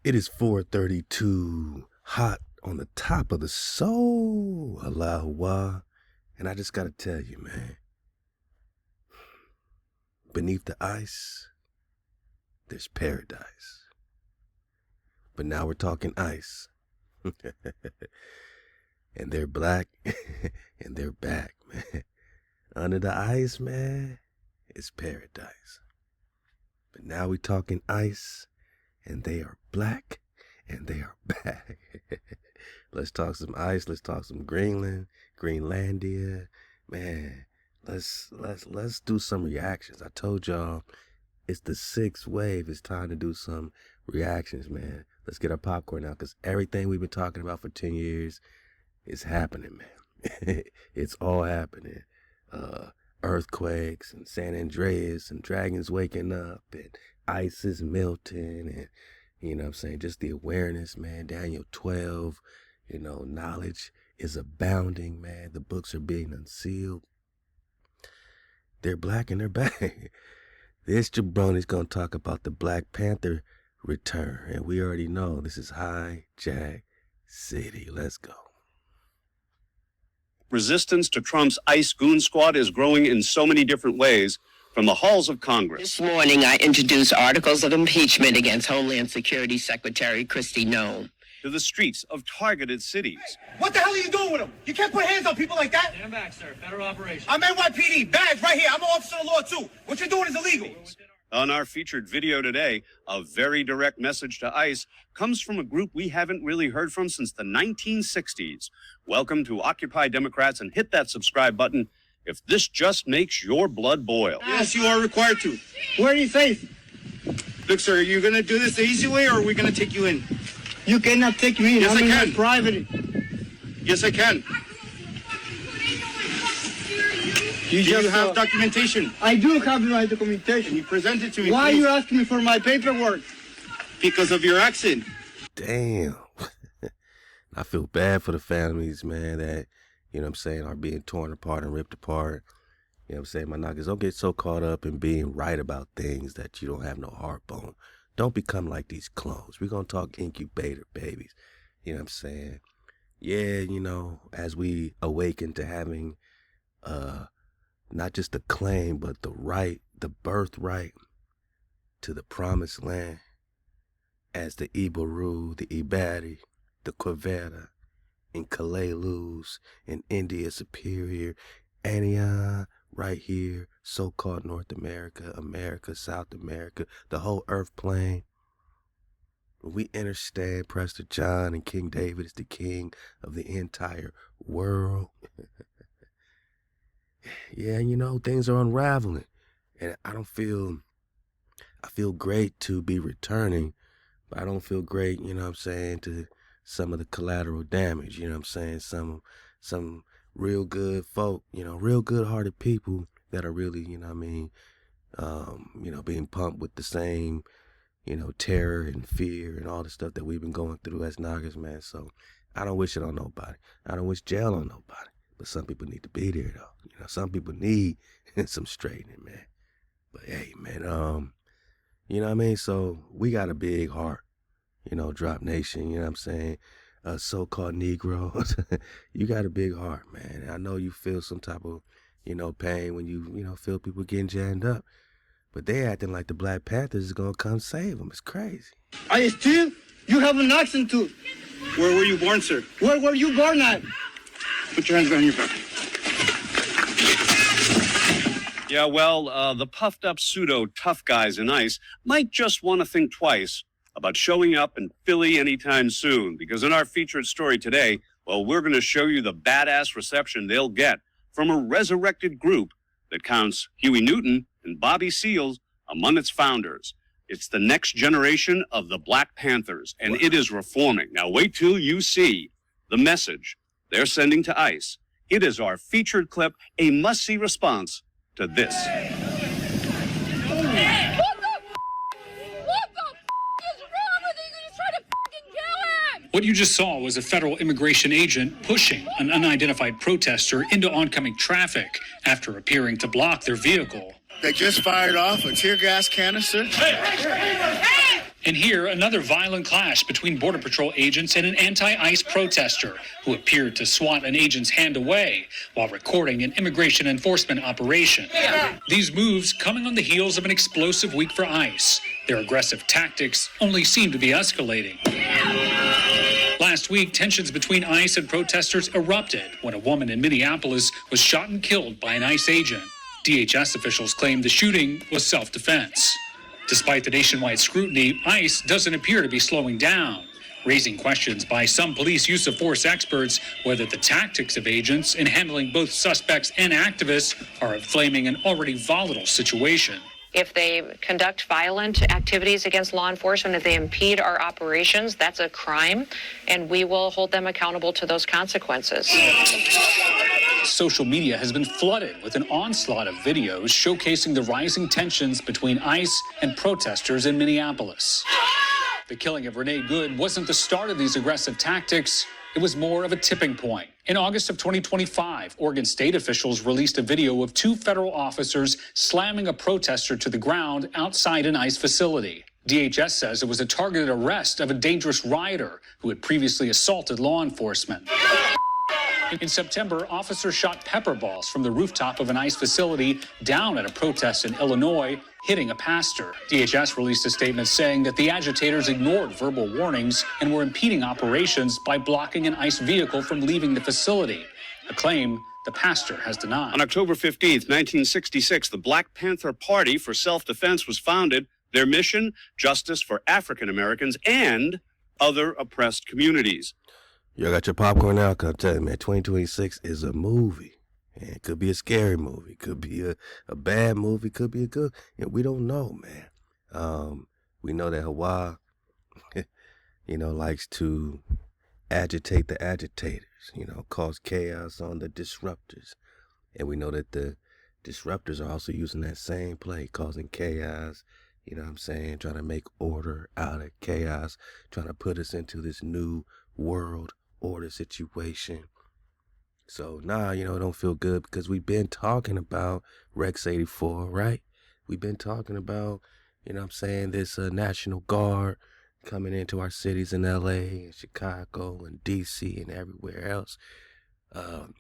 It is 4:32, hot on the top of the soul, Halal HaWah, and I just gotta tell you, man, beneath the ice, there's paradise. But now we're talking ice, and they're black, and they're back, man. Under the ice, man, it's paradise. But now we're talking ice, and they are black, and they are back. Let's talk some ice. Let's talk some Greenland, Greenlandia. Man, let's do some reactions. I told y'all it's the sixth wave. It's time to do some reactions, man. Let's get our popcorn out, because everything we've been talking about for 10 years is happening, man. It's all happening. Earthquakes and San Andreas and dragons waking up and ice is melting, and you know what I'm saying, just the awareness, man. Daniel 12, you know, knowledge is abounding, man. The books are being unsealed. They're black and they're back. This jabroni's gonna talk about the Black Panther return, and we already know this is Hijack City. Let's go. Resistance to Trump's ICE goon squad is growing in so many different ways from the halls of Congress. This morning, I introduced articles of impeachment against Homeland Security Secretary Kristi Noem. To the streets of targeted cities. Hey, what the hell are you doing with them? You can't put hands on people like that. Stand back, sir. Federal operation. I'm NYPD. Badge right here. I'm an officer of the law, too. What you're doing is illegal. On our featured video today, a very direct message to ICE comes from a group we haven't really heard from since the 1960s. Welcome to Occupy Democrats, and hit that subscribe button if this just makes your blood boil. Yes, you are required to. Where are you safe? Look, sir, are you going to do this the easy way, or are we going to take you in? You cannot take me in. Yes, I can. Private. Yes, I can. Do you have documentation? I do have my documentation. You present it to me. Why please. are you asking me for my paperwork? Because of your accent. Damn. I feel bad for the families, man, that, you know what I'm saying, are being torn apart and ripped apart. You know what I'm saying? My knockers, don't get so caught up in being right about things that you don't have no heartbone. Don't become like these clones. We're going to talk incubator babies. You know what I'm saying? Yeah, you know, as we awaken to having not just the claim, but the right, the birthright to the promised land, as the Ibaru, the Ibari, the Quivera, in Kalalus, in India Superior, Ania, right here, so-called North America, America, South America, the whole earth plane. We understand Prester John and King David is the king of the entire world. Yeah, you know, things are unraveling. And I feel great to be returning, but I don't feel great, you know what I'm saying, to some of the collateral damage, you know what I'm saying, some real good folk, you know, real good-hearted people that are really, you know what I mean, you know, being pumped with the same, you know, terror and fear and all the stuff that we've been going through as Nagas, man. So I don't wish it on nobody. I don't wish jail on nobody. But some people need to be there, though. You know, some people need some straightening, man. But hey, man, you know what I mean? So we got a big heart, you know, Drop Nation, you know what I'm saying? So-called Negroes, you got a big heart, man. I know you feel some type of, you know, pain when you know, feel people getting jammed up. But they acting like the Black Panthers is going to come save them. It's crazy. I.C.E, you have an accent too. Where were you born, sir? Where were you born at? Put your hands behind your back. Yeah, well, the puffed up pseudo tough guys in ICE might just want to think twice about showing up in Philly anytime soon, because in our featured story today, well, we're going to show you the badass reception they'll get from a resurrected group that counts Huey Newton and Bobby Seals among its founders. It's the next generation of the Black Panthers, and it is reforming. Now, wait till you see the message they're sending to ICE. It is our featured clip, a must-see response to this. What you just saw was a federal immigration agent pushing an unidentified protester into oncoming traffic after appearing to block their vehicle. They just fired off a tear gas canister. And here, another violent clash between Border Patrol agents and an anti-ICE protester who appeared to swat an agent's hand away while recording an immigration enforcement operation. These moves coming on the heels of an explosive week for ICE. Their aggressive tactics only seem to be escalating. Last week, tensions between ICE and protesters erupted when a woman in Minneapolis was shot and killed by an ICE agent. DHS officials claimed the shooting was self-defense. Despite the nationwide scrutiny, ICE doesn't appear to be slowing down, raising questions by some police use of force experts whether the tactics of agents in handling both suspects and activists are inflaming an already volatile situation. If they conduct violent activities against law enforcement, if they impede our operations, that's a crime, and we will hold them accountable to those consequences. Social media has been flooded with an onslaught of videos showcasing the rising tensions between ICE and protesters in Minneapolis. The killing of Renee Good wasn't the start of these aggressive tactics. It was more of a tipping point. In August of 2025, Oregon state officials released a video of 2 federal officers slamming a protester to the ground outside an ICE facility. DHS says it was a targeted arrest of a dangerous rioter who had previously assaulted law enforcement. In September, officers shot pepper balls from the rooftop of an ICE facility down at a protest in Illinois, hitting a pastor. DHS released a statement saying that the agitators ignored verbal warnings and were impeding operations by blocking an ICE vehicle from leaving the facility, a claim the pastor has denied. On October 15th, 1966, the Black Panther Party for Self-Defense was founded. Their mission, justice for African Americans and other oppressed communities. Y'all got your popcorn now? Cause I'm telling you, man, 2026 is a movie. And it could be a scary movie. Could be a bad movie. Could be a good. We don't know, man. We know that HaWah, likes to agitate the agitators, cause chaos on the disruptors. And we know that the disruptors are also using that same play, causing chaos, trying to make order out of chaos, trying to put us into this new world order situation. So it don't feel good because we've been talking about Rex 84, right? We've been talking about, this National Guard coming into our cities in LA and Chicago and DC and everywhere else.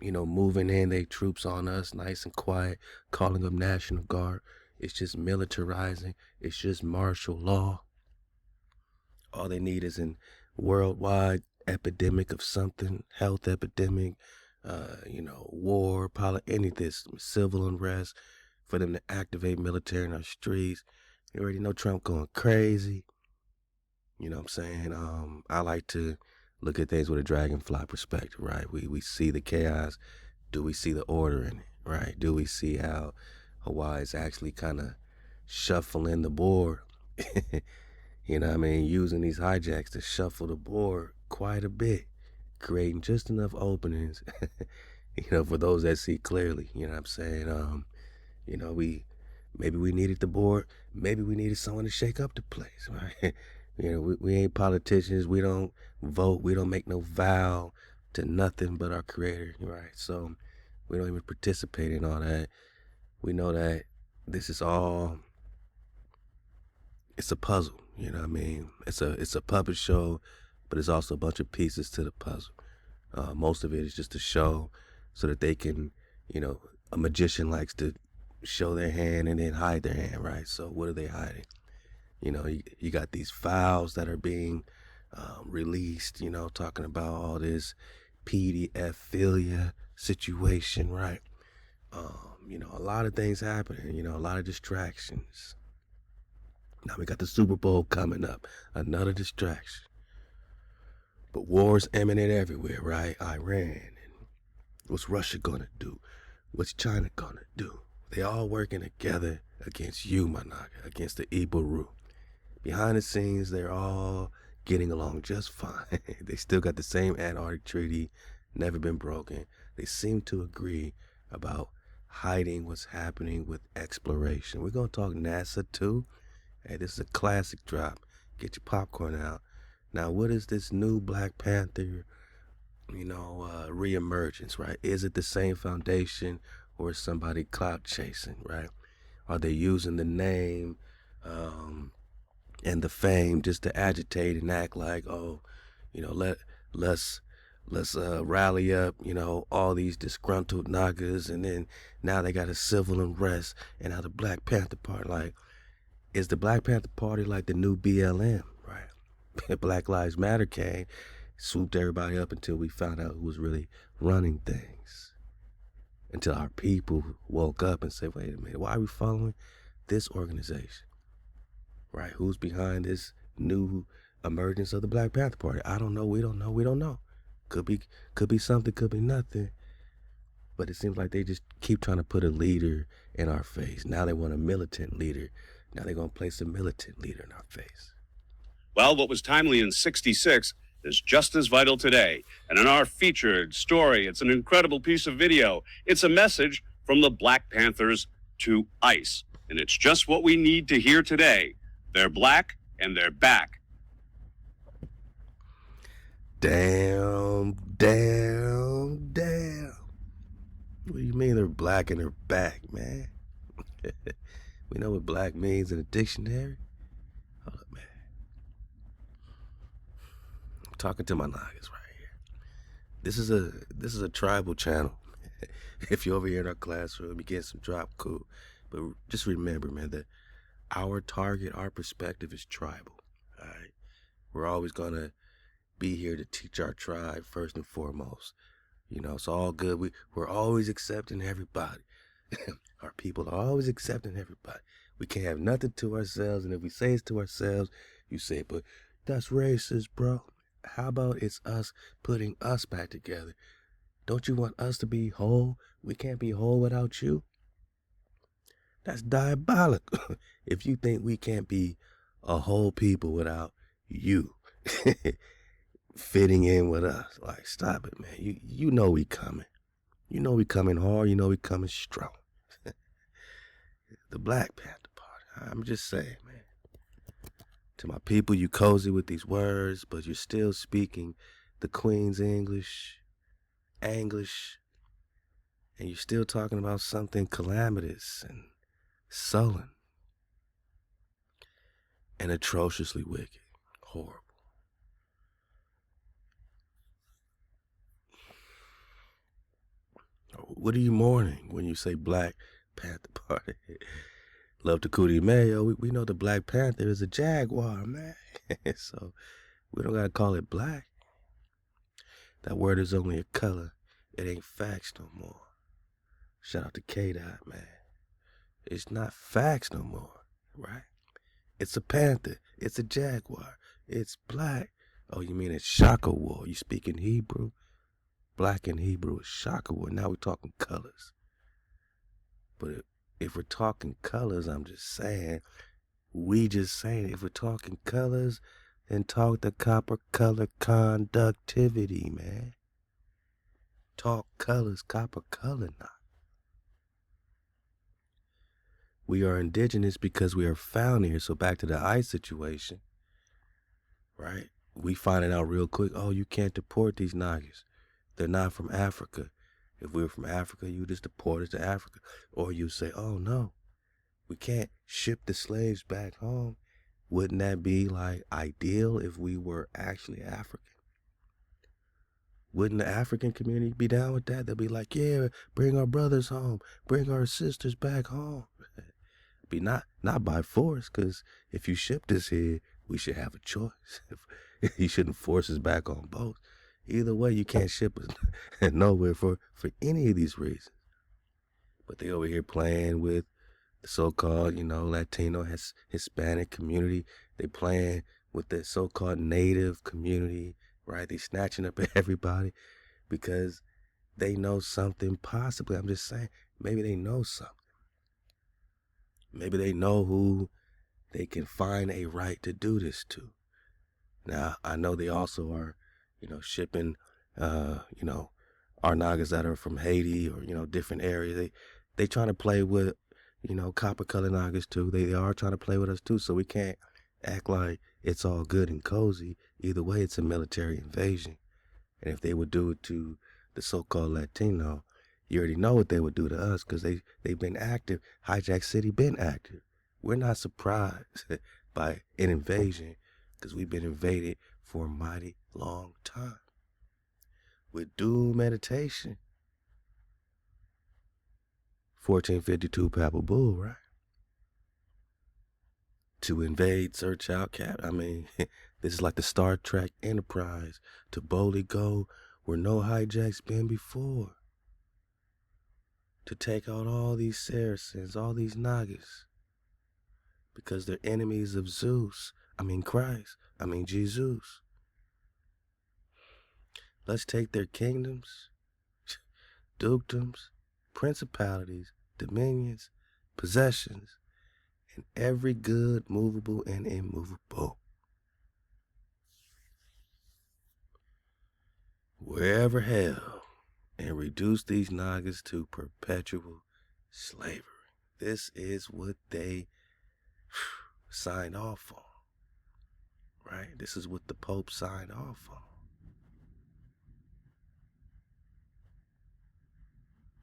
Moving in their troops on us nice and quiet, calling them National Guard. It's just militarizing. It's just martial law. All they need is an worldwide epidemic of something, health epidemic, war, anything, civil unrest, for them to activate military in our streets. You already know Trump going crazy. I like to look at things with a dragonfly perspective, right? We see the chaos. Do we see the order in it, right? Do we see how HaWah is actually kind of shuffling the board? Using these hijacks to shuffle the board quite a bit, creating just enough openings, for those that see clearly. Maybe we needed the board. Maybe we needed someone to shake up the place, right? We ain't politicians. We don't vote. We don't make no vow to nothing but our Creator, right? So we don't even participate in all that. We know that this is all, it's a puzzle, It's a puppet show, but it's also a bunch of pieces to the puzzle. Most of it is just a show so that they can, a magician likes to show their hand and then hide their hand, right? So what are they hiding? You got these files that are being released, talking about all this pedophilia situation, right? A lot of things happening, a lot of distractions. Now we got the Super Bowl coming up, another distraction. But war's imminent everywhere, right? Iran, and what's Russia gonna do? What's China gonna do? They all working together against you, Manaka, against the Ibaru. Behind the scenes, they're all getting along just fine. They still got the same Antarctic Treaty, never been broken. They seem to agree about hiding what's happening with exploration. We're gonna talk NASA too. Hey, this is a classic drop. Get your popcorn out. Now, what is this new Black Panther, reemergence, right? Is it the same foundation or is somebody clout chasing, right? Are they using the name and the fame just to agitate and act like, oh, you know, let's rally up, you know, all these disgruntled Nagas, and then now they got a civil unrest, and now the Black Panther Party, like, is the Black Panther Party like the new BLM, right? Black Lives Matter came, swooped everybody up until we found out who was really running things. Until our people woke up and said, wait a minute, why are we following this organization? Right? Who's behind this new emergence of the Black Panther Party? I don't know. We don't know. Could be something, could be nothing. But it seems like they just keep trying to put a leader in our face. Now they want a militant leader. Now they're going to place a militant leader in our face. Well, what was timely in '66 is just as vital today. And in our featured story, it's an incredible piece of video. It's a message from the Black Panthers to ICE. And it's just what we need to hear today. They're black and they're back. Damn. What do you mean they're black and they're back, man? We know what black means in a dictionary. Hold up, man. I'm talking to my Nagas right here. This is a tribal channel. If you're over here in our classroom, you get some drop, cool. But just remember, man, that our target, our perspective is tribal. All right, we're always gonna be here to teach our tribe first and foremost. You know, it's all good. We're always accepting everybody. Our people are always accepting everybody. We can't have nothing to ourselves, and if we say it's to ourselves, you say, but that's racist, bro. How about it's us putting us back together? Don't you want us to be whole? We can't be whole without you. That's diabolical. If you think we can't be a whole people without you fitting in with us, like, stop it, man. You know we coming. You know we coming hard. You know we coming strong. The Black Panther Party. I'm just saying, man. To my people, you cozy with these words, but you're still speaking the Queen's English, Anglish, and you're still talking about something calamitous and sullen and atrociously wicked. Horrible. What are you mourning when you say Black Panther Party? Love to Cootie Mayo. We know the Black Panther is a jaguar, man. So we don't gotta call it black. That word is only a color. It ain't facts no more. Shout out to K-Dot, man. It's not facts no more, right? It's a panther. It's a jaguar. It's black. Oh, you mean it's ShaLaWam? You speak in Hebrew? Black in Hebrew is ShaLaWam. Now we're talking colors. But if we're talking colors, I'm just saying, if we're talking colors, then talk the copper color conductivity, man. Talk colors, copper color now. We are indigenous because we are found here. So back to the ICE situation, right? We finding out real quick, oh, you can't deport these Nagas. They're not from Africa. If we were from Africa, you just deport us to Africa. Or you say, oh, no, we can't ship the slaves back home. Wouldn't that be like ideal if we were actually African? Wouldn't the African community be down with that? They'll be like, yeah, bring our brothers home. Bring our sisters back home. Be not by force, because if you ship this here, we should have a choice. You shouldn't force us back on boats. Either way, you can't ship us nowhere for any of these reasons. But they over here playing with the so-called, Latino, Hispanic community. They playing with the so-called native community, right? They snatching up everybody because they know something possibly. I'm just saying, maybe they know something. Maybe they know who they can find a right to do this to. Now, I know they also are, shipping, our Nagas that are from Haiti or, different areas. They trying to play with, copper color Nagas too. They are trying to play with us too. So we can't act like it's all good and cozy. Either way, it's a military invasion. And if they would do it to the so-called Latino, you already know what they would do to us because they've been active. Hijack City been active. We're not surprised by an invasion, because we've been invaded for a mighty long time. With due meditation. 1452 Papal Bull, right? To invade, search out, I mean, this is like the Star Trek Enterprise, to boldly go where no hijacks been before. To take out all these Saracens, all these Nagas, because they're enemies of Zeus. I mean Christ. I mean Jesus. Let's take their kingdoms, dukedoms, principalities, dominions, possessions, and every good, movable, and immovable. Wherever hell, and reduce these Nagas to perpetual slavery. This is what they signed off on, right? This is what the Pope signed off on.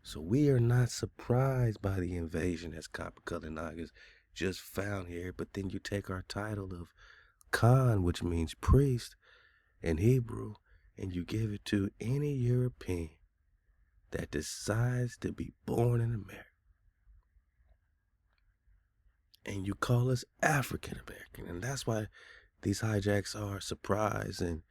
So we are not surprised by the invasion as copper-colored Nagas just found here, but then you take our title of Khan, which means priest in Hebrew, and you give it to any European that decides to be born in America. And you call us African American, and that's why these hijacks are surprised and,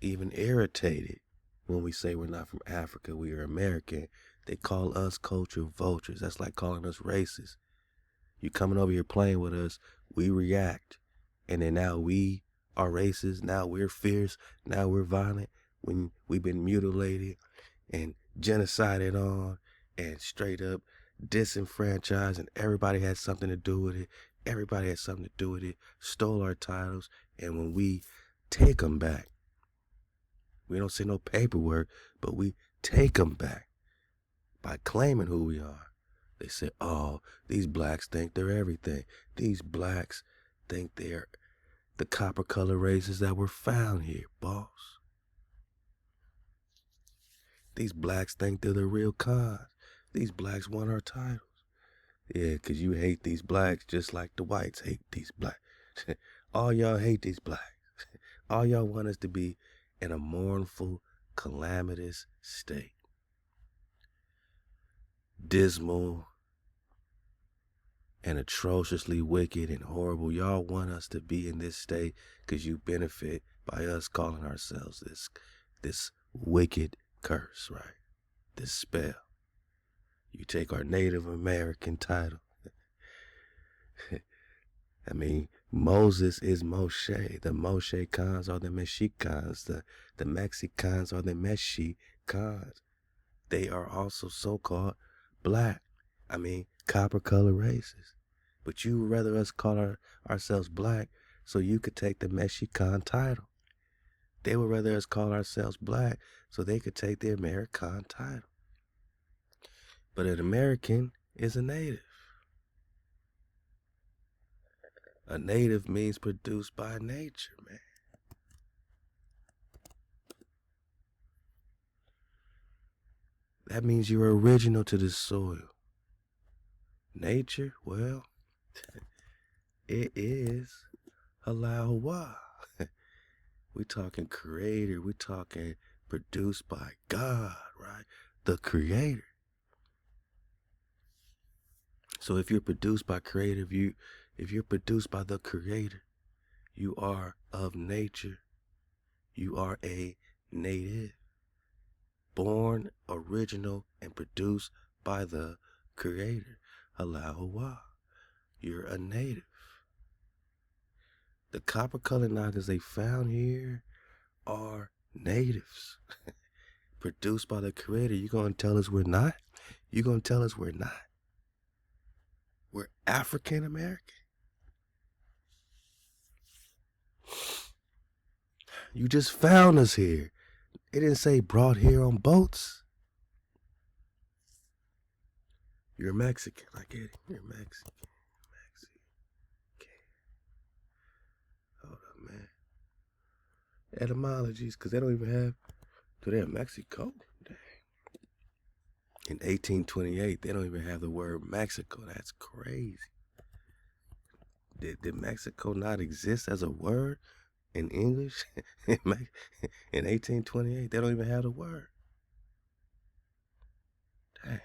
even irritated when we say we're not from Africa, we are American. They call us cultural vultures. That's like calling us racist. You coming over here playing with us, we react, and then now we are racist, now we're fierce, now we're violent, when we've been mutilated and genocided on and straight up disenfranchised, and everybody had something to do with it. Everybody had something to do with it, stole our titles, and when we take them back, we don't say no paperwork, but we take them back by claiming who we are. They say, oh, these blacks think they're everything. These blacks think they're the copper color races that were found here, boss. These blacks think they're the real cons. These blacks want our titles. Yeah, because you hate these blacks just like the whites hate these blacks. All y'all hate these blacks. All y'all want us to be in a mournful, calamitous state. Dismal and atrociously wicked and horrible. Y'all want us to be in this state because you benefit by us calling ourselves this wicked curse, right? This spell. You take our Native American title. I mean, Moses is Moshe. The Moshe Khans are the Mexicans. The Mexicans are the Mexicans. They are also so-called black. I mean, copper-colored races. But you would rather us call ourselves black so you could take the Mexican title. They would rather us call ourselves black so they could take the American title. But an American is a native. A native means produced by nature, man. That means you're original to the soil. Nature, well, it is Halal HaWah. We talking creator, we talking produced by God, right? The creator. So if you're produced by creative, if you're produced by the creator, you are of nature. You are a native. Born, original, and produced by the creator. Halal HaWah. You're a native. The copper-colored Nagas they found here are natives. Produced by the creator. You gonna tell us we're not? You gonna tell us we're not? We're African American. You just found us here. It didn't say brought here on boats. You're Mexican. I get it. You're Mexican. Hold up, man. Etymologies, because they don't even have. Do they have Mexico? Dang. In 1828, they don't even have the word Mexico. That's crazy. Did Mexico not exist as a word in English in 1828? They don't even have the word. Dang.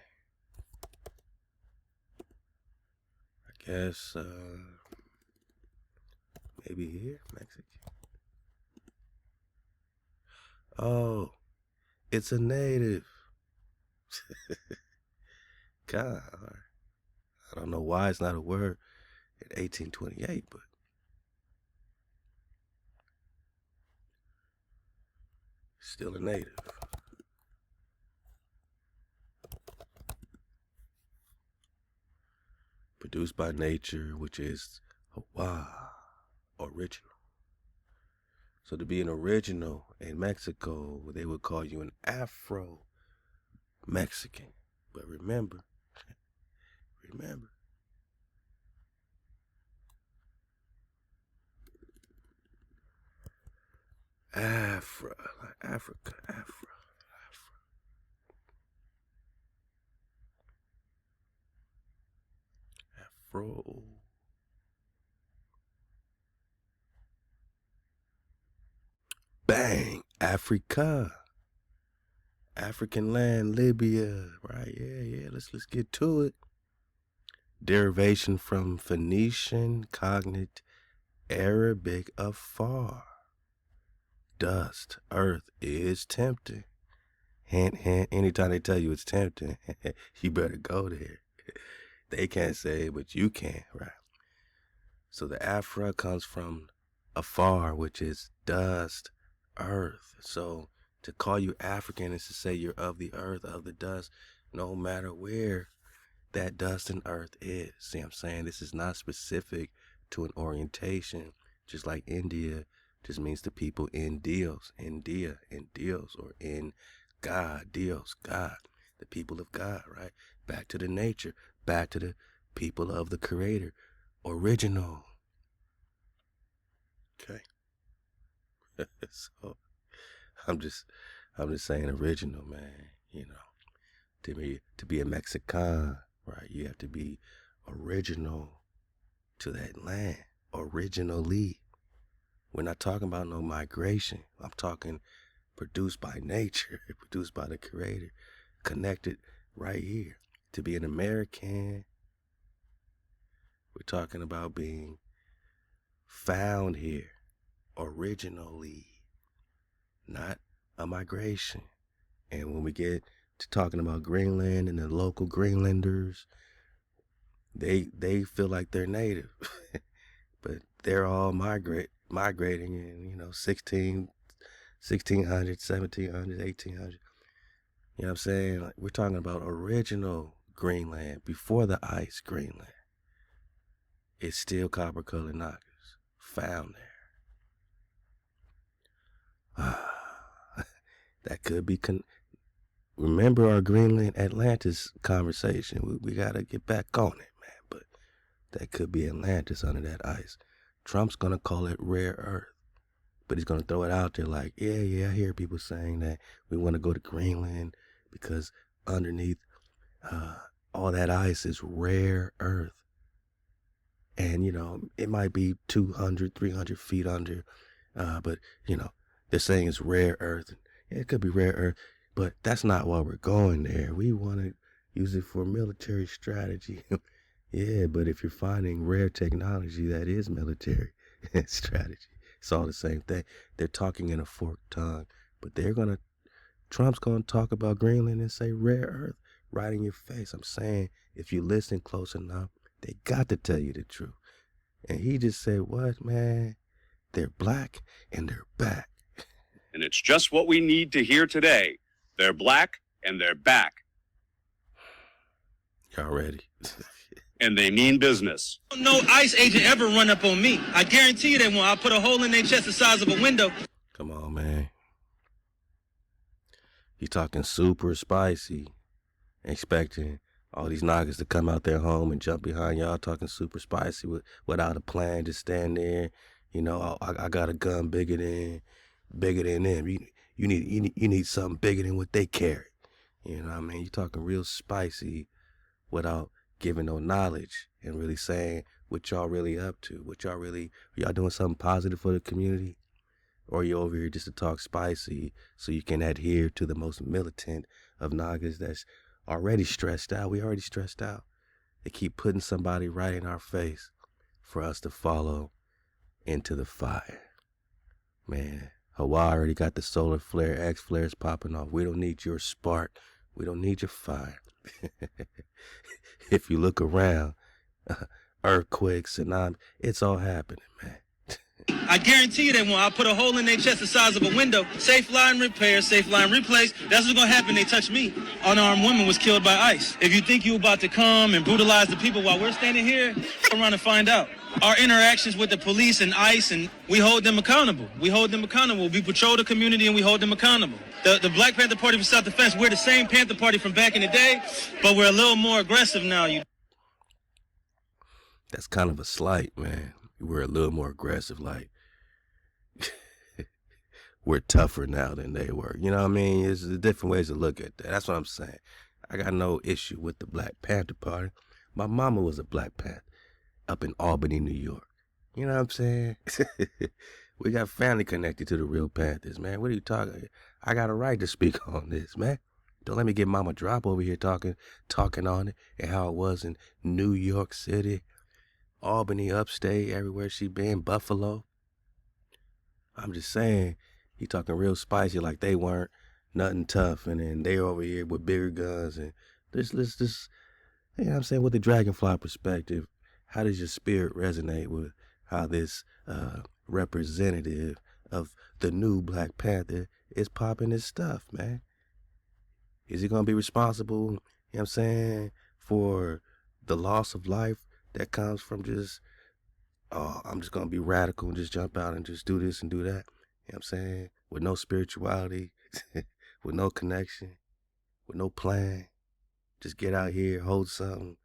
I guess maybe here, Mexican. Oh, it's a native. God, I don't know why it's not a word in 1828, but still a native. Produced by nature, which is HaWah, original. So to be an original in Mexico, they would call you an Afro-Mexican. But remember, Afro, like Africa, Afro. Bang, Africa. African land, Libya, right? Yeah. Let's get to it. Derivation from Phoenician, cognate, Arabic, afar. Dust, earth is tempting. Hint, hint. Anytime they tell you it's tempting, you better go there. They can't say it, but you can, right? So the Afra comes from afar, which is dust, earth. So to call you African is to say you're of the earth, of the dust, no matter where that dust and earth is. See what I'm saying? This is not specific to an orientation, just like India just means the people in Dios, India, in Dios, or in God, Dios, God, the people of God, right? Back to the nature, back to the people of the Creator, original. Okay. So I'm just saying original, man. You know, to be a Mexican, right? You have to be original to that land, originally. We're not talking about no migration. I'm talking produced by nature, produced by the Creator, connected right here. To be an American, we're talking about being found here, originally, not a migration. And when we get to talking about Greenland and the local Greenlanders, they feel like they're native, but they're all migrating in 1600, 1700, 1800. You know what I'm saying? Like, we're talking about original Greenland before the ice. Greenland. It's still copper colored knockers found there. That could be. Remember our Greenland Atlantis conversation. We gotta get back on it, man. But that could be Atlantis under that ice. Trump's gonna call it rare earth, but he's gonna throw it out there like, yeah. I hear people saying that we want to go to Greenland because underneath all that ice is rare earth. And, it might be 200, 300 feet under, but, they're saying it's rare earth. It could be rare earth, but that's not why we're going there. We want to use it for military strategy. Yeah, but if you're finding rare technology, that is military strategy. It's all the same thing. They're talking in a forked tongue, but Trump's going to talk about Greenland and say rare earth right in your face. I'm saying if you listen close enough, they got to tell you the truth. And he just said, what, man? They're black and they're back. And it's just what we need to hear today. They're black and they're back. Y'all ready? And they mean business. No ICE agent ever run up on me. I guarantee you they won't. I'll put a hole in their chest the size of a window. Come on, man. You talking super spicy, expecting all these knockers to come out their home and jump behind y'all, talking super spicy without a plan, just stand there. I got a gun bigger than them. You need something bigger than what they carry. You know what I mean? You talking real spicy without giving no knowledge and really saying what y'all really up to, y'all doing something positive for the community? Or you over here just to talk spicy so you can adhere to the most militant of Nagas that's already stressed out? We already stressed out. They keep putting somebody right in our face for us to follow into the fire. Man, HaWah already got the solar flare, X flares popping off. We don't need your spark. We don't need your fire. If you look around, earthquakes, tsunamis, it's all happening, man. I guarantee you that when I put a hole in their chest the size of a window, safe line repair, safe line replace, that's what's going to happen. They touch me. Unarmed woman was killed by ICE. If you think you're about to come and brutalize the people while we're standing here, come around and find out. Our interactions with the police and ICE, and we hold them accountable. We patrol the community and we hold them accountable. The Black Panther Party for Self-Defense, we're the same Panther Party from back in the day, but we're a little more aggressive now. That's kind of a slight, man. We're a little more aggressive, like we're tougher now than they were. You know what I mean? There's different ways to look at that. That's what I'm saying. I got no issue with the Black Panther Party. My mama was a Black Panther up in Albany, New York. You know what I'm saying? We got family connected to the real Panthers, man. What are you talking about? I got a right to speak on this, man. Don't let me get Mama Drop over here talking on it and how it was in New York City, Albany, upstate, everywhere she been, Buffalo. I'm just saying, he talking real spicy like they weren't nothing tough, and then they over here with bigger guns, and this, you know what I'm saying, with the Dragonfly perspective, how does your spirit resonate with how this representative of the new Black Panther is popping his stuff, man? Is he gonna be responsible, you know what I'm saying, for the loss of life that comes from just, oh, I'm just going to be radical and just jump out and just do this and do that? You know what I'm saying? With no spirituality, with no connection, with no plan. Just get out here, hold something.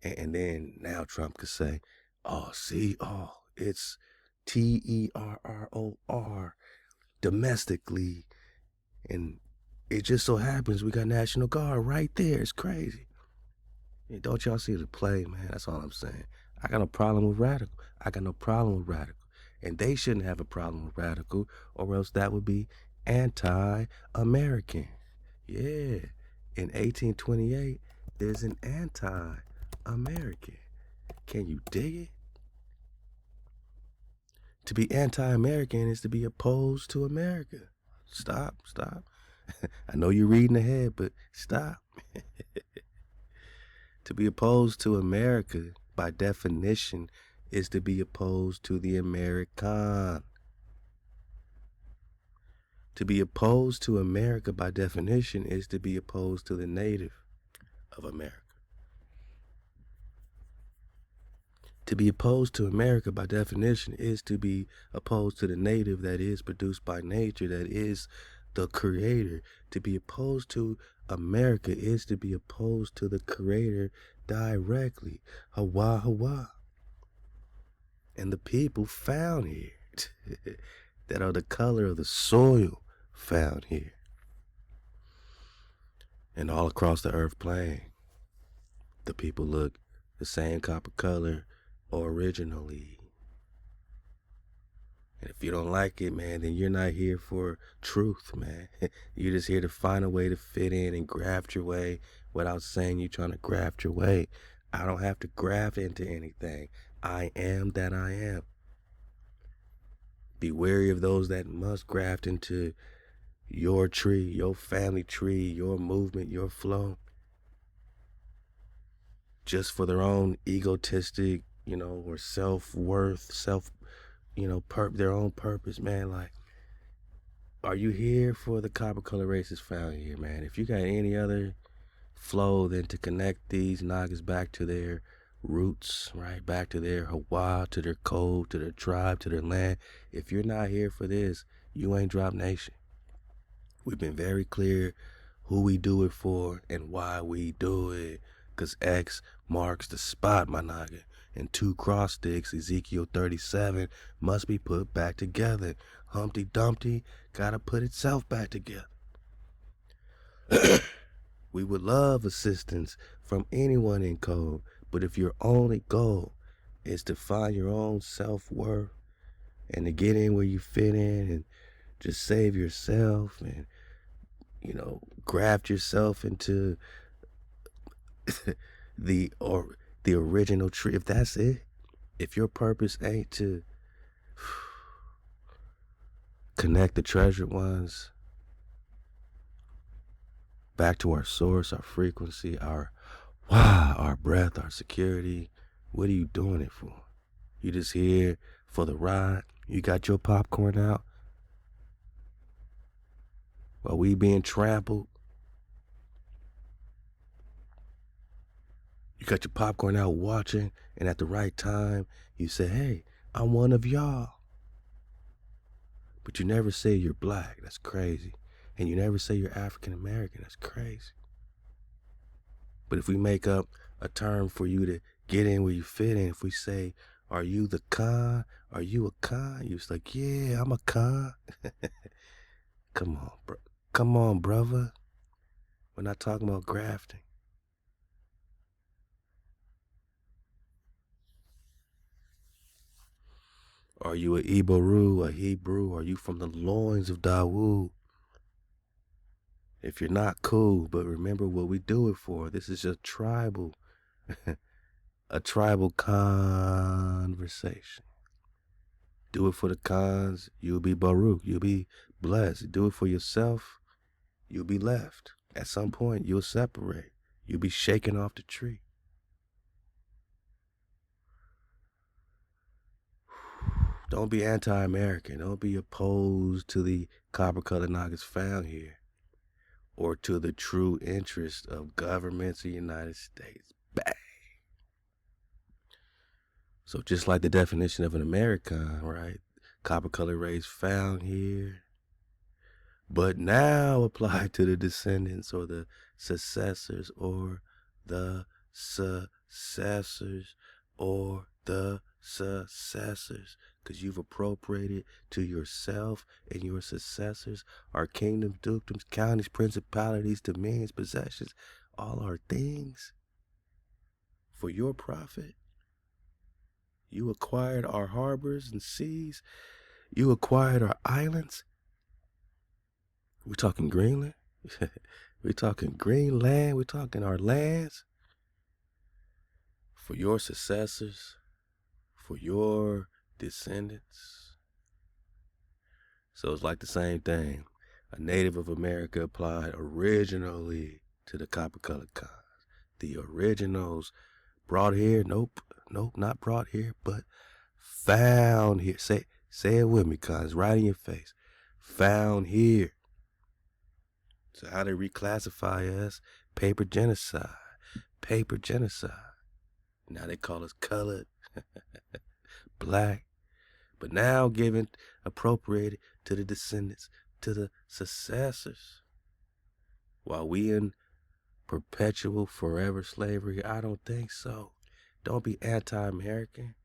And then now Trump could say, it's TERROR, domestically. And it just so happens we got National Guard right there. It's crazy. Don't y'all see the play, man? That's all I'm saying. I got no problem with radical. And they shouldn't have a problem with radical, or else that would be anti-American. Yeah. In 1828, there's an anti-American. Can you dig it? To be anti-American is to be opposed to America. Stop. I know you're reading ahead, but stop. To be opposed to America, by definition, is to be opposed to the American. To be opposed to America, by definition, is to be opposed to the native of America. To be opposed to America, by definition, is to be opposed to the native that is produced by nature, that is the creator. To be opposed to America is to be opposed to the creator directly. HaWah, HaWah. And the people found here that are the color of the soil found here. And all across the earth plane, the people look the same copper color originally. And if you don't like it, man, then you're not here for truth, man. You're just here to find a way to fit in and graft your way without saying you're trying to graft your way. I don't have to graft into anything. I am that I am. Be wary of those that must graft into your tree, your family tree, your movement, your flow, just for their own egotistic, or self-worth, their own purpose, man. Like, are you here for the copper color races found here, man? If you got any other flow than to connect these Nagas back to their roots, right? Back to their HaWah, to their code, to their tribe, to their land. If you're not here for this, you ain't Drop Nation. We've been very clear who we do it for and why we do it. Because X marks the spot, my Naga. And 2 cross sticks, Ezekiel 37, must be put back together. Humpty Dumpty gotta put itself back together. We would love assistance from anyone in code, but if your only goal is to find your own self-worth and to get in where you fit in and just save yourself and, graft yourself into the original tree, if that's it, if your purpose ain't to connect the treasured ones back to our source, our frequency, our breath, our security, what are you doing it for? You just here for the ride? You got your popcorn out while we being trampled? You got your popcorn out watching, and at the right time, you say, hey, I'm one of y'all. But you never say you're black. That's crazy. And you never say you're African American. That's crazy. But if we make up a term for you to get in where you fit in, if we say, are you the con? Are you a con? You're just like, yeah, I'm a con. Come on, bro. Come on, brother. We're not talking about grafting. Are you a Ibaru, a Hebrew? Are you from the loins of Dawood? If you're not, cool, but remember what we do it for. This is a tribal conversation. Do it for the cons, you'll be Baruch, you'll be blessed. Do it for yourself, you'll be left. At some point, you'll separate. You'll be shaken off the tree. Don't be anti-American. Don't be opposed to the copper-colored niggas found here or to the true interest of governments of the United States. Bang. So just like the definition of an American, right? Copper-colored race found here, but now applied to the descendants or the successors or the successors or the successors, because you've appropriated to yourself and your successors our kingdoms, dukedoms, counties, principalities, dominions, possessions, all our things for your profit. You acquired our harbors and seas. You acquired our islands. We're talking Greenland. We're talking Greenland. We're talking our lands. For your successors. For your descendants. So it's like the same thing. A native of America applied originally to the copper-colored cons. The originals brought here, nope, not brought here, but found here. Say it with me, cons, right in your face. Found here. So how they reclassify us? Paper genocide. Paper genocide. Now they call us colored, black, but now given, appropriated to the descendants, to the successors. While we in perpetual forever slavery, I don't think so. Don't be anti-American.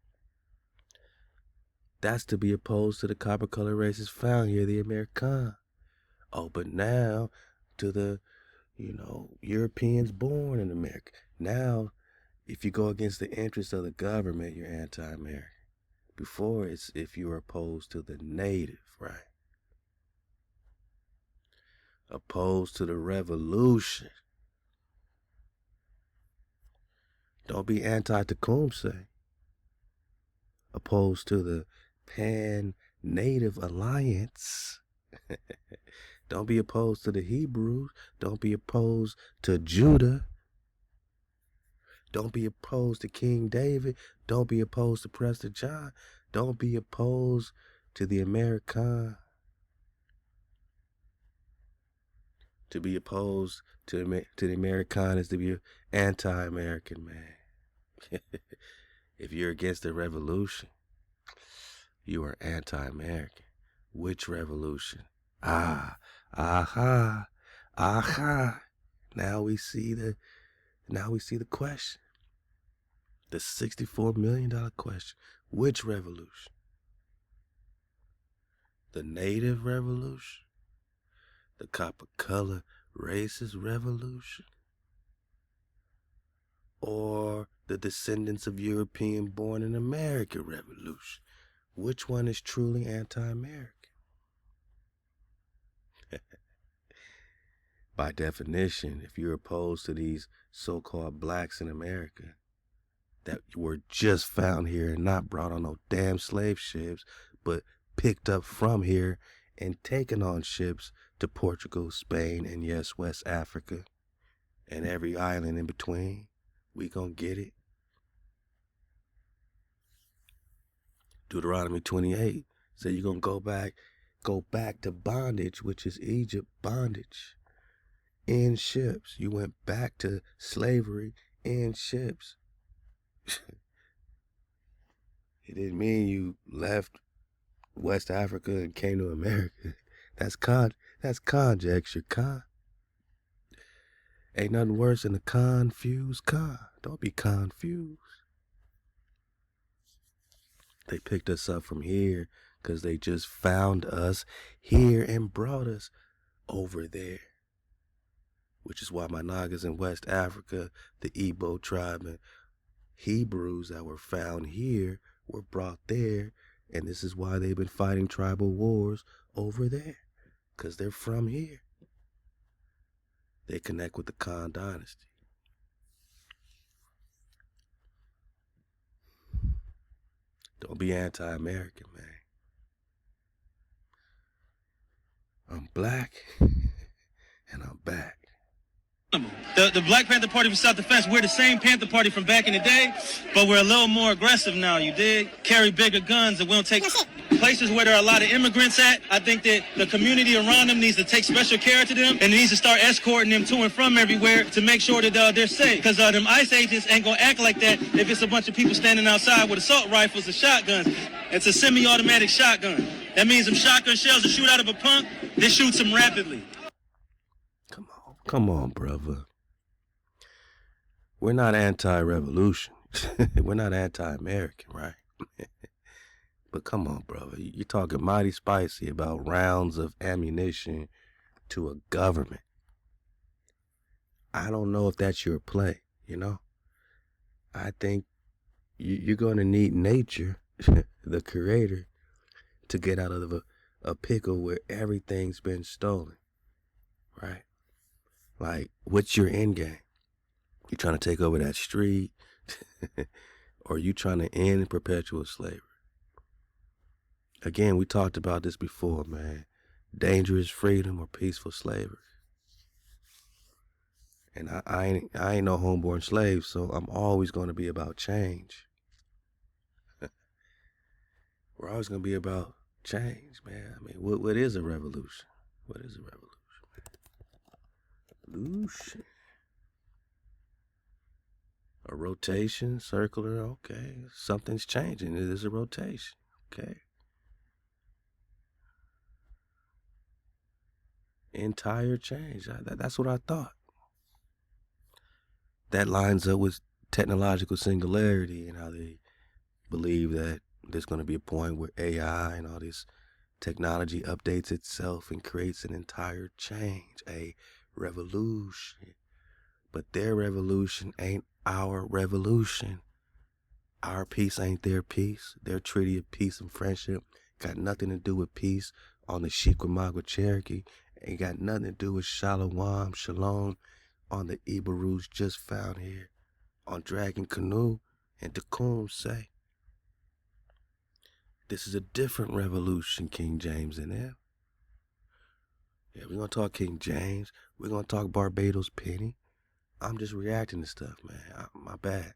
That's to be opposed to the copper-colored races found here, the American. Oh, but now to the, Europeans born in America. Now, if you go against the interests of the government, you're anti-American. Before, it's if you were opposed to the native, right? Opposed to the revolution. Don't be anti-Tecumseh. Opposed to the Pan-Native Alliance. Don't be opposed to the Hebrews. Don't be opposed to Judah. Don't be opposed to King David. Don't be opposed to Prester John. Don't be opposed to the American. To be opposed to the American is to be anti-American, man. If you're against the revolution, you are anti-American. Which revolution? Aha. Now we see the question. The $64 million question. Which revolution? The native revolution? The copper color racist revolution? or the descendants of European born in America revolution? Which one is truly anti-American? By definition, if you're opposed to these so-called blacks in America that were just found here and not brought on no damn slave ships, but picked up from here and taken on ships to Portugal, Spain, and yes, West Africa, and every island in between, we gonna get it. Deuteronomy 28 said you're gonna go back to bondage, which is Egypt bondage, in ships. You went back to slavery in ships. It didn't mean you left West Africa and came to America. That's conjecture, con. Ain't nothing worse than a confused con. Don't be confused. They picked us up from here because they just found us here and brought us over there. Which is why my Nagas in West Africa, the Igbo tribe, and Hebrews that were found here were brought there. And this is why they've been fighting tribal wars over there. Because they're from here. They connect with the Khan dynasty. Don't be anti-American, man. I'm black, and I'm back. The Black Panther Party from South Defense, we're the same Panther Party from back in the day, but we're a little more aggressive now, you dig? Carry bigger guns, and we don't take places where there are a lot of immigrants at. I think that the community around them needs to take special care to them, and needs to start escorting them to and from everywhere to make sure that they're safe. Because them ICE agents ain't going to act like that if it's a bunch of people standing outside with assault rifles and shotguns. It's a semi-automatic shotgun. That means them shotgun shells that shoot out of a pump, they shoot them rapidly. Come on, brother. We're not anti-revolution. We're not anti-American, right? But come on, brother. You're talking mighty spicy about rounds of ammunition to a government. I don't know if that's your play, you know? I think you're going to need nature, the creator, to get out of a pickle where everything's been stolen, right? Like, what's your end game? You trying to take over that street? Or you trying to end perpetual slavery? Again, we talked about this before, man. Dangerous freedom or peaceful slavery. And I ain't no homeborn slave, so I'm always going to be about change. We're always going to be about change, man. I mean, what is a revolution? What is a revolution? Revolution. A rotation, circular, okay. Something's changing. It is a rotation, okay. Entire change. That's what I thought. That lines up with technological singularity and how they believe that there's going to be a point where AI and all this technology updates itself and creates an entire change, a revolution. But their revolution ain't our revolution. Our peace ain't their peace. Their treaty of peace and friendship got nothing to do with peace on the Shikwamagwa Cherokee. Ain't got nothing to do with ShaLaWam, Shalom on the Ibarus just found here on Dragon Canoe and Tecumseh. This is a different revolution, King James and them. Yeah, we're going to talk King James. We're going to talk Barbados Penny. I'm just reacting to stuff, man. My bad.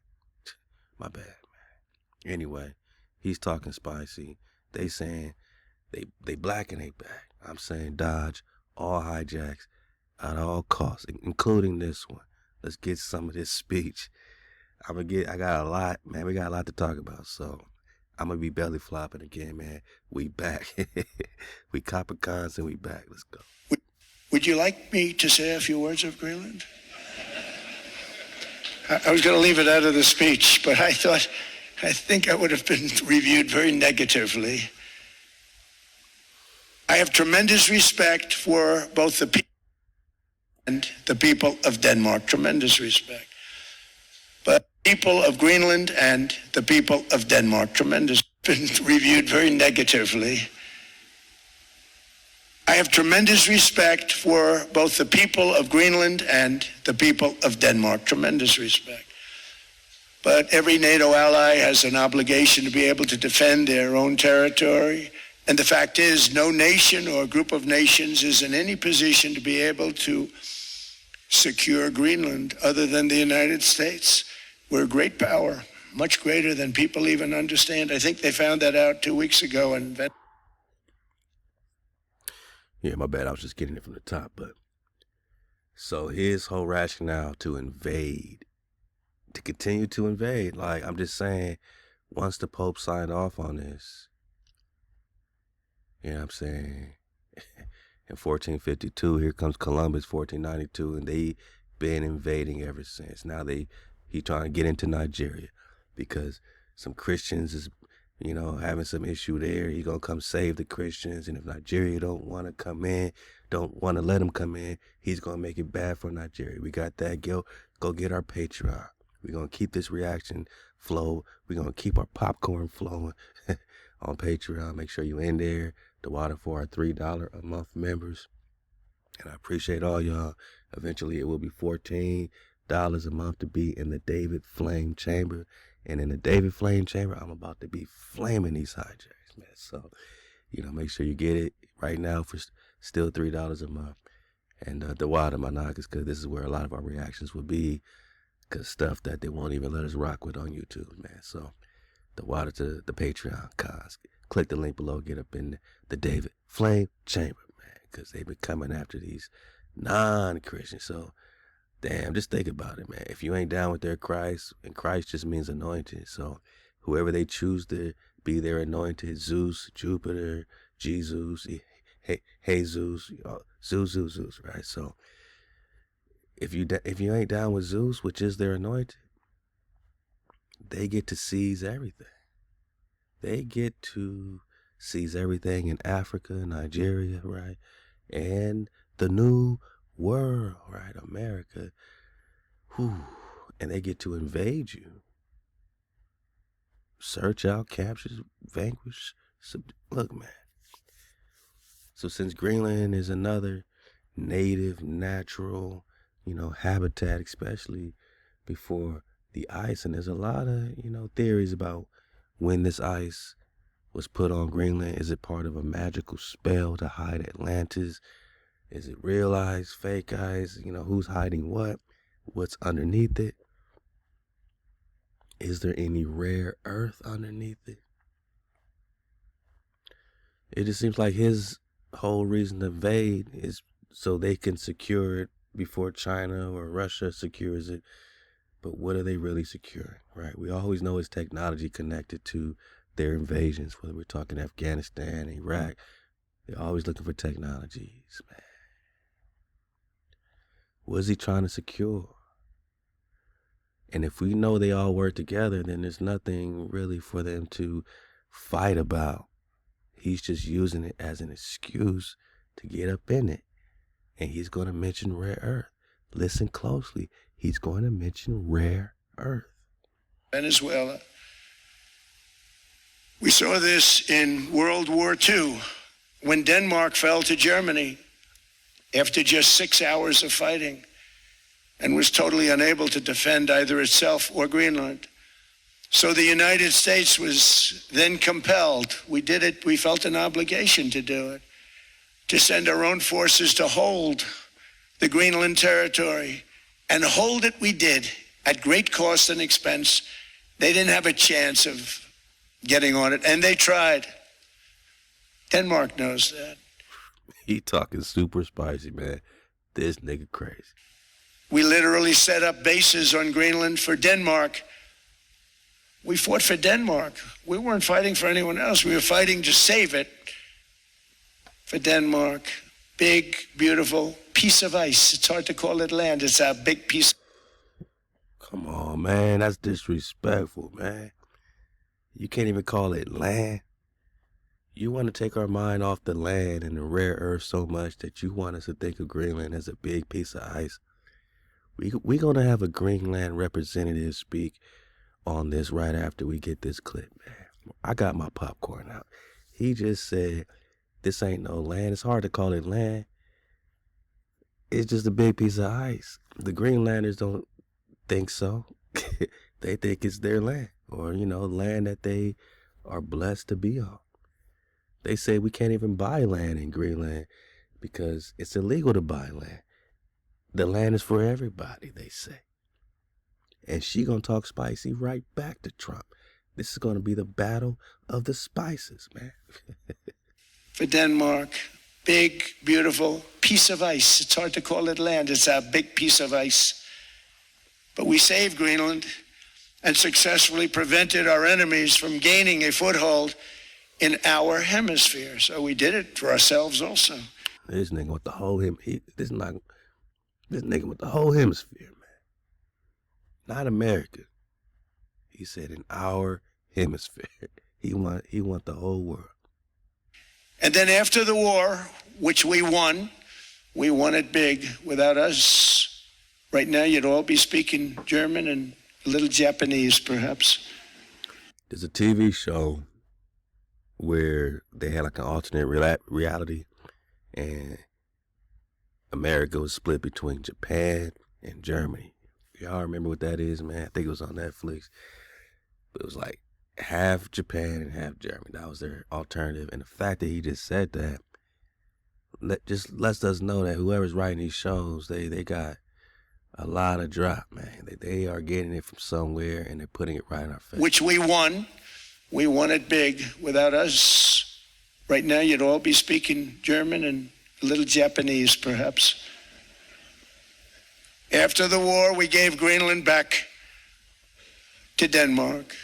My bad, man. Anyway, he's talking spicy. They saying they black and they back. I'm saying dodge all hijacks at all costs, including this one. Let's get some of this speech. I got a lot, man. We got a lot to talk about, so I'm going to be belly flopping again, man. We back. We Copacons and we back. Let's go. Would you like me to say a few words of Greenland? I was going to leave it out of the speech, but I think I would have been reviewed very negatively. I have tremendous respect for both the people and the people of Denmark, tremendous respect. But people of Greenland and the people of Denmark, tremendous, been reviewed very negatively. I have tremendous respect for both the people of Greenland and the people of Denmark, tremendous respect. But every NATO ally has an obligation to be able to defend their own territory. And the fact is, no nation or group of nations is in any position to be able to secure Greenland other than the United States. We're a great power, much greater than people even understand. I think they found that out 2 weeks ago. Yeah, my bad. I was just getting it from the top. But so his whole rationale to invade, to continue to invade, like I'm just saying, once the Pope signed off on this, you know what I'm saying, in 1452, here comes Columbus, 1492, and they been invading ever since. Now he trying to get into Nigeria because some Christians is, you know, having some issue there. He gonna come save the Christians, and if Nigeria don't want to come in, don't want to let him come in, he's gonna make it bad for Nigeria. We got that. Go get our Patreon. We're gonna keep this reaction flow. We're gonna keep our popcorn flowing on Patreon. Make sure you in there. The water for our $3 a month members, and I appreciate all y'all. Eventually, it will be $14 a month to be in the David Flame Chamber. And in the David Flame Chamber, I'm about to be flaming these hijacks, man. So, you know, make sure you get it right now for still $3 a month. And the water, my knockers, because this is where a lot of our reactions will be, because stuff that they won't even let us rock with on YouTube, man. So, the water to the Patreon cons. Click the link below, get up in the David Flame Chamber, man, because they've been coming after these non-Christians. So, damn, just think about it, man. If you ain't down with their Christ, and Christ just means anointed, so whoever they choose to be their anointed, Zeus, Jupiter, Jesus, Jesus, Zeus, right? So if you ain't down with Zeus, which is their anointed, they get to seize everything. They get to seize everything in Africa, Nigeria, right? And the new world, right? America. Whew. And they get to invade you. Search out, capture, vanquish. Look, man. So since Greenland is another native, natural, you know, habitat, especially before the ice, and there's a lot of, you know, theories about when this ice was put on Greenland. Is it part of a magical spell to hide Atlantis? Is it real ice, fake ice? You know, who's hiding what? What's underneath it? Is there any rare earth underneath it? It just seems like his whole reason to invade is so they can secure it before China or Russia secures it. But what are they really securing, right? We always know it's technology connected to their invasions, whether we're talking Afghanistan, Iraq. They're always looking for technologies, man. What is he trying to secure? And if we know they all work together, then there's nothing really for them to fight about. He's just using it as an excuse to get up in it. And he's going to mention rare earth. Listen closely. He's going to mention rare earth. Venezuela. We saw this in World War II when Denmark fell to Germany after just 6 hours of fighting and was totally unable to defend either itself or Greenland. So the United States was then compelled, we did it, we felt an obligation to do it, to send our own forces to hold the Greenland territory. And hold it we did, at great cost and expense. They didn't have a chance of getting on it, and they tried. Denmark knows that. He talking super spicy, man. This nigga crazy. We literally set up bases on Greenland for Denmark. We fought for Denmark. We weren't fighting for anyone else. We were fighting to save it for Denmark. Big, beautiful piece of ice. It's hard to call it land. It's a big piece. Come on, man. That's disrespectful, man. You can't even call it land. You want to take our mind off the land and the rare earth so much that you want us to think of Greenland as a big piece of ice. We gonna have a Greenland representative speak on this right after we get this clip, man. I got my popcorn out. He just said, this ain't no land. It's hard to call it land. It's just a big piece of ice. The Greenlanders don't think so. They think it's their land, or, land that they are blessed to be on. They say we can't even buy land in Greenland because it's illegal to buy land. The land is for everybody, they say. And she gonna talk spicy right back to Trump. This is gonna be the battle of the spices, man. For Denmark, big, beautiful piece of ice. It's hard to call it land. It's a big piece of ice. But we saved Greenland and successfully prevented our enemies from gaining a foothold in our hemisphere. So we did it for ourselves also. This nigga with the whole this nigga with the whole hemisphere, man. Not America. He said in our hemisphere. He want the whole world. And then after the war, which we won it big. Without us, right now you'd all be speaking German and a little Japanese, perhaps. There's a TV show where they had like an alternate reality, and America was split between Japan and Germany. Y'all remember what that is, man? I think it was on Netflix. But it was like half Japan and half Germany. That was their alternative. And the fact that he just said that just lets us know that whoever's writing these shows, they got a lot of drop, man. They are getting it from somewhere and they're putting it right in our face. Which we won. We won it big. Without us, right now you'd all be speaking German and a little Japanese, perhaps. After the war, we gave Greenland back to Denmark.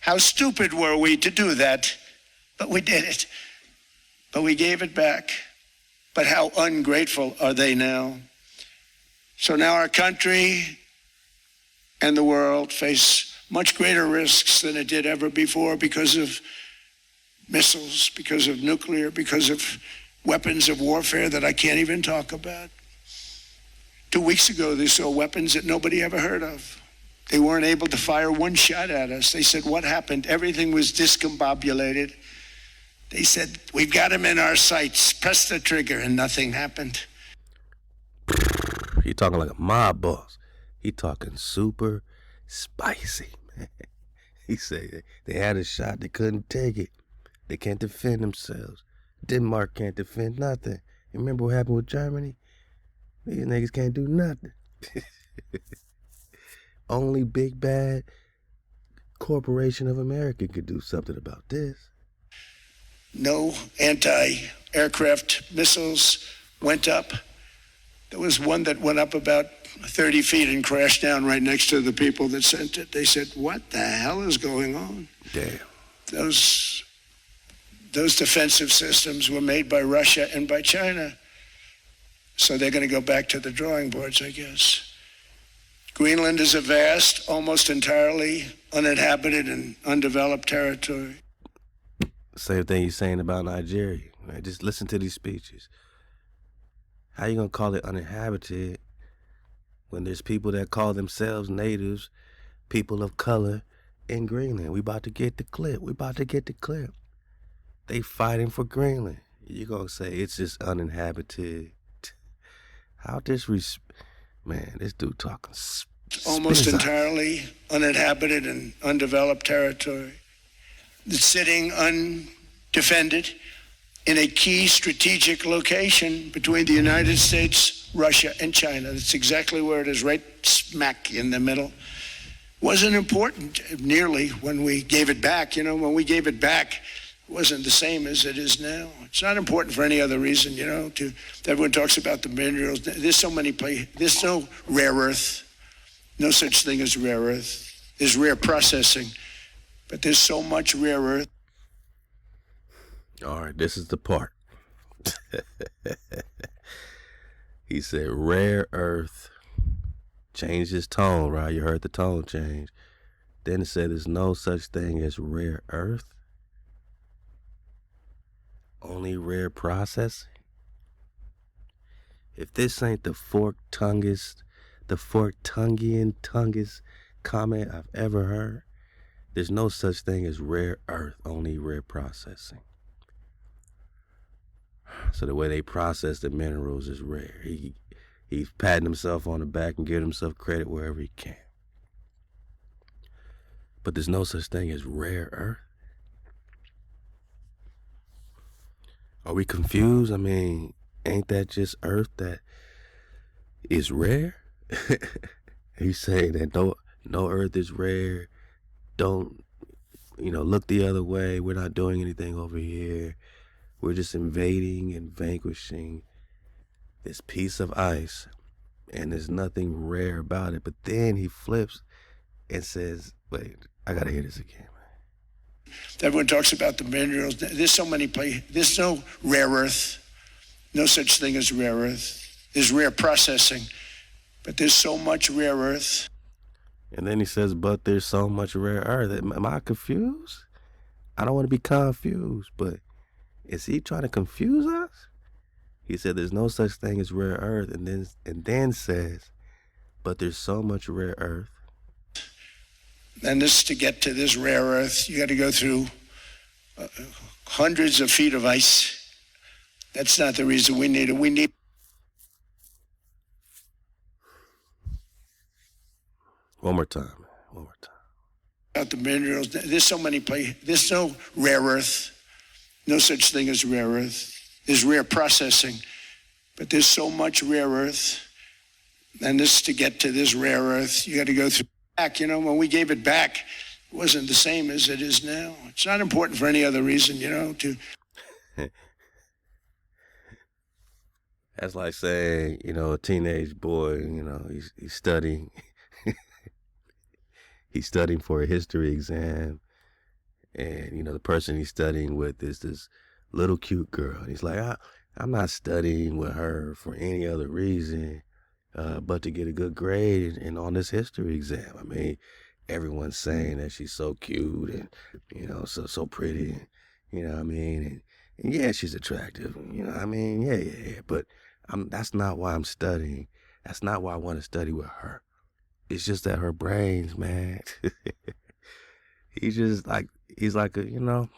How stupid were we to do that? But we did it. But we gave it back. But how ungrateful are they now? So now our country and the world face much greater risks than it did ever before because of missiles, because of nuclear, because of weapons of warfare that I can't even talk about. 2 weeks ago, they saw weapons that nobody ever heard of. They weren't able to fire one shot at us. They said, what happened? Everything was discombobulated. They said, we've got them in our sights. Press the trigger, and nothing happened. He talking like a mob boss. He talking super spicy, man. He said they had a shot, they couldn't take it. They can't defend themselves. Denmark can't defend nothing. You remember what happened with Germany? These niggas can't do nothing. Only big bad corporation of America could do something about this. No anti-aircraft missiles went up. There was one that went up about 30 feet and crashed down right next to the people that sent it. They said, what the hell is going on? Damn. Those defensive systems were made by Russia and by China. So they're going to go back to the drawing boards, I guess. Greenland is a vast, almost entirely uninhabited and undeveloped territory. Same thing you're saying about Nigeria. Man, just listen to these speeches. How you gonna call it uninhabited when there's people that call themselves natives, people of color in Greenland? We about to get the clip. They fighting for Greenland. You gonna say it's just uninhabited? How man, this dude talking almost entirely uninhabited and undeveloped territory. It's sitting undefended in a key strategic location between the United States, Russia, and China. That's exactly where it is, right smack in the middle. Wasn't important nearly when we gave it back. When we gave it back, it wasn't the same as it is now. It's not important for any other reason, everyone talks about the minerals. There's so many places. There's no rare earth. No such thing as rare earth. There's rare processing, but there's so much rare earth. All right, this is the part. He said rare earth. Changed his tone, right? You heard the tone change. Then it said there's no such thing as rare earth. Only rare processing. If this ain't the fork-tonguedest, the tonguest comment I've ever heard. There's no such thing as rare earth, only rare processing. So the way they process the minerals is rare. He's patting himself on the back and giving himself credit wherever he can. But there's no such thing as rare earth. Are we confused? I mean, ain't that just earth that is rare? He's saying that no earth is rare. Don't, look the other way. We're not doing anything over here. We're just invading and vanquishing this piece of ice, and there's nothing rare about it. But then he flips and says, wait, I gotta hear this again. Everyone talks about the minerals. There's so many places. There's no rare earth. No such thing as rare earth. There's rare processing, but there's so much rare earth. And then he says, but there's so much rare earth. Am I confused? I don't want to be confused, but is he trying to confuse us? He said there's no such thing as rare earth, and then says, but there's so much rare earth. And to get to this rare earth, you got to go through hundreds of feet of ice. That's not the reason we need it. We need. One more time. About the minerals. There's so many places. There's no rare earth. No such thing as rare earth. There's rare processing, but there's so much rare earth. And to get to this rare earth, you got to go through back. When we gave it back, it wasn't the same as it is now. It's not important for any other reason, to. That's like saying, a teenage boy, he's studying. He's studying for a history exam, and the person he's studying with is this little cute girl. And he's like, I'm not studying with her for any other reason but to get a good grade and on this history exam. I mean, everyone's saying that she's so cute and so pretty, what I mean, and yeah, she's attractive, what I mean, yeah. But that's not why I'm studying. That's not why I want to study with her. It's just that her brains, man. He's like a,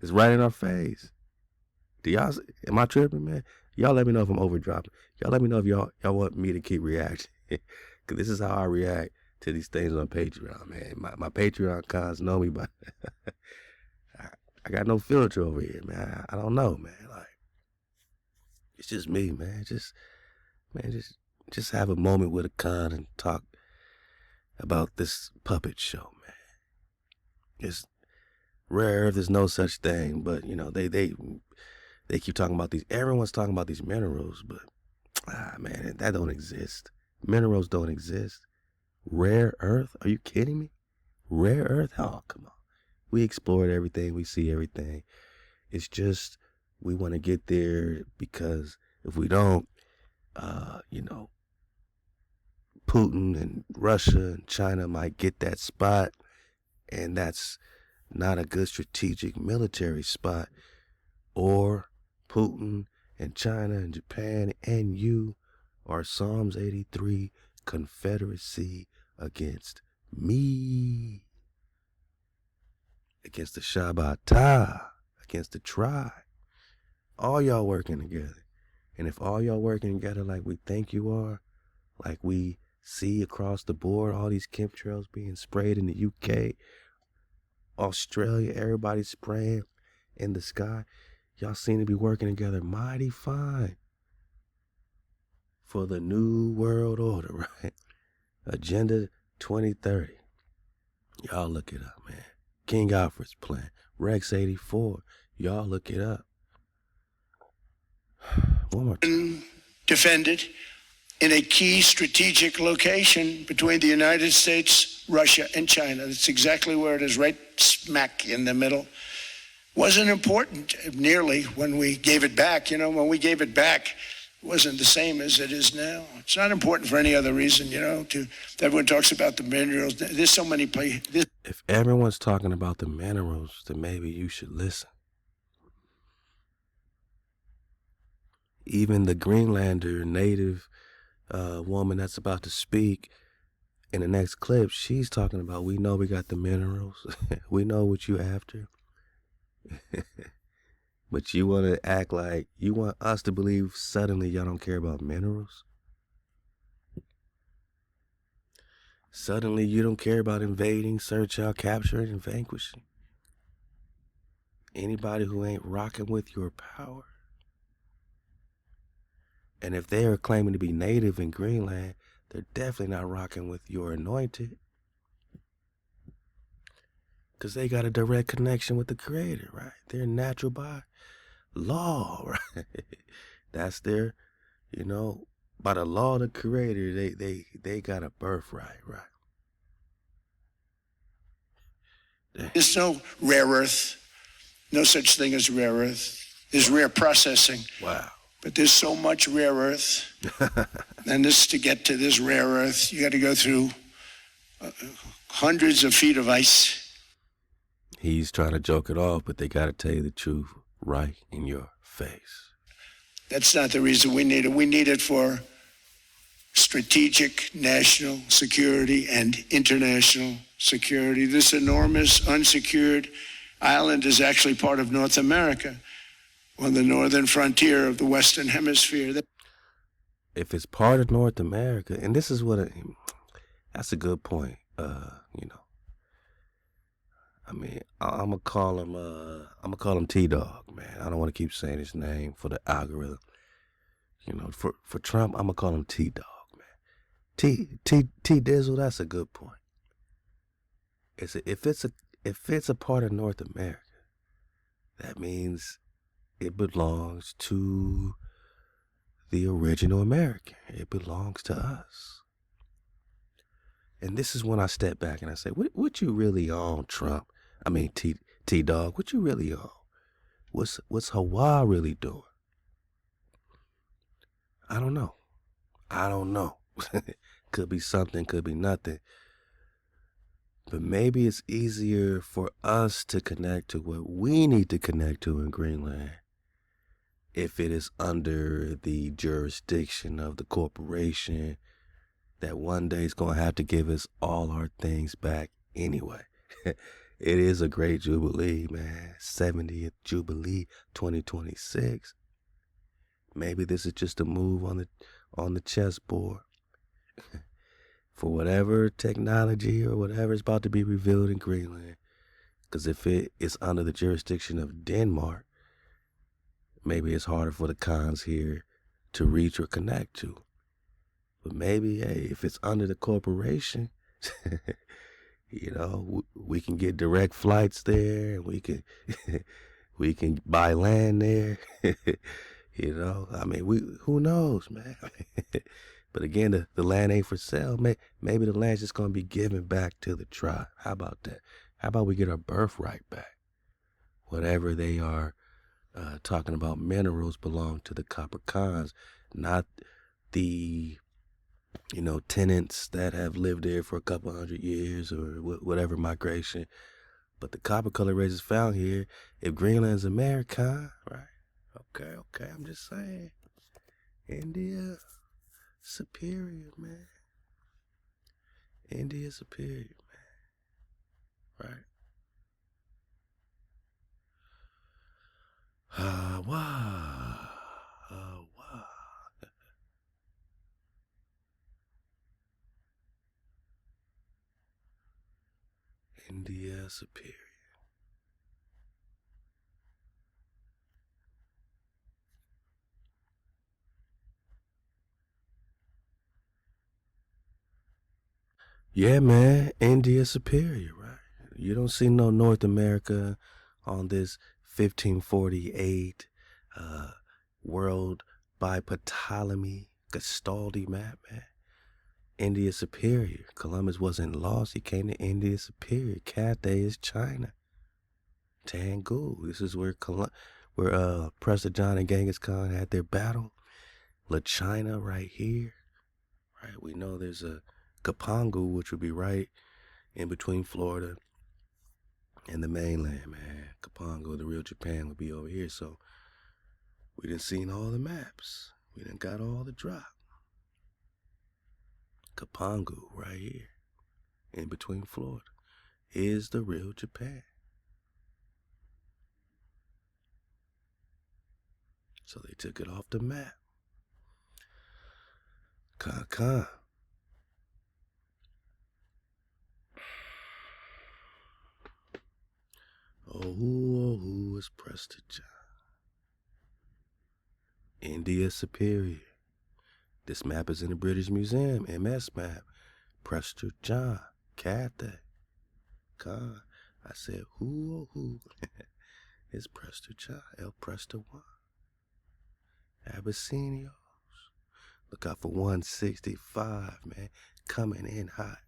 it's right in our face. Am I tripping, man? Y'all let me know if I'm overdropping. Y'all let me know if y'all want me to keep reacting. Because this is how I react to these things on Patreon, man. My Patreon cons know me, but I got no filter over here, man. I don't know, man. Like, it's just me, man. Just have a moment with a con and talk about this puppet show, man. It's rare earth. There's no such thing, but they keep talking about these. Everyone's talking about these minerals, but man, that don't exist. Minerals don't exist. Rare earth? Are you kidding me? Rare earth? Oh, come on. We explored everything. We see everything. It's just we want to get there because if we don't, Putin and Russia and China might get that spot, and that's not a good strategic military spot. Or Putin and China and Japan and you are Psalms 83 confederacy against me, against the ShaBat, against the tribe. All y'all working together. And if all y'all working together like we think you are, like we see across the board, all these chemtrails being sprayed in the UK, Australia, everybody's spraying in the sky, y'all seem to be working together mighty fine for the new world order, right? Agenda 2030. Y'all look it up, man. King Alfred's plan. Rex 84. Y'all look it up. One more time. Defended in a key strategic location between the United States, Russia, and China. That's exactly where it is, right smack in the middle. Wasn't important nearly when we gave it back. When we gave it back, it wasn't the same as it is now. It's not important for any other reason, everyone talks about the minerals. There's so many places. If everyone's talking about the minerals, then maybe you should listen. even the Greenlander native woman that's about to speak in the next clip, she's talking about, we know we got the minerals. We know what you after. But you want to act like, you want us to believe suddenly y'all don't care about minerals? Suddenly you don't care about invading, search out, capturing, and vanquishing anybody who ain't rocking with your power? And if they are claiming to be native in Greenland, they're definitely not rocking with your anointed. Because they got a direct connection with the Creator, right? They're natural by law, right? That's their, by the law of the Creator, they got a birthright, right? There's no rare earth, no such thing as rare earth. There's rare processing. Wow. But there's so much rare earth. And to get to this rare earth, you got to go through hundreds of feet of ice. He's trying to joke it off, but they got to tell you the truth right in your face. That's not the reason we need it. We need it for strategic national security and international security. This enormous unsecured island is actually part of North America, on the northern frontier of the Western Hemisphere. If it's part of North America, and this is that's a good point. I mean, I'm gonna call him T-Dog, man. I don't want to keep saying his name for the algorithm. For Trump, I'm gonna call him T-Dog, man. T-Dizzle, that's a good point. If it's a part of North America, that means it belongs to the original American. It belongs to us. And this is when I step back and I say, what you really on, Trump? I mean, T-Dog, what you really on? What's HaWah really doing? I don't know. Could be something, could be nothing. But maybe it's easier for us to connect to what we need to connect to in Greenland if it is under the jurisdiction of the corporation that one day is going to have to give us all our things back anyway. It is a great jubilee, man. 70th Jubilee 2026. Maybe this is just a move on the chessboard for whatever technology or whatever is about to be revealed in Greenland. Because if it is under the jurisdiction of Denmark, maybe it's harder for the cons here to reach or connect to. But maybe, hey, if it's under the corporation, we can get direct flights there, and we can buy land there. I mean, who knows, man? But again, the land ain't for sale. Maybe the land's just gonna be given back to the tribe. How about that? How about we get our birthright back? Whatever they are talking about, minerals belong to the copper cons, not the tenants that have lived there for a couple 100 years or whatever migration. But the copper color races found here, if Greenland's American, right? Okay, I'm just saying. India superior, man. India superior, man. Right? HaWah. India superior. Yeah, man, India superior, right? You don't see no North America on this 1548 world by Ptolemy Gestaldi map, man. India superior. Columbus wasn't lost. He came to India superior. Cathay is China. Tangu. This is where Prester John and Genghis Khan had their battle. La China right here. Right. We know there's a Kapangu, which would be right in between Florida and the mainland, man. Kapangu, the real Japan, would be over here. So We done seen all the maps. We done got all the drop. Kapangu right here, in between Florida, is the real Japan. So they took it off the map. Con. Oh, who is Prester John? India Superior. This map is in the British Museum, MS map. Prester John, Cathay. Con. I said, who is Prester John? El Prester One. Abyssinios. Look out for 165, man. Coming in hot.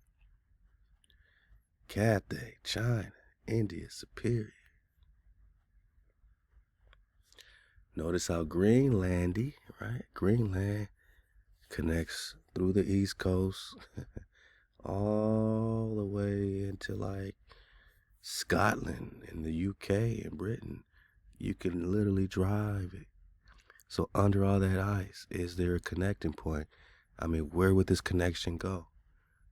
Cathay, China, India Superior. Notice how Greenlandy, right? Greenland connects through the East Coast all the way into like Scotland and the UK and Britain. You can literally drive it. So under all that ice, is there a connecting point? I mean, where would this connection go?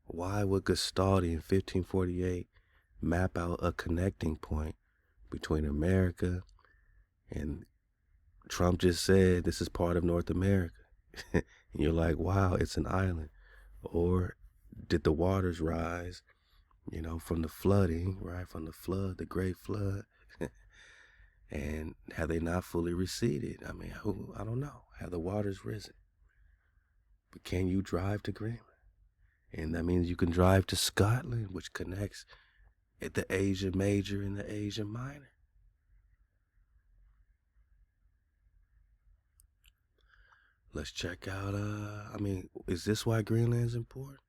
Why would Garibaldi in 1548 map out a connecting point between America and Trump just said this is part of North America? And you're like, wow, it's an island. Or did the waters rise, from the flooding, right? From the flood, the Great Flood. And have they not fully receded? I mean, I don't know. Have the waters risen? But can you drive to Greenland? And that means you can drive to Scotland, which connects at the Asia Major and the Asia Minor. Let's check out, is this why Greenland's important?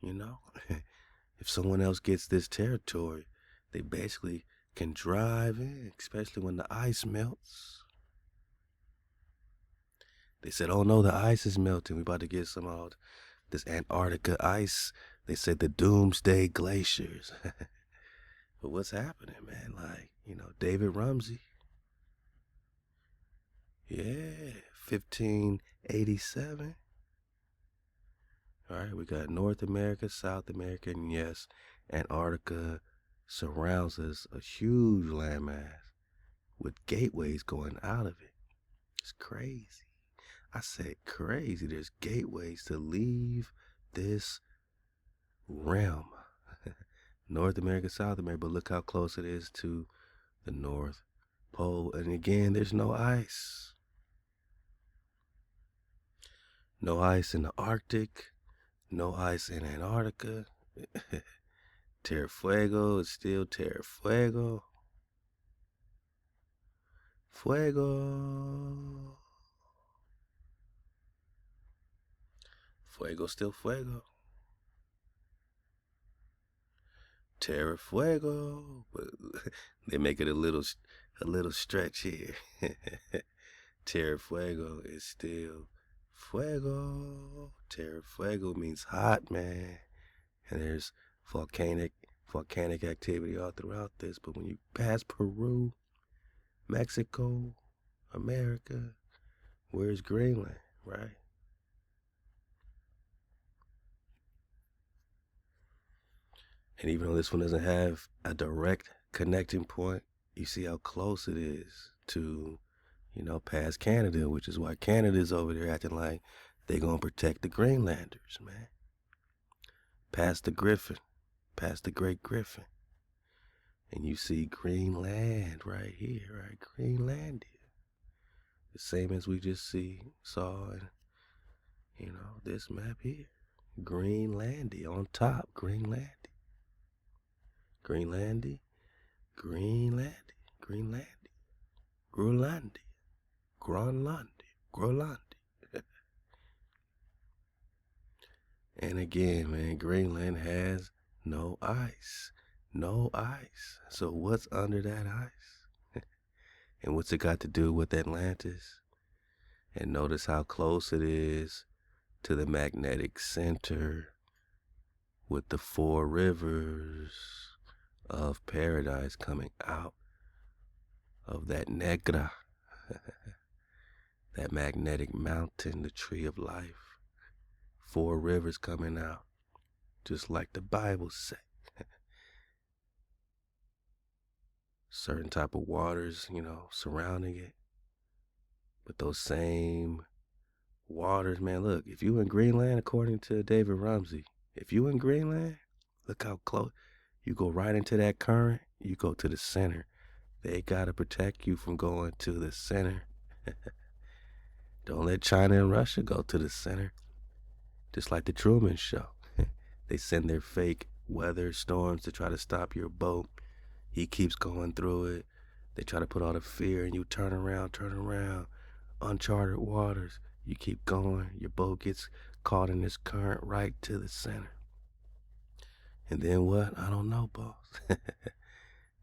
If someone else gets this territory, they basically can drive in, especially when the ice melts. They said, oh no, the ice is melting. We're about to get some of this Antarctica ice. They said the doomsday glaciers. But what's happening, man? Like, David Rumsey. Yeah, 1587. All right, we got North America, South America, and yes, Antarctica surrounds us, a huge landmass with gateways going out of it. It's crazy. I said crazy. There's gateways to leave this realm. North America, South America, but look how close it is to the North Pole. And again, there's no ice. No ice in the Arctic. No ice in Antarctica. Terra Fuego is still Terra Fuego. Fuego. Fuego still Fuego. Terra Fuego. But they make it a little stretch here. Terra Fuego is still Fuego. Terra Fuego means hot, man. And there's volcanic activity all throughout this. But when you pass Peru, Mexico, America, where's Greenland, right? And even though this one doesn't have a direct connecting point, you see how close it is to, past Canada, which is why Canada's over there acting like they're going to protect the Greenlanders, man. Past the Griffin, past the Great Griffin. And you see Greenland right here, right? Greenlandia. The same as we just saw in, this map here. Greenlandia on top, Greenlandia. Greenlandia, Greenlandia, Greenlandia, Groenlandia, Groenlandia, Groenlandia. And again, man, Greenland has no ice. No ice. So what's under that ice? And what's it got to do with Atlantis? And notice how close it is to the magnetic center with the 4 rivers of paradise coming out of that Negra. that magnetic mountain, the tree of life. 4 rivers coming out, just like the Bible say. Certain type of waters, surrounding it. But those same waters, man, look, if you in Greenland, according to David Rumsey, if you in Greenland, look how close. You go right into that current, you go to the center. They got to protect you from going to the center. Don't let China and Russia go to the center. Just like the Truman Show. They send their fake weather storms to try to stop your boat. He keeps going through it. They try to put all the fear and you turn around. Uncharted waters. You keep going. Your boat gets caught in this current right to the center. And then what? I don't know, boss.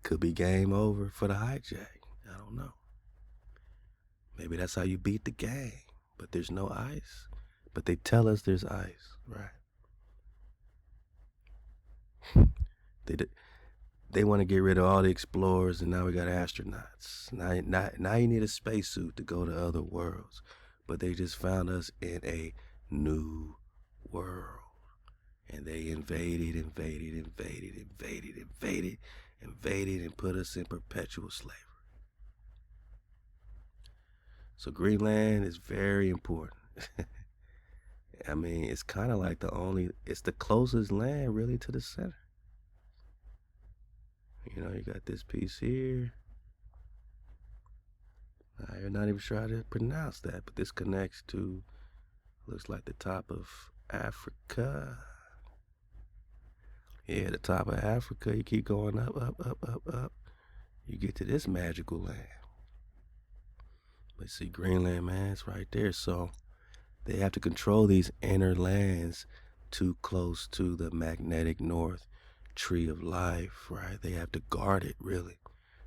Could be game over for the hijack. I don't know. Maybe that's how you beat the game. But there's no ice. But they tell us there's ice, right? They want to get rid of all the explorers, and now we got astronauts. Now you need a spacesuit to go to other worlds. But they just found us in a new world. And they invaded, and put us in perpetual slavery. So Greenland is very important. I mean, it's kind of like it's the closest land really to the center. You got this piece here. I'm not even sure how to pronounce that, but this connects to, looks like the top of Africa. Yeah, the top of Africa. You keep going up. You get to this magical land. But see, Greenland, man, it's right there. So they have to control these inner lands too close to the magnetic north tree of life, right? They have to guard it, really.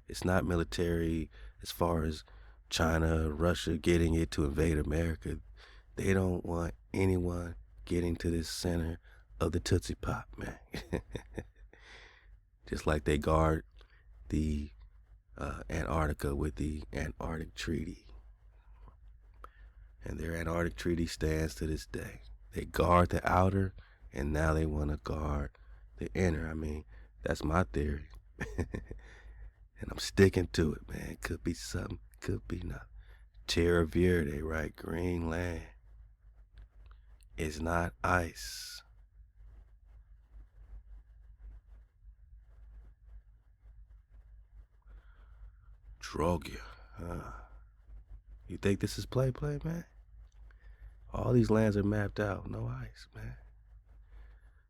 It's not military as far as China, Russia getting it to invade America. They don't want anyone getting to this center of the Tootsie Pop, man. Just like they guard the Antarctica with the Antarctic Treaty. And their Antarctic Treaty stands to this day. They guard the outer, and now they want to guard the inner. I mean, that's my theory. And I'm sticking to it, man. Could be something, could be nothing. Terra Verde, right? Greenland is not ice. Drogia. You think this is play, man? All these lands are mapped out. No ice, man.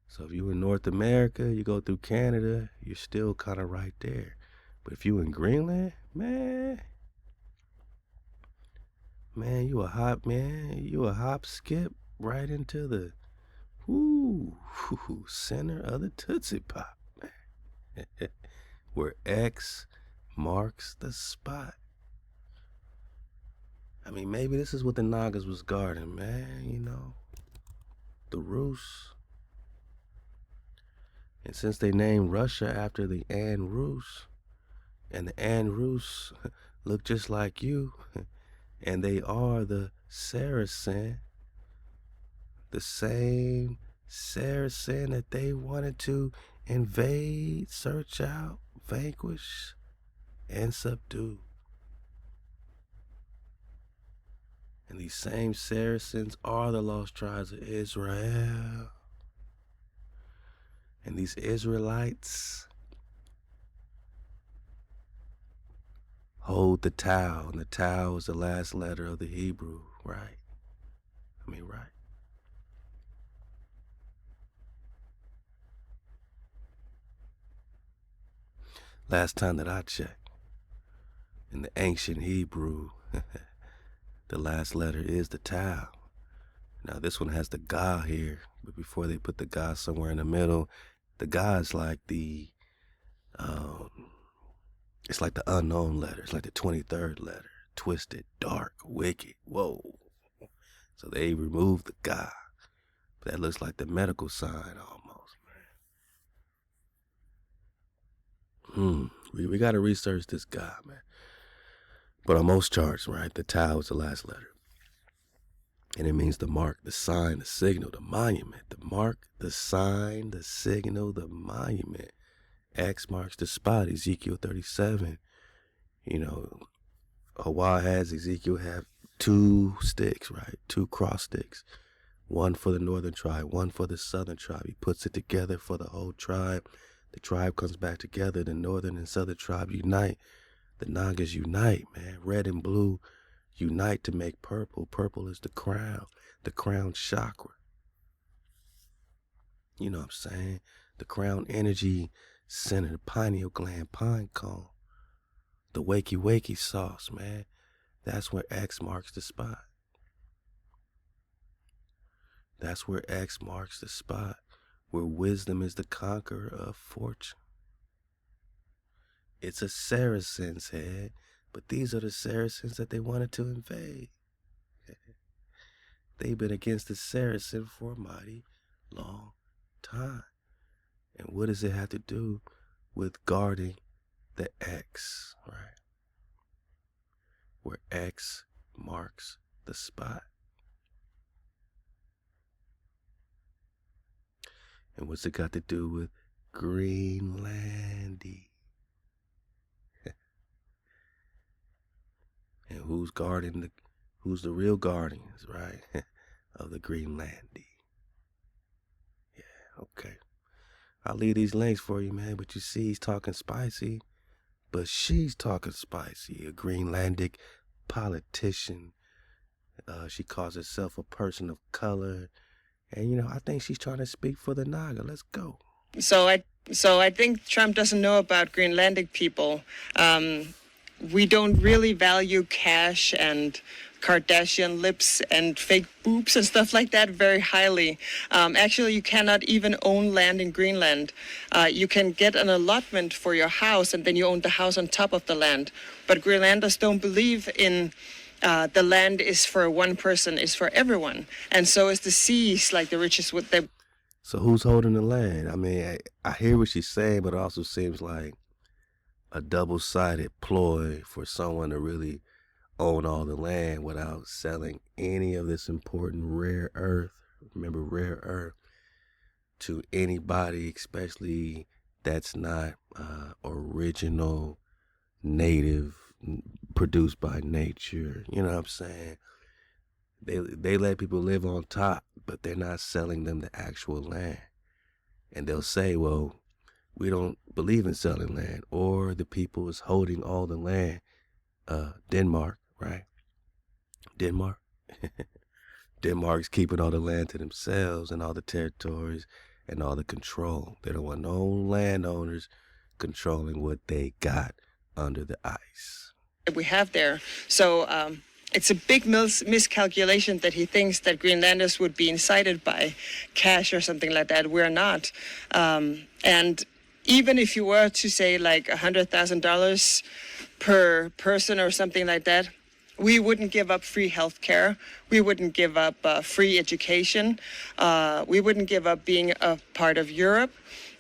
So if you in North America, you go through Canada, you're still kind of right there. But if you in Greenland, man, you a hop, skip right into the center of the Tootsie Pop, man. Where X marks the spot. I mean, maybe this is what the Nagas was guarding, man, the Rus. And since they named Russia after the An Rus, and the An Rus look just like you, and they are the Saracen, the same Saracen that they wanted to invade, search out, vanquish, and subdue. And these same Saracens are the lost tribes of Israel. And these Israelites hold the Tau, and the Tau is the last letter of the Hebrew, right? Right. Last time that I checked, in the ancient Hebrew, the last letter is the Tau. Now this one has the Ga here, but before they put the Ga somewhere in the middle, the Ga is like it's like the unknown letter. It's like the 23rd letter. Twisted, dark, wicked. Whoa. So they removed the Ga. But that looks like the medical sign almost, man. We got to research this Ga, man. But on most charts, right, the Tau is the last letter. And it means the mark, the sign, the signal, the monument. The mark, the sign, the signal, the monument. X marks the spot, Ezekiel 37. You know, HaWah has, Ezekiel have 2 sticks, right? 2 cross sticks. One for the northern tribe, one for the southern tribe. He puts it together for the whole tribe. The tribe comes back together. The northern and southern tribe unite. The Nagas unite, man. Red and blue unite to make purple. Purple is the crown chakra. You know what I'm saying? The crown energy center, the pineal gland, pine cone. The wakey sauce, man. That's where X marks the spot. That's where X marks the spot. Where wisdom is the conqueror of fortune. It's a Saracen's head, but these are the Saracens that they wanted to invade. They've been against the Saracen for a mighty long time. And what does it have to do with guarding the X, right? Where X marks the spot. And what's it got to do with Greenlandy? And who's the real guardians, right? Of the Greenlandy. Yeah, okay. I'll leave these links for you, man. But you see, he's talking spicy. But she's talking spicy. A Greenlandic politician. She calls herself a person of color. And, you know, I think she's trying to speak for the Naga. Let's go. So I think Trump doesn't know about Greenlandic people. We don't really value cash and Kardashian lips and fake boobs and stuff like that very highly. Actually, you cannot even own land in Greenland. You can get an allotment for your house and then you own the house on top of the land. But Greenlanders don't believe in the land is for one person, is for everyone. And so is the seas, like the richest with them. So who's holding the land? I mean, I hear what she's saying, but it also seems like a double-sided ploy for someone to really own all the land without selling any of this important rare earth. Remember, rare earth to anybody, especially that's not original, native, produced by nature. You know what I'm saying? They let people live on top, but they're not selling them the actual land. And they'll say, well, we don't believe in selling land, or the people is holding all the land. Denmark, right? Denmark. Denmark's keeping all the land to themselves and all the territories and all the control. They don't want no landowners controlling what they got under the ice. We have there. So it's a big miscalculation that he thinks that Greenlanders would be incited by cash or something like that. We're not. And even if you were to say like $100,000 per person or something like that, we wouldn't give up free health care. We wouldn't give up free education. We wouldn't give up being a part of Europe.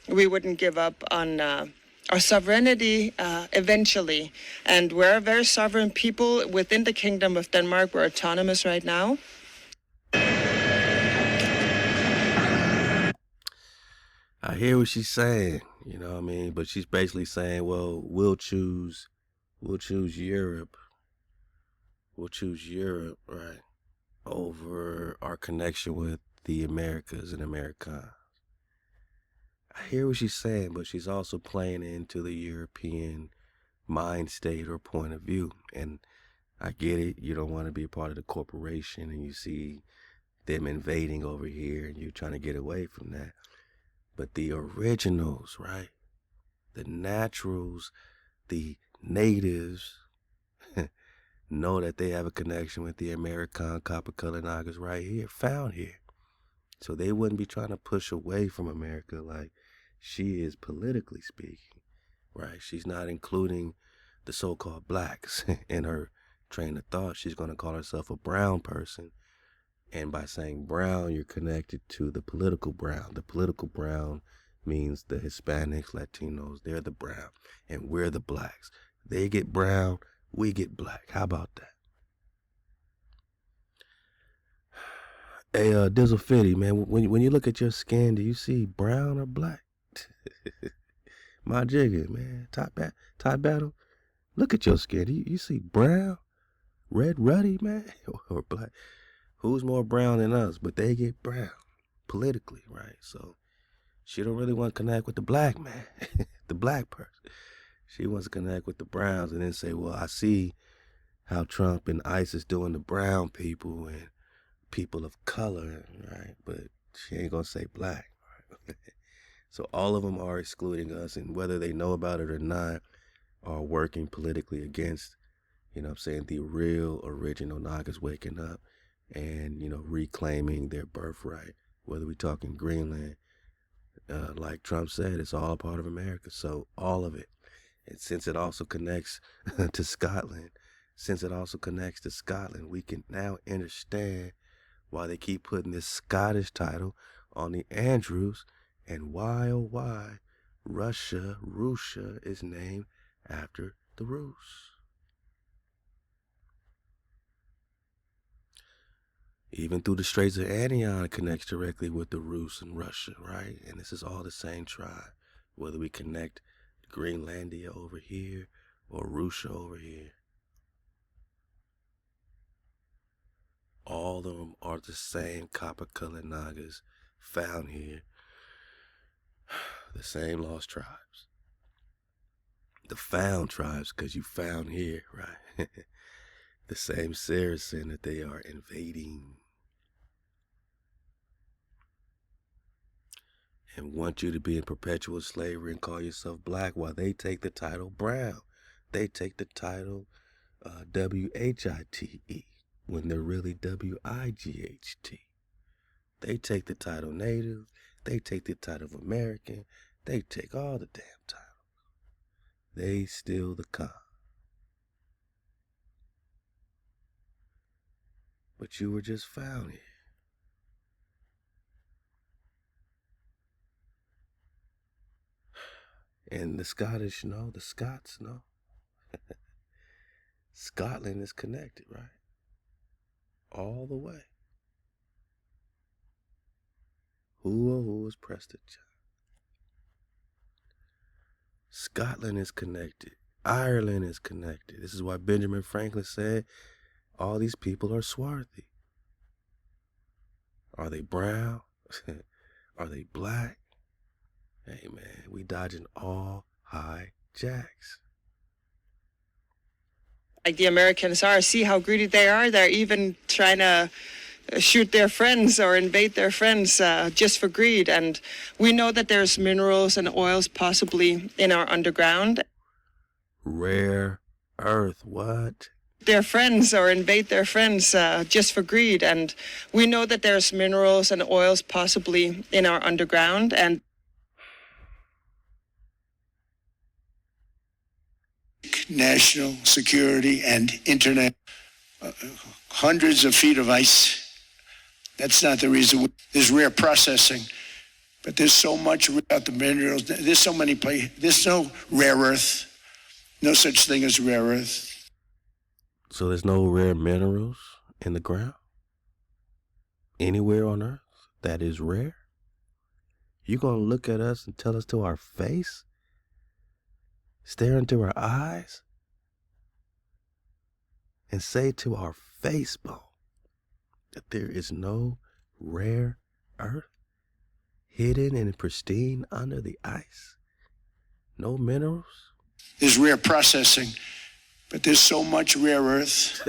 We wouldn't give up on our sovereignty eventually. And we're a very sovereign people within the Kingdom of Denmark. We're autonomous right now. I hear what she's saying, you know what I mean? But she's basically saying, well, we'll choose Europe. We'll choose Europe, right, over our connection with the Americas and Americans. I hear what she's saying, but she's also playing into the European mind state or point of view. And I get it. You don't want to be a part of the corporation and you see them invading over here and you're trying to get away from that. But the originals, right? The naturals, the natives know that they have a connection with the American copper-colored Nagas right here, found here. So they wouldn't be trying to push away from America like she is politically speaking, right? She's not including the so-called blacks in her train of thought. She's going to call herself a brown person. And by saying brown, you're connected to the political brown. The political brown means the Hispanics, Latinos, they're the brown, and we're the blacks. They get brown, we get black. How about that? Hey, Dizzle Fitty, man, when you look at your skin, do you see brown or black? My jigger, man, top battle. Look at your skin. You see brown, red, ruddy, man, or black? Who's more brown than us? But they get brown politically, right? So she don't really want to connect with the black man, the black person. She wants to connect with the browns and then say, well, I see how Trump and ICE is doing the brown people and people of color, right? But she ain't gonna say black. Right? So all of them are excluding us, and whether they know about it or not, are working politically against, you know what I'm saying, the real original Nagas waking up and, you know, reclaiming their birthright. Whether we talking Greenland, like Trump said, it's all a part of America. So all of it. And since it also connects to Scotland, we can now understand why they keep putting this Scottish title on the Andrews, and why, oh why, Russia is named after the Rus. Even through the Straits of Anion connects directly with the Rus and Russia, right? And this is all the same tribe, whether we connect Greenlandia over here or Russia over here. All of them are the same copper-colored Nagas found here. The same lost tribes. The found tribes, because you found here, right? The same Saracen that they are invading. And want you to be in perpetual slavery and call yourself black while they take the title brown. They take the title WHITE when they're really WIGHT. They take the title native. They take the title of American. They take all the damn titles. They steal the con. But you were just found here. And the Scottish know, the Scots know. Scotland is connected, right? All the way. Who is Preston? Scotland is connected. Ireland is connected. This is why Benjamin Franklin said all these people are swarthy. Are they brown? Are they black? Hey man, we dodging all hijacks. Like the Americans are, see how greedy they are. They're even trying to shoot their friends or invade their friends just for greed. And we know that there's minerals and oils possibly in our underground. Rare earth, what? Their friends or invade their friends just for greed. And we know that there's minerals and oils possibly in our underground. And national security and internet, hundreds of feet of ice. That's not the reason. There's rare processing, but there's so much about the minerals. There's so many places. There's no rare earth. No such thing as rare earth. So there's no rare minerals in the ground? Anywhere on earth that is rare? You gonna look at us and tell us to our face? Stare into our eyes? And say to our face bone that there is no rare earth hidden and pristine under the ice? No minerals? There's rare processing, but there's so much rare earth.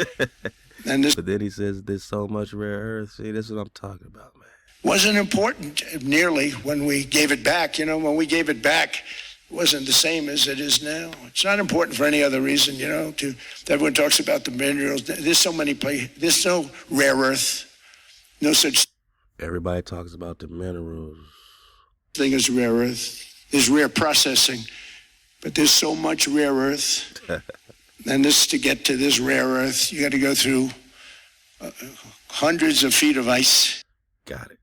And this But then he says there's so much rare earth. See, this is what I'm talking about, man. wasn't important nearly when we gave it back. You know, when we gave it back, it wasn't the same as it is now. It's not important for any other reason, you know. Everyone talks about the minerals. There's so many places. There's no rare earth. No such Everybody talks about the minerals. thing as rare earth. There's rare processing, but there's so much rare earth. And to get to this rare earth, you got to go through hundreds of feet of ice. Got it.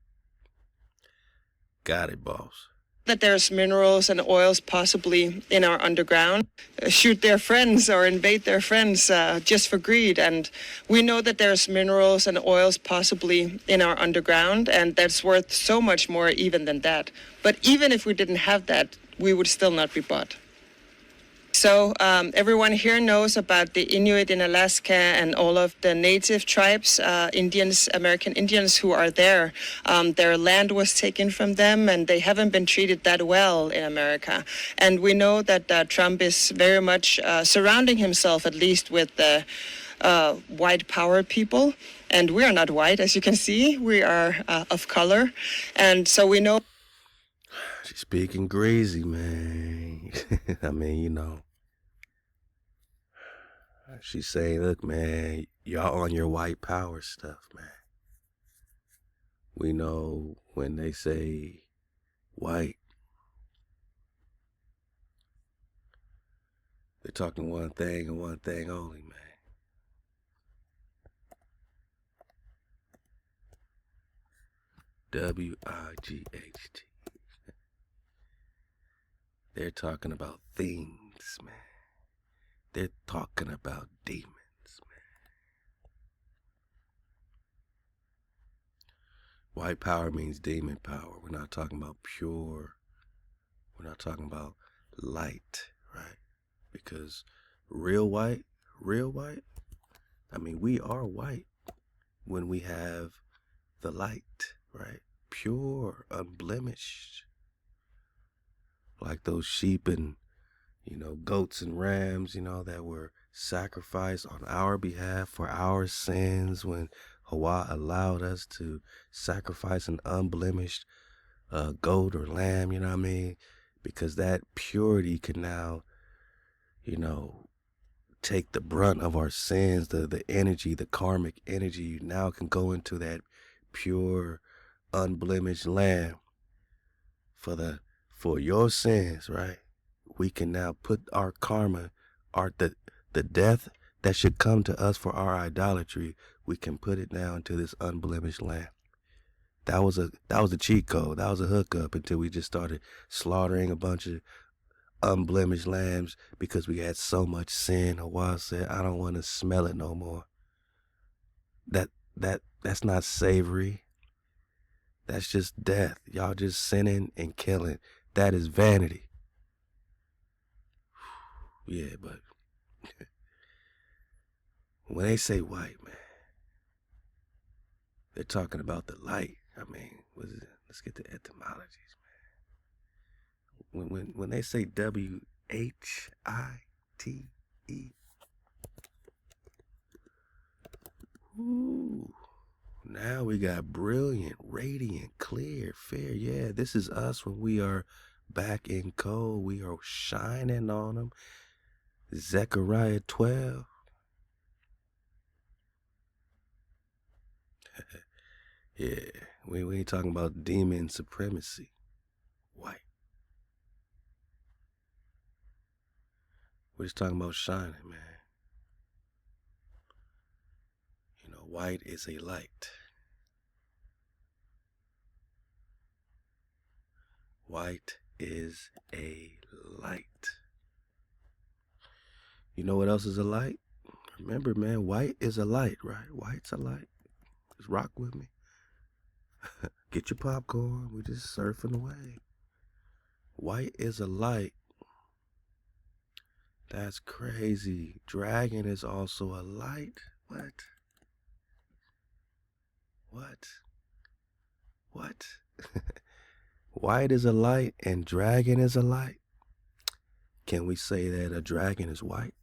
Got it, boss. that there's minerals and oils possibly in our underground, shoot their friends or invade their friends just for greed. And we know that there's minerals and oils possibly in our underground, and that's worth so much more even than that. But even if we didn't have that, we would still not be bought. So everyone here knows about the Inuit in Alaska and all of the native tribes, Indians, American Indians who are there. Their land was taken from them and they haven't been treated that well in America. And we know that Trump is very much surrounding himself, at least with the white power people. And we are not white, as you can see. We are of color. And so we know. She's speaking greasy, man. I mean, you know. She's saying, look, man, y'all on your white power stuff, man. We know when they say white, they're talking one thing and one thing only, man. W-I-G-H-T. They're talking about things, man. They're talking about demons, man. White power means demon power. We're not talking about pure. We're not talking about light, right? Because real white, I mean, we are white when we have the light, right? Pure, unblemished. Like those sheep and, you know, goats and rams, you know, that were sacrificed on our behalf for our sins when HaWah allowed us to sacrifice an unblemished goat or lamb, you know what I mean? Because that purity can now, you know, take the brunt of our sins, the energy, the karmic energy now can go into that pure, unblemished lamb for your sins, right? We can now put our karma, the death that should come to us for our idolatry, we can put it now into this unblemished lamb. That was a cheat code. That was a hookup until we just started slaughtering a bunch of unblemished lambs because we had so much sin. HaWah said, I don't want to smell it no more. That's not savory. That's just death. Y'all just sinning and killing. That is vanity. Yeah, but when they say white, man, they're talking about the light. I mean, what is it? Let's get the etymologies, man. When they say WHITE, ooh, now we got brilliant, radiant, clear, fair. Yeah, this is us when we are back in cold. We are shining on them. Zechariah 12. Yeah, we ain't talking about demon supremacy. White. We're just talking about shining, man. You know, white is a light. White is a light. You know what else is a light? Remember, man, white is a light, right? White's a light. Just rock with me. Get your popcorn. We're just surfing away. White is a light. That's crazy. Dragon is also a light. What? White is a light and dragon is a light. Can we say that a dragon is white?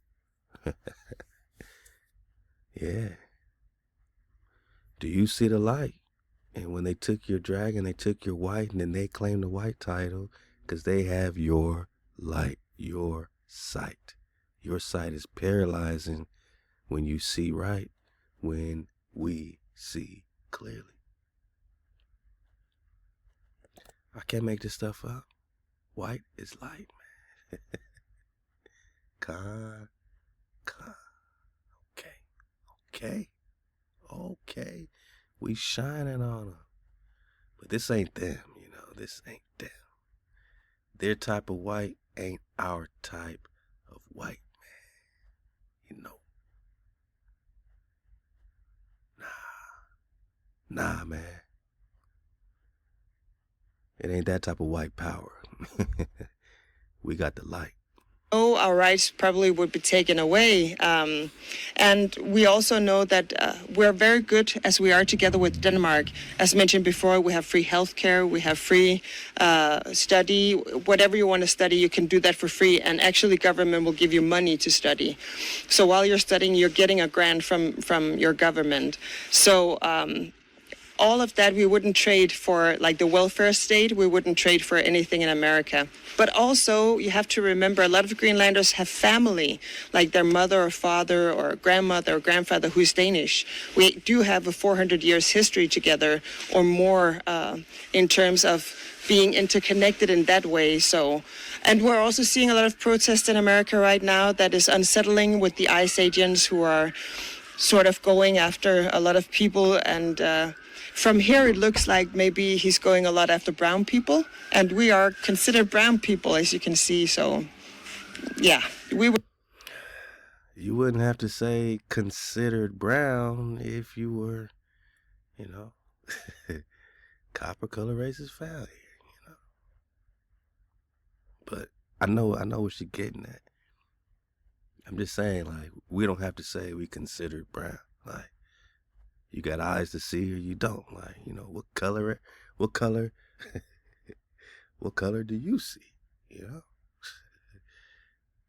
Yeah. Do you see the light? And when they took your dragon, they took your white, and then they claimed the white title because they have your light, your sight. Your sight is paralyzing when you see right, when we see clearly. I can't make this stuff up. White is light, man. Con. Okay. We shining on them. But this ain't them, you know. This ain't them. Their type of white ain't our type of white, man. You know. Nah, man. It ain't that type of white power. We got the light. Our rights probably would be taken away. And we also know that we're very good as we are together with Denmark. As mentioned before, we have free healthcare, we have free study. Whatever you want to study, you can do that for free. And actually, government will give you money to study. So while you're studying, you're getting a grant from your government. So all of that we wouldn't trade for, like the welfare state, we wouldn't trade for anything in America. But also, you have to remember, a lot of Greenlanders have family, like their mother or father or grandmother or grandfather who's Danish. We do have a 400 years history together or more in terms of being interconnected in that way. So, and we're also seeing a lot of protests in America right now that is unsettling with the ICE agents who are sort of going after a lot of people. And from here, it looks like maybe he's going a lot after brown people. And we are considered brown people, as you can see. So, yeah, we would. You wouldn't have to say considered brown if you were, you know, copper color race is foul here, you know. But I know what you're getting at. I'm just saying, like, we don't have to say we considered brown. Like, you got eyes to see or you don't. Like, you know, what color what color do you see? You know?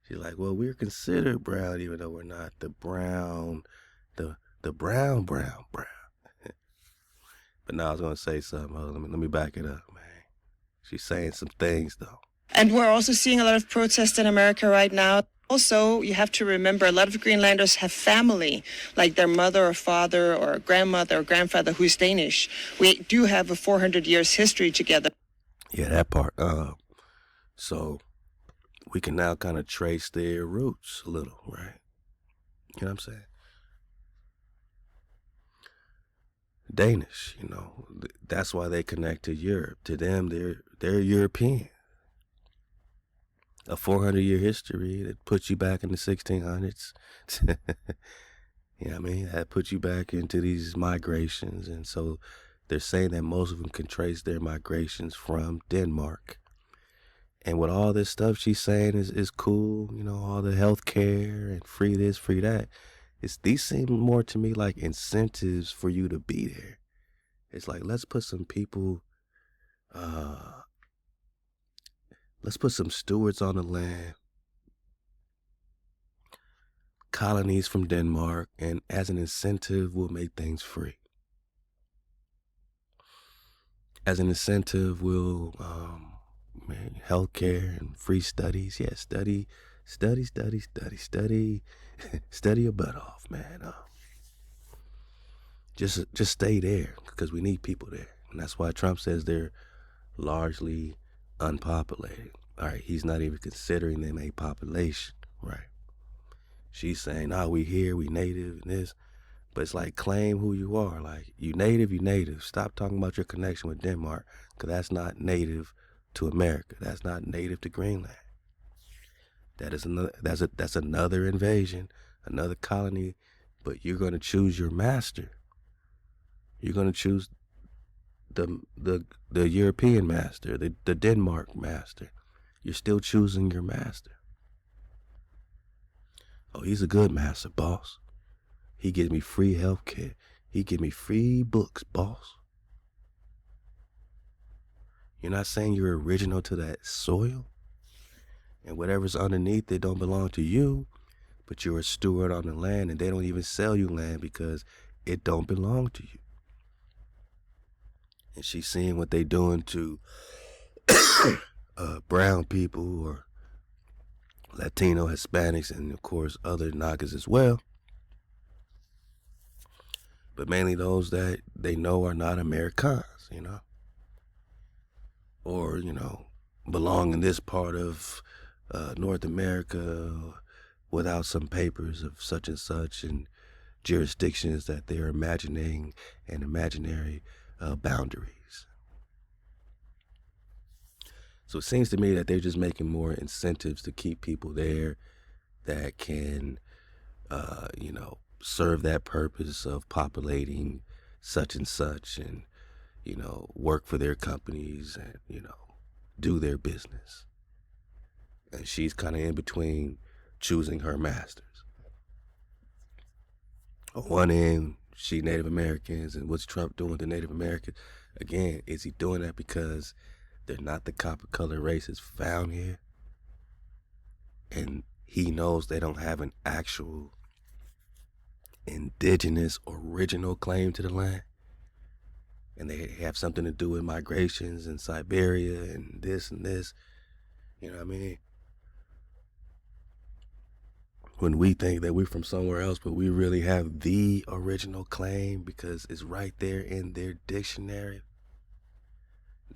She's like, well, we're considered brown even though we're not the brown, the brown. But now I was gonna say something. Let me back it up, man. She's saying some things though. And we're also seeing a lot of protests in America right now. Also, you have to remember, a lot of Greenlanders have family, like their mother or father or grandmother or grandfather who's Danish. We do have a 400 years history together. Yeah, that part. So we can now kind of trace their roots a little, right? You know what I'm saying? Danish, you know, that's why they connect to Europe. To them, they're European. A 400-year history that puts you back in the 1600s. You know what I mean? That puts you back into these migrations. And so they're saying that most of them can trace their migrations from Denmark. And with all this stuff she's saying is cool, you know, all the health care and free this, free that. These seem more to me like incentives for you to be there. It's like, let's put some people, let's put some stewards on the land, colonies from Denmark, and as an incentive, we'll make things free. As an incentive, we'll healthcare and free studies. Yeah, study your butt off, man. Just stay there because we need people there, and that's why Trump says they're largely unpopulated. All right, he's not even considering them a population, right? She's saying, we here, we native, and this. But it's like, claim who you are. Like, you native. Stop talking about your connection with Denmark, because that's not native to America. That's not native to Greenland. That's another invasion, another colony, but you're going to choose your master. You're going to choose the European master, the Denmark master. You're still choosing your master. Oh, he's a good master, boss. He gives me free health care. He gives me free books, boss. You're not saying you're original to that soil? And whatever's underneath it don't belong to you, but you're a steward on the land, and they don't even sell you land because it don't belong to you. And she's seeing what they doing to brown people or Latino, Hispanics, and of course other Nagas as well. But mainly those that they know are not Americans, you know, or, you know, belong in this part of North America without some papers of such and such and jurisdictions that they're imagining and imaginary boundaries. So it seems to me that they're just making more incentives to keep people there that can, serve that purpose of populating such and such and, work for their companies and, do their business. And she's kind of in between choosing her masters. On one end, she Native Americans, and what's Trump doing to Native Americans? Again, is he doing that because they're not the copper color races found here? And he knows they don't have an actual indigenous original claim to the land? And they have something to do with migrations in Siberia and this and this. You know what I mean? When we think that we're from somewhere else, but we really have the original claim because it's right there in their dictionary.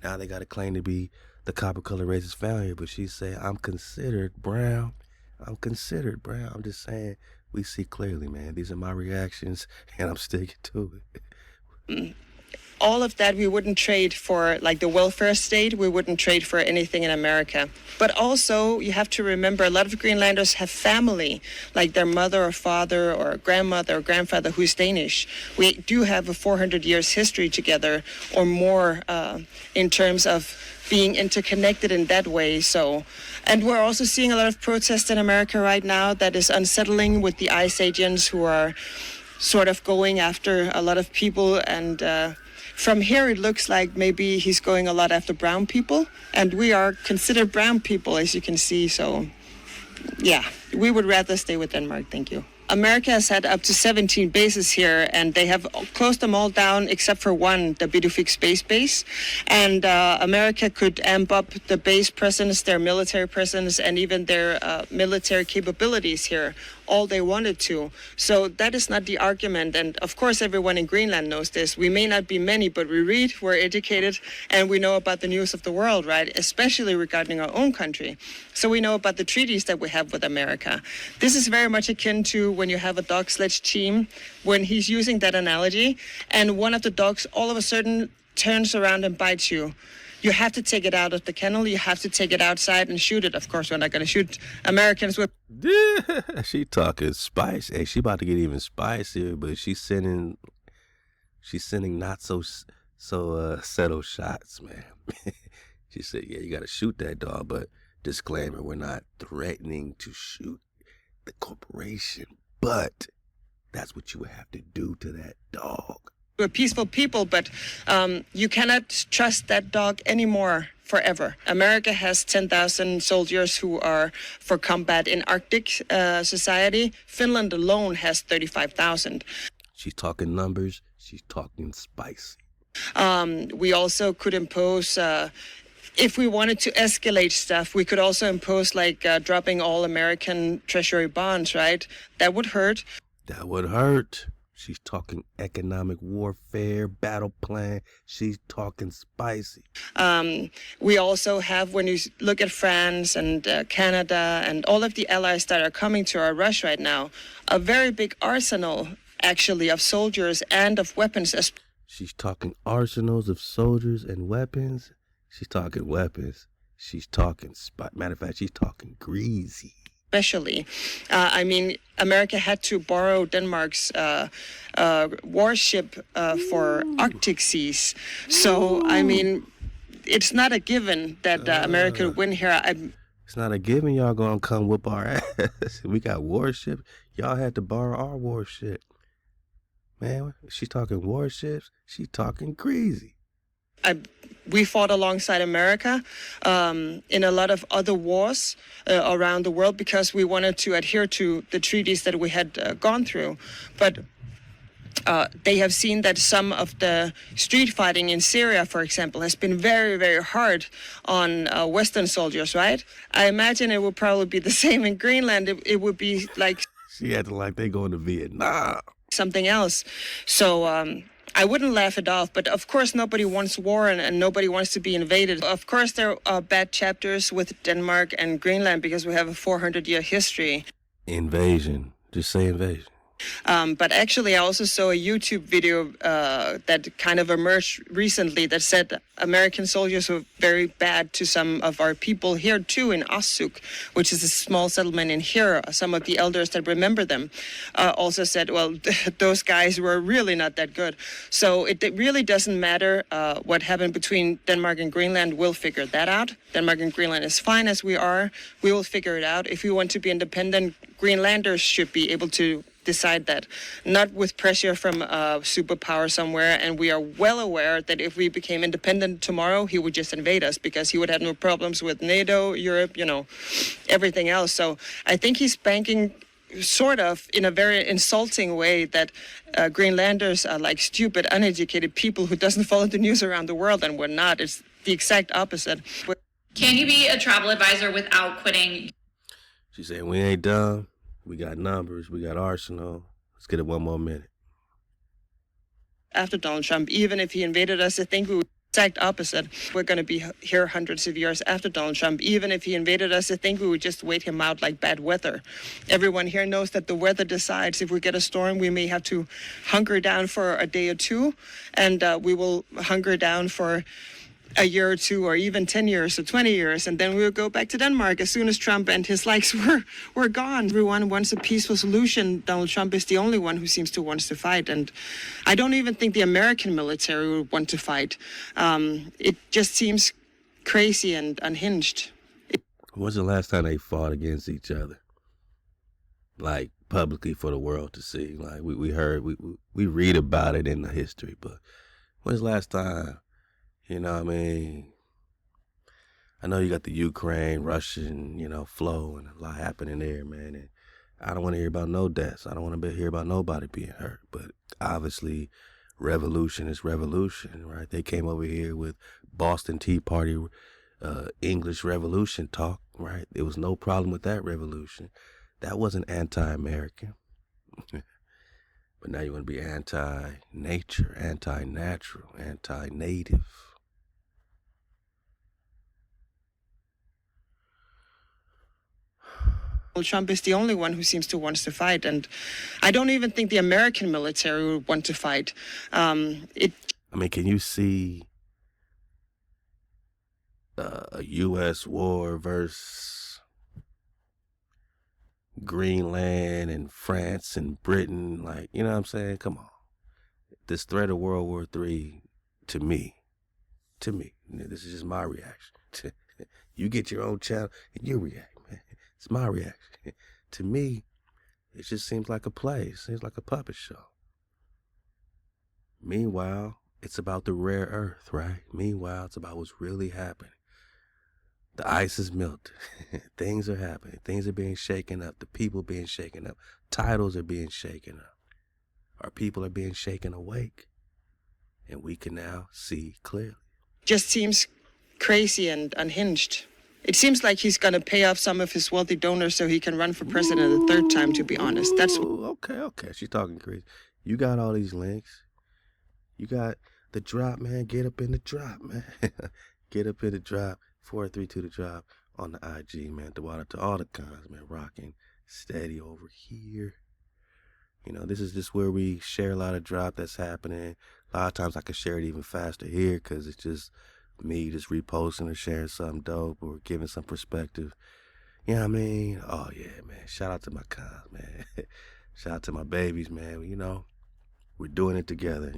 Now they got a claim to be the copper color races found here, but she said, I'm considered brown. I'm considered brown. I'm just saying, we see clearly, man. These are my reactions, and I'm sticking to it. All of that we wouldn't trade for, like the welfare state, we wouldn't trade for anything in America. But also, you have to remember, a lot of Greenlanders have family, like their mother or father or grandmother or grandfather who's Danish. We do have a 400 years history together or more in terms of being interconnected in that way. So, and we're also seeing a lot of protests in America right now that is unsettling with the ICE agents who are sort of going after a lot of people. And from here, it looks like maybe he's going a lot after brown people, and we are considered brown people, as you can see. So, yeah, we would rather stay with Denmark. Thank you. America has had up to 17 bases here, and they have closed them all down except for one, the Bidufik Space Base. And America could amp up the base presence, their military presence, and even their military capabilities here all they wanted to. So that is not the argument. And of course, everyone in Greenland knows this. We may not be many, but we read, we're educated, and we know about the news of the world, right? Especially regarding our own country. So we know about the treaties that we have with America. This is very much akin to when you have a dog sledge team, when he's using that analogy, and one of the dogs all of a sudden turns around and bites you. You have to take it out of the kennel. You have to take it outside and shoot it. Of course, we're not going to shoot Americans with. She talking spice. Hey, she about to get even spicier, but she's sending not so subtle shots, man. She said, yeah, you got to shoot that dog, but disclaimer, we're not threatening to shoot the corporation, but that's what you would have to do to that dog. We're peaceful people, but you cannot trust that dog anymore forever. America has 10,000 soldiers who are for combat in Arctic society. Finland alone has 35,000. She's talking numbers. She's talking spicy. We also could impose, if we wanted to escalate stuff, we could also impose like dropping all American treasury bonds, right? That would hurt. That would hurt. She's talking economic warfare, battle plan. She's talking spicy. We also have, when you look at France and Canada and all of the allies that are coming to our rush right now, a very big arsenal, actually, of soldiers and of weapons. She's talking arsenals of soldiers and weapons. She's talking weapons. She's talking matter of fact, she's talking greasy. Especially, I mean, America had to borrow Denmark's warship for Arctic seas. So, I mean, it's not a given that America would win here. It's not a given y'all gonna come whoop our ass. We got warships. Y'all had to borrow our warship. Man, she's talking warships. She's talking greasy. We fought alongside America in a lot of other wars around the world because we wanted to adhere to the treaties that we had gone through. But they have seen that some of the street fighting in Syria, for example, has been very, very hard on Western soldiers, right? I imagine it would probably be the same in Greenland. It would be like... She acted like they going to Vietnam. Something else. So... I wouldn't laugh it off, but of course nobody wants war and nobody wants to be invaded. Of course there are bad chapters with Denmark and Greenland because we have a 400-year history. Invasion. Just say invasion. But actually, I also saw a YouTube video that kind of emerged recently that said American soldiers were very bad to some of our people here too in Asuk, which is a small settlement in here. Some of the elders that remember them also said, well, those guys were really not that good. So it really doesn't matter what happened between Denmark and Greenland. We'll figure that out. Denmark and Greenland is fine as we are. We will figure it out. If we want to be independent, Greenlanders should be able to decide that, not with pressure from a superpower somewhere. And we are well aware that if we became independent tomorrow, he would just invade us because he would have no problems with NATO, Europe, everything else. So I think he's banking sort of in a very insulting way that Greenlanders are like stupid, uneducated people who doesn't follow the news around the world, and we're not. It's the exact opposite. Can you be a travel advisor without quitting? She said, we ain't dumb. We got numbers. We got arsenal. Let's get it one more minute. After Donald Trump, even if he invaded us, I think we would exact opposite. We're going to be here hundreds of years after Donald Trump. Even if he invaded us, I think we would just wait him out like bad weather. Everyone here knows that the weather decides. If we get a storm, we may have to hunker down for a day or two, and we will hunker down for a year or two, or even 10 years or 20 years, and then we'll go back to Denmark as soon as Trump and his likes were gone. Everyone wants a peaceful solution. Donald Trump is the only one who seems to want to fight, and I don't even think the American military would want to fight. It just seems crazy and unhinged. When's the last time they fought against each other? Like, publicly for the world to see. Like, we read about it in the history, but when's the last time? You know what I mean? I know you got the Ukraine, Russian, flow, and a lot happening there, man. And I don't want to hear about no deaths. I don't want to hear about nobody being hurt. But obviously, revolution is revolution, right? They came over here with Boston Tea Party, English Revolution talk, right? There was no problem with that revolution. That wasn't anti-American. But now you want to be anti-nature, anti-natural, anti-native. Trump is the only one who seems to want to fight, and I don't even think the American military would want to fight. Can you see a U.S. war versus Greenland and France and Britain? Like, you know what I'm saying? Come on. This threat of World War III, to me, this is just my reaction. You get your own channel and you react, man. It's my reaction. To me, it just seems like a play. It seems like a puppet show. Meanwhile, it's about the rare earth, right? Meanwhile, it's about what's really happening. The ice is melted. Things are happening. Things are being shaken up. The people being shaken up. Titles are being shaken up. Our people are being shaken awake. And we can now see clearly. Just seems crazy and unhinged. It seems like he's going to pay off some of his wealthy donors so he can run for president a third time, to be honest. That's okay. She's talking crazy. You got all these links. You got the drop, man. Get up in the drop, man. Get up in the drop. 432 the drop on the IG, man. The water to all the cons, man. Rocking steady over here. This is just where we share a lot of drop that's happening. A lot of times I can share it even faster here because it's just me just reposting or sharing something dope or giving some perspective. You know what I mean? Oh, yeah, man. Shout out to my cons, man. Shout out to my babies, man. We're doing it together,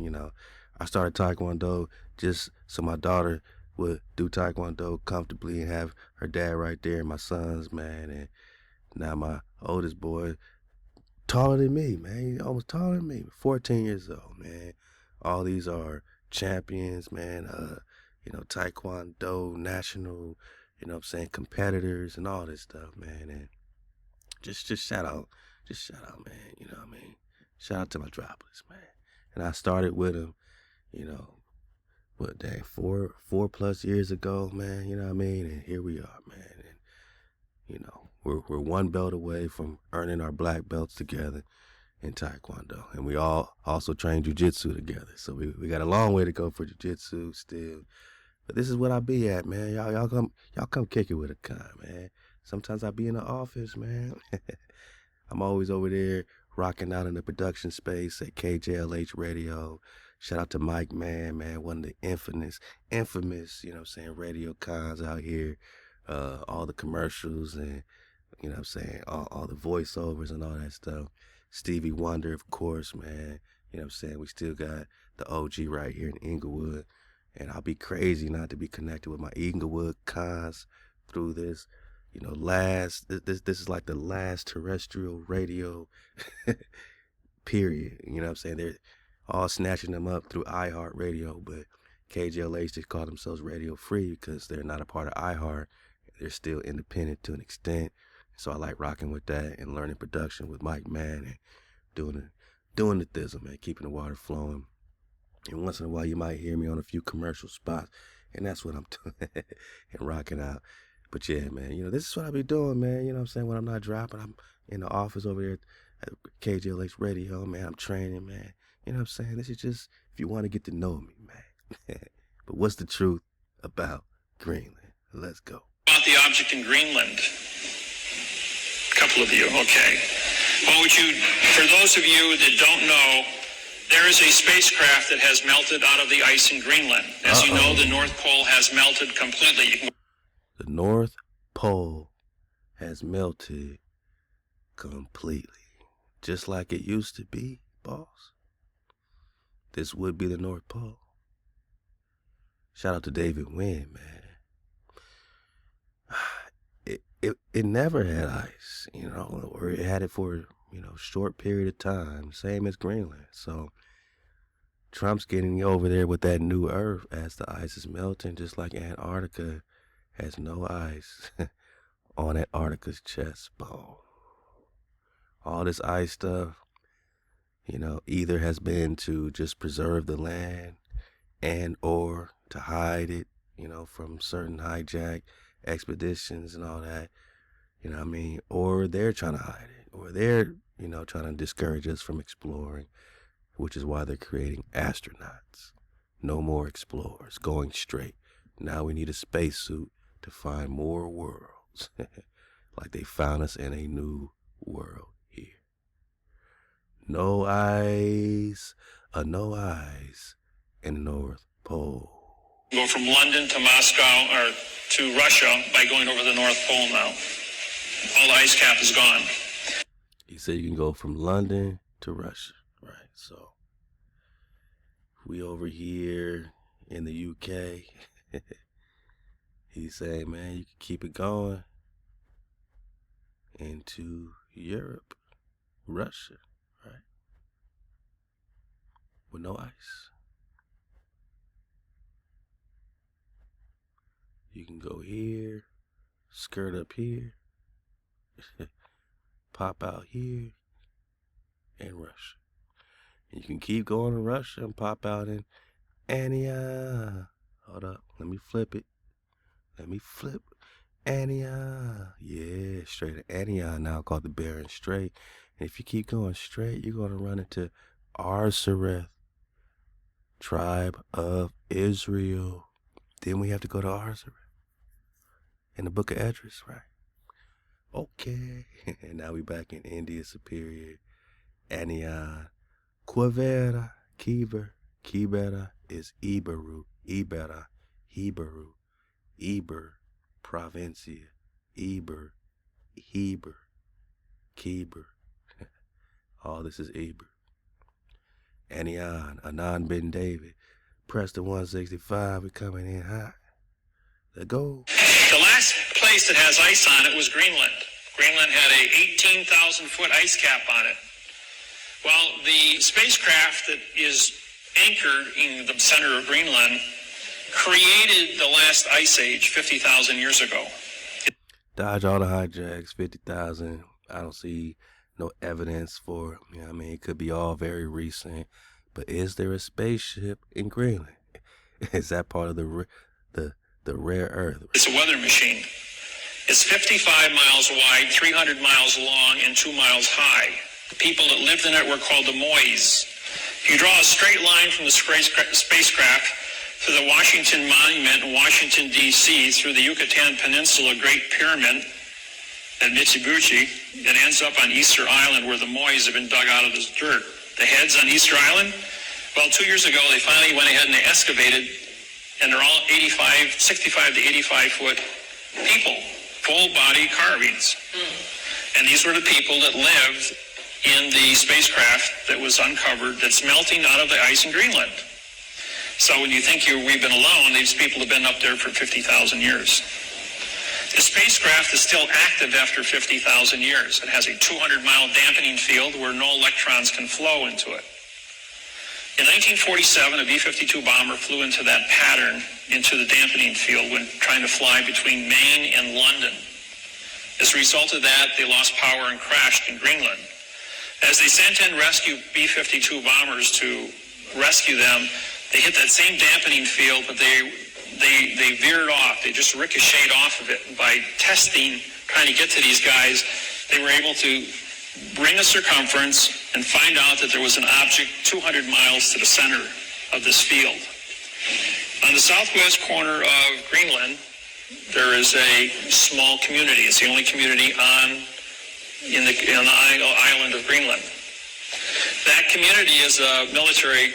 I started Taekwondo just so my daughter would do Taekwondo comfortably and have her dad right there and my sons, man. And now my oldest boy, taller than me, man. He's almost taller than me. 14 years old, man. All these are champions, man. Taekwondo, national, competitors and all this stuff, man. And just shout out, man. Shout out to my droplets, man. And I started with them, 4+ years ago, man, and here we are, man. And, we're one belt away from earning our black belts together in Taekwondo. And we all also train jiu-jitsu together. So we got a long way to go for jiu-jitsu still. But this is what I be at, man. Y'all come kick it with a con, man. Sometimes I be in the office, man. I'm always over there rocking out in the production space at KJLH Radio. Shout out to Mike Man, one of the infamous, you know what I'm saying, radio cons out here. All the commercials and, you know what I'm saying, all the voiceovers and all that stuff. Stevie Wonder, of course, man. You know what I'm saying? We still got the OG right here in Inglewood. And I'll be crazy not to be connected with my Inglewood cons through this. You know, this is like the last terrestrial radio period. You know what I'm saying? They're all snatching them up through iHeartRadio, but KJLH, they call themselves Radio Free because they're not a part of iHeart. They're still independent to an extent. So I like rocking with that and learning production with Mike Man and doing the thizzle, man, keeping the water flowing. And once in a while you might hear me on a few commercial spots, and that's what I'm doing and rocking out. But yeah, man, you know, this is what I be doing, man. You know what I'm saying? When I'm not dropping, I'm in the office over there at KJLH Radio, man. I'm training, man. You know what I'm saying? This is just if you want to get to know me, man. But what's the truth about Greenland? Let's go. About the object in Greenland. A couple of you, okay. Well, for those of you that don't know, there is a spacecraft that has melted out of the ice in Greenland. As you know, the North Pole has melted completely. The North Pole has melted completely. Just like it used to be, boss. This would be the North Pole. Shout out to David Wynn, man. It never had ice, you know, or it had it for, you know, short period of time, same as Greenland. So Trump's getting over there with that new Earth as the ice is melting, just like Antarctica has no ice on Antarctica's chest bone. All this ice stuff, you know, either has been to just preserve the land and or to hide it, you know, from certain hijack expeditions and all that, you know what I mean? Or they're trying to hide it, or they're, you know, trying to discourage us from exploring, which is why they're creating astronauts. No more explorers, going straight. Now we need a spacesuit to find more worlds. Like they found us in a new world here. No ice in the North Pole. Go from London to Moscow or to Russia by going over the North Pole now. All the ice cap is gone. He said you can go from London to Russia, right? So we over here in the UK. He's saying, man, you can keep it going into Europe, Russia, right? With no ice. You can go here, skirt up here, pop out here, and Russia. And you can keep going to Russia and pop out in Antioch. Hold up, let me flip it. Antioch. Yeah, straight to Antioch now, called the Bering Strait. And if you keep going straight, you're going to run into Arsareth, tribe of Israel. Then we have to go to Arsareth in the Book of Esdras, right? Okay. And now we back in India Superior, Antioch, Quivera, Kibera is Iberu, Hebrew, Eber, Provincia, Heber, Kiber. All this is Eber. Antioch, Anand bin David, Preston 165, we're coming in hot. Let's go. The last place that has ice on it was Greenland. Greenland had a 18,000-foot ice cap on it. Well, the spacecraft that is anchored in the center of Greenland created the last ice age 50,000 years ago. Dodge all the hijacks, 50,000. I don't see no evidence for, you know what I mean, it could be all very recent. But is there a spaceship in Greenland? Is that part of the rare earth? It's a weather machine. It's 55 miles wide, 300 miles long, and 2 miles high. The people that lived in it were called the Mois. If you draw a straight line from the spacecraft to the Washington Monument in Washington, D.C., through the Yucatan Peninsula Great Pyramid, at Mitsubishi and ends up on Easter Island where the moys have been dug out of the dirt. The heads on Easter Island, well, 2 years ago they finally went ahead and they excavated, and they're all 65 to 85 foot people, full body carvings. And these were the people that lived in the spacecraft that was uncovered that's melting out of the ice in Greenland. So when you think we've been alone, these people have been up there for 50,000 years. The spacecraft is still active after 50,000 years. It has a 200-mile dampening field where no electrons can flow into it. In 1947, a B-52 bomber flew into that pattern, into the dampening field when trying to fly between Maine and London. As a result of that, they lost power and crashed in Greenland. As they sent in rescue B-52 bombers to rescue them, they hit that same dampening field, but they veered off. They just ricocheted off of it. And by testing, trying to get to these guys, they were able to bring a circumference and find out that there was an object 200 miles to the center of this field. On the southwest corner of Greenland, there is a small community. It's the only community on the island of Greenland. That community is a military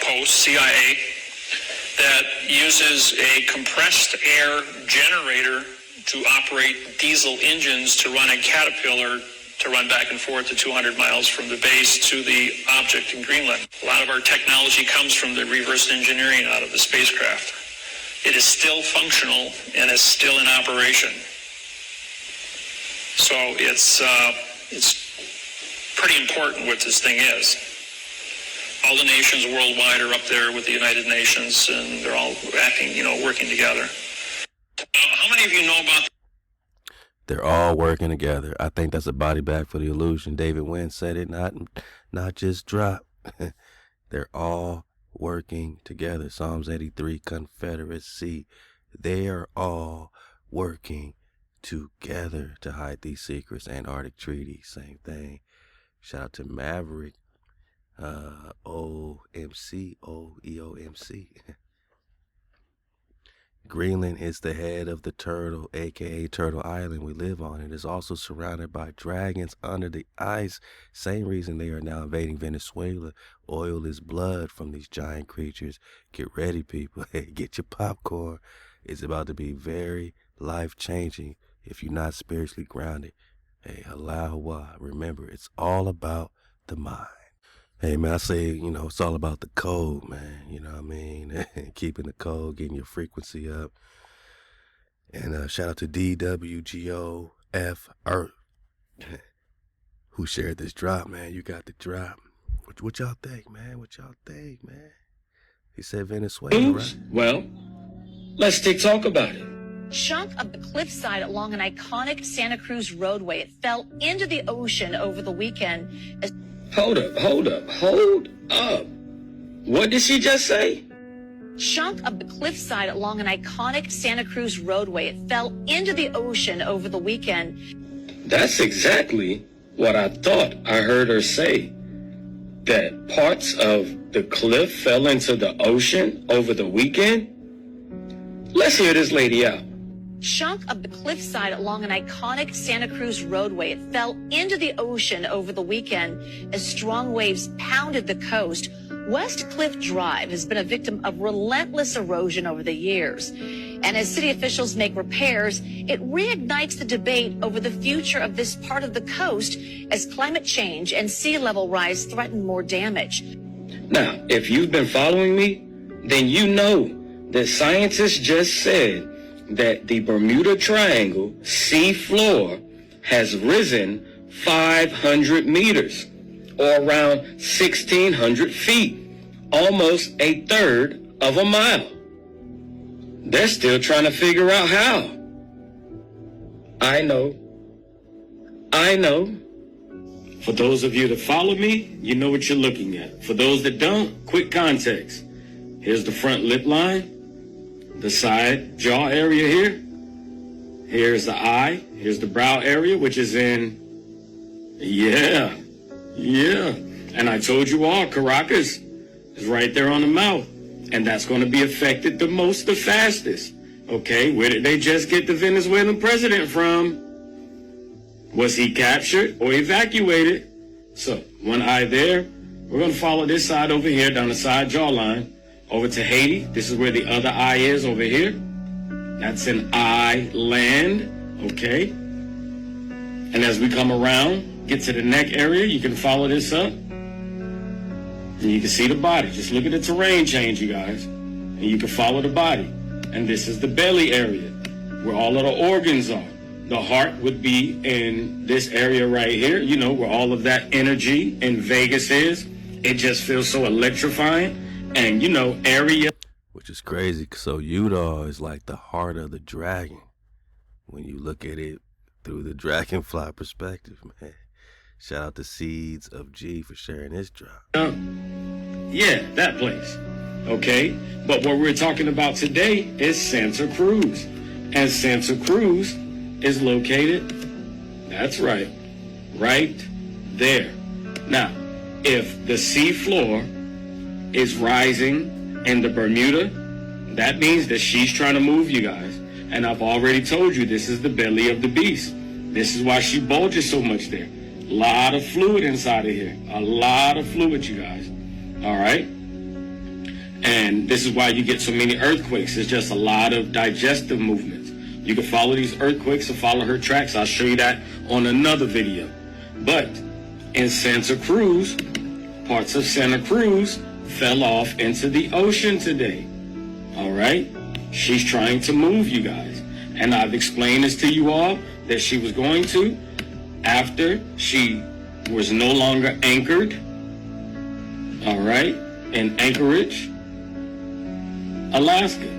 post, CIA, that uses a compressed air generator to operate diesel engines to run a Caterpillar to run back and forth to 200 miles from the base to the object in Greenland. A lot of our technology comes from the reverse engineering out of the spacecraft. It is still functional and is still in operation. So it's pretty important what this thing is. All the nations worldwide are up there with the United Nations, and they're all acting, working together. How many of you know about? They're all working together. I think that's a body bag for the illusion. David Wynn said it, not just drop. They're all working together. Psalms 83, Confederacy. They are all working together to hide these secrets. Antarctic Treaty, same thing. Shout out to Maverick. EOMC. Greenland is the head of the turtle, aka Turtle Island we live on. It is also surrounded by dragons under the ice. Same reason they are now invading Venezuela. Oil is blood from these giant creatures. Get ready, people. Get your popcorn. It's about to be very life-changing if you're not spiritually grounded. Hey, Halal HaWah. Remember, it's all about the mind. Hey, man, I say, it's all about the code, man. You know what I mean? Keeping the code, getting your frequency up. And shout out to DWGOF Earth, who shared this drop, man. You got the drop. What y'all think, man? He said Venezuela, right? Well, let's talk about it. Chunk of the cliffside along an iconic Santa Cruz roadway. It fell into the ocean over the weekend. Hold up. What did she just say? Chunk of the cliffside along an iconic Santa Cruz roadway. It fell into the ocean over the weekend. That's exactly what I thought I heard her say. That parts of the cliff fell into the ocean over the weekend? Let's hear this lady out. Chunk of the cliffside along an iconic Santa Cruz roadway. It fell into the ocean over the weekend as strong waves pounded the coast. West Cliff Drive has been a victim of relentless erosion over the years. And as city officials make repairs, it reignites the debate over the future of this part of the coast as climate change and sea level rise threaten more damage. Now, if you've been following me, then you know that scientists just said that the Bermuda Triangle sea floor has risen 500 meters, or around 1,600 feet, almost a third of a mile. They're still trying to figure out how. I know. For those of you that follow me, you know what you're looking at. For those that don't, quick context. Here's the front lip line. The side jaw area here. Here's the eye. Here's the brow area, which is in, yeah. And I told you all, Caracas is right there on the mouth. And that's going to be affected the most, the fastest. Okay, where did they just get the Venezuelan president from? Was he captured or evacuated? So, one eye there. We're going to follow this side over here, down the side jawline, over to Haiti. This is where the other eye is over here. That's an island, okay? And as we come around, get to the neck area, you can follow this up. And you can see the body. Just look at the terrain change, you guys. And you can follow the body. And this is the belly area, where all of the organs are. The heart would be in this area right here, you know, where all of that energy in Vegas is. It just feels so electrifying. And, you know, area. Which is crazy. So Utah is like the heart of the dragon when you look at it through the dragonfly perspective, man. Shout out to Seeds of G for sharing his drop. Yeah, that place. Okay. But what we're talking about today is Santa Cruz. And Santa Cruz is located, that's right there. Now, if the sea floor is rising in the Bermuda, that means that she's trying to move, you guys. And I've already told you this is the belly of the beast. This is why she bulges so much there. A lot of fluid inside of here. A lot of fluid, you guys. All right? And this is why you get so many earthquakes. It's just a lot of digestive movements. You can follow these earthquakes and follow her tracks. I'll show you that on another video. But in Santa Cruz, parts of Santa Cruz fell off into the ocean today. All right? She's trying to move, you guys. And I've explained this to you all that she was going to after she was no longer anchored, all right, in Anchorage, Alaska.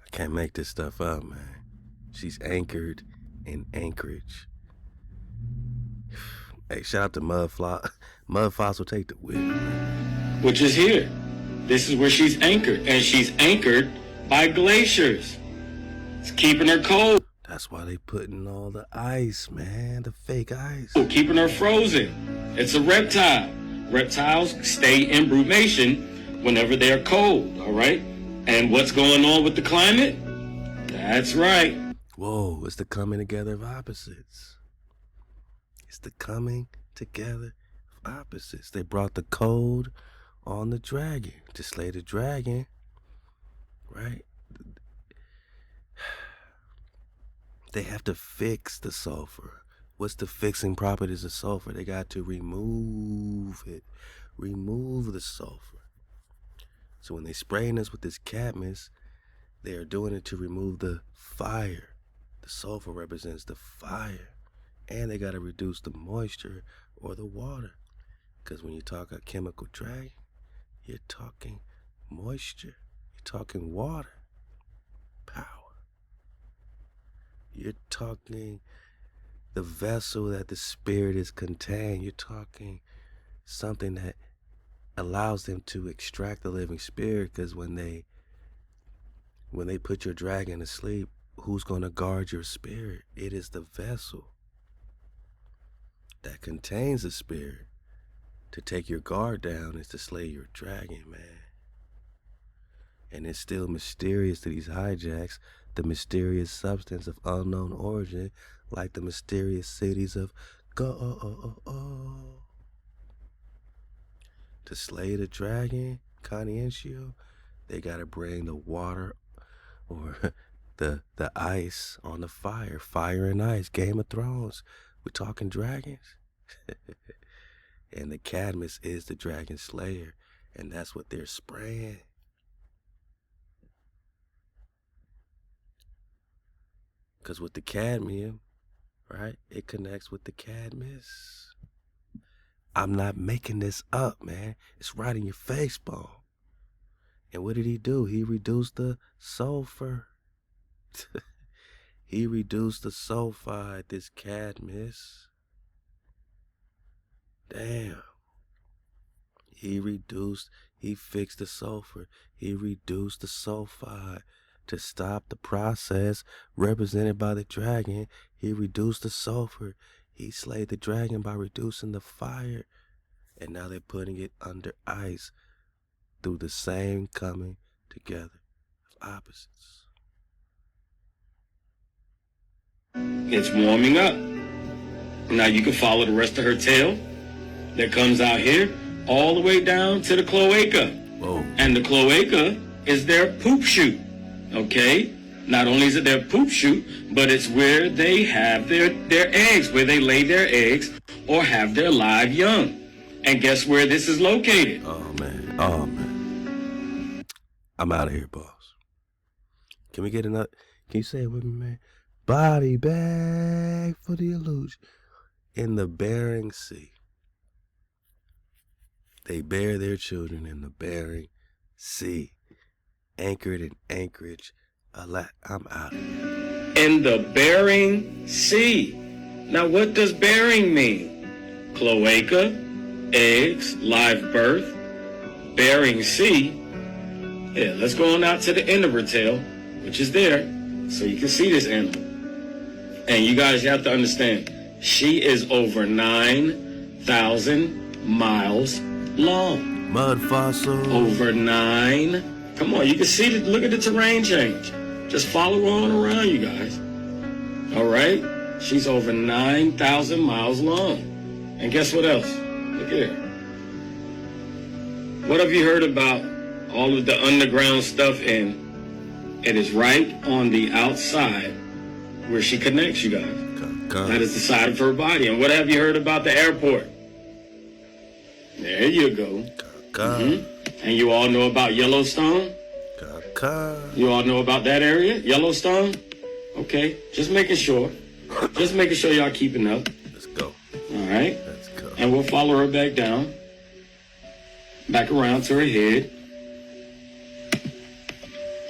I can't make this stuff up, man. She's anchored in Anchorage. Hey, shout out to Mud Fossil, take the wheel, man. Which is here. This is where she's anchored. And she's anchored by glaciers. It's keeping her cold. That's why they putting all the ice, man. The fake ice. Keeping her frozen. It's a reptile. Reptiles stay in brumation whenever they're cold, all right? And what's going on with the climate? That's right. Whoa, it's the coming together of opposites. It's the coming together of opposites. They brought the cold on the dragon to slay the dragon, right? They have to fix the sulfur. What's the fixing properties of sulfur? They got to remove it. Remove the sulfur. So when they spraying us with this cadmium, they are doing it to remove the fire. The sulfur represents the fire. And they got to reduce the moisture or the water. Because when you talk a chemical dragon, you're talking moisture. You're talking water. Power. You're talking the vessel that the spirit is contained. You're talking something that allows them to extract the living spirit, because when they put your dragon to sleep, who's going to guard your spirit? It is the vessel that contains the spirit. To take your guard down is to slay your dragon, man. And it's still mysterious to these hijacks, the mysterious substance of unknown origin, like the mysterious cities of go. To slay the dragon, Conscientio, they gotta bring the water or the ice on the fire. Fire and ice, Game of Thrones. We're talking dragons. And the cadmium is the dragon slayer. And that's what they're spraying. Because with the cadmium, right, it connects with the cadmium. I'm not making this up, man. It's right in your face, bone. And what did he do? He reduced the sulfur. He reduced the sulfide, this cadmium. Damn. He fixed the sulfur. He reduced the sulfide to stop the process represented by the dragon. He reduced the sulfur. He slayed the dragon by reducing the fire. And now they're putting it under ice through the same coming together of opposites. It's warming up. Now you can follow the rest of her tail that comes out here all the way down to the cloaca. Whoa. And the cloaca is their poop chute. Okay? Not only is it their poop chute, but it's where they have their eggs, where they lay their eggs or have their live young. And guess where this is located? Oh, man. Oh, man. I'm out of here, boss. Can we get another? Can you say it with me, man? Body bag for the illusion. In the Bering Sea. They bear their children in the Bering Sea. Anchored in Anchorage. I'm out of here. In the Bering Sea. Now, what does Bering mean? Cloaca, eggs, live birth, Bering Sea. Yeah, let's go on out to the end of her tail, which is there, so you can see this animal. And you guys have to understand, she is over 9,000 miles long. Mud fossil. Over 9. Come on, you can see it. Look at the terrain change. Just follow on around, you guys. All right? She's over 9,000 miles long. And guess what else? Look here. What have you heard about all of the underground stuff? And it is right on the outside where she connects, you guys. That is the side of her body. And what have you heard about the airport? There you go. And you all know about Yellowstone? You all know about that area? Yellowstone? Okay, just making sure. Just making sure y'all keeping up. Let's go. All right? Let's go. And we'll follow her back down. Back around to her head.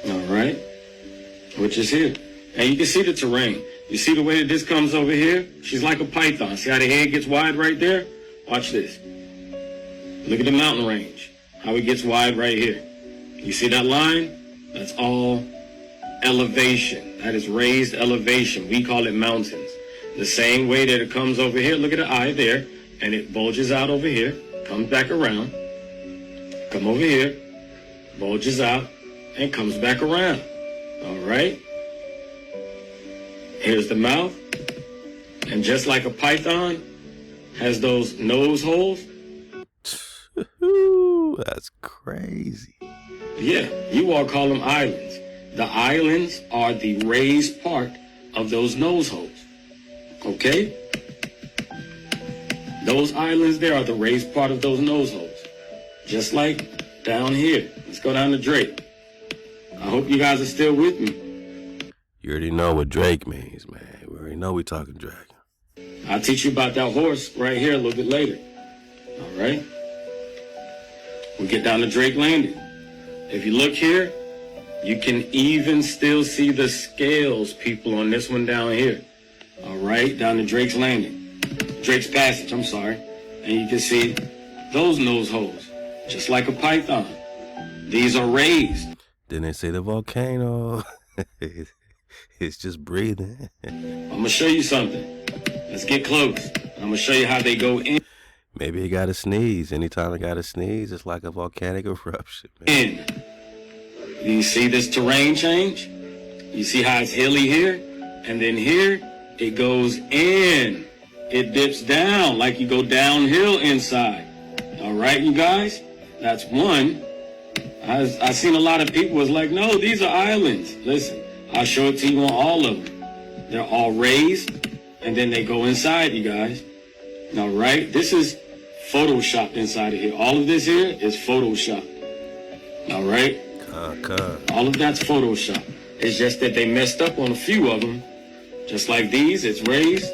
All right? Which is here. And you can see the terrain. You see the way that this comes over here? She's like a python. See how the head gets wide right there? Watch this. Look at the mountain range. How it gets wide right here. You see that line? That's all elevation. That is raised elevation. We call it mountains. The same way that it comes over here. Look at the eye there. And it bulges out over here. Comes back around. Come over here. Bulges out. And comes back around. All right? Here's the mouth. And just like a python has those nose holes. That's crazy. Yeah, you all call them islands. The islands are the raised part of those nose holes. Okay? Those islands there are the raised part of those nose holes. Just like down here. Let's go down to Drake. I hope you guys are still with me. You already know what Drake means, man. We already know we talking dragon. I'll teach you about that horse right here a little bit later. All right? We'll get down to Drake Landing. If you look here, you can even still see the scales, people, on this one down here. All right? Down to Drake's Landing. Drake's Passage, I'm sorry. And you can see those nose holes, just like a python. These are raised. Then they say the volcano. It's just breathing. I'm going to show you something. Let's get close. I'm going to show you how they go in. Maybe he got to sneeze. Anytime I got to sneeze, it's like a volcanic eruption, man. In. You see this terrain change? You see how it's hilly here? And then here, it goes in. It dips down like you go downhill inside. All right, you guys? That's one. I seen a lot of people was like, no, these are islands. Listen, I'll show it to you on all of them. They're all raised, and then they go inside, you guys. All right? This is photoshopped inside of here. All of this here is photoshopped. All right? All of that's photoshopped. It's just that they messed up on a few of them. Just like these, it's raised.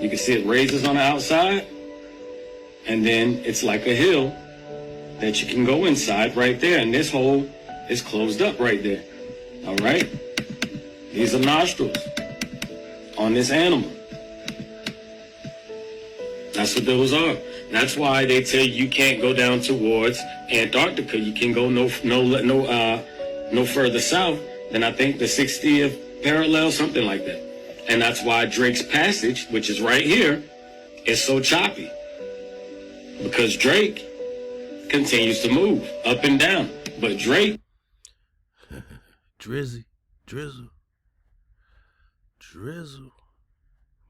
You can see it raises on the outside. And then it's like a hill that you can go inside right there. And this hole is closed up right there. All right? These are nostrils on this animal. That's what those are. That's why they tell you can't go down towards Antarctica. You can go no further south than I think the 60th parallel, something like that. And that's why Drake's Passage, which is right here, is so choppy. Because Drake continues to move up and down. But Drake... Drizzle.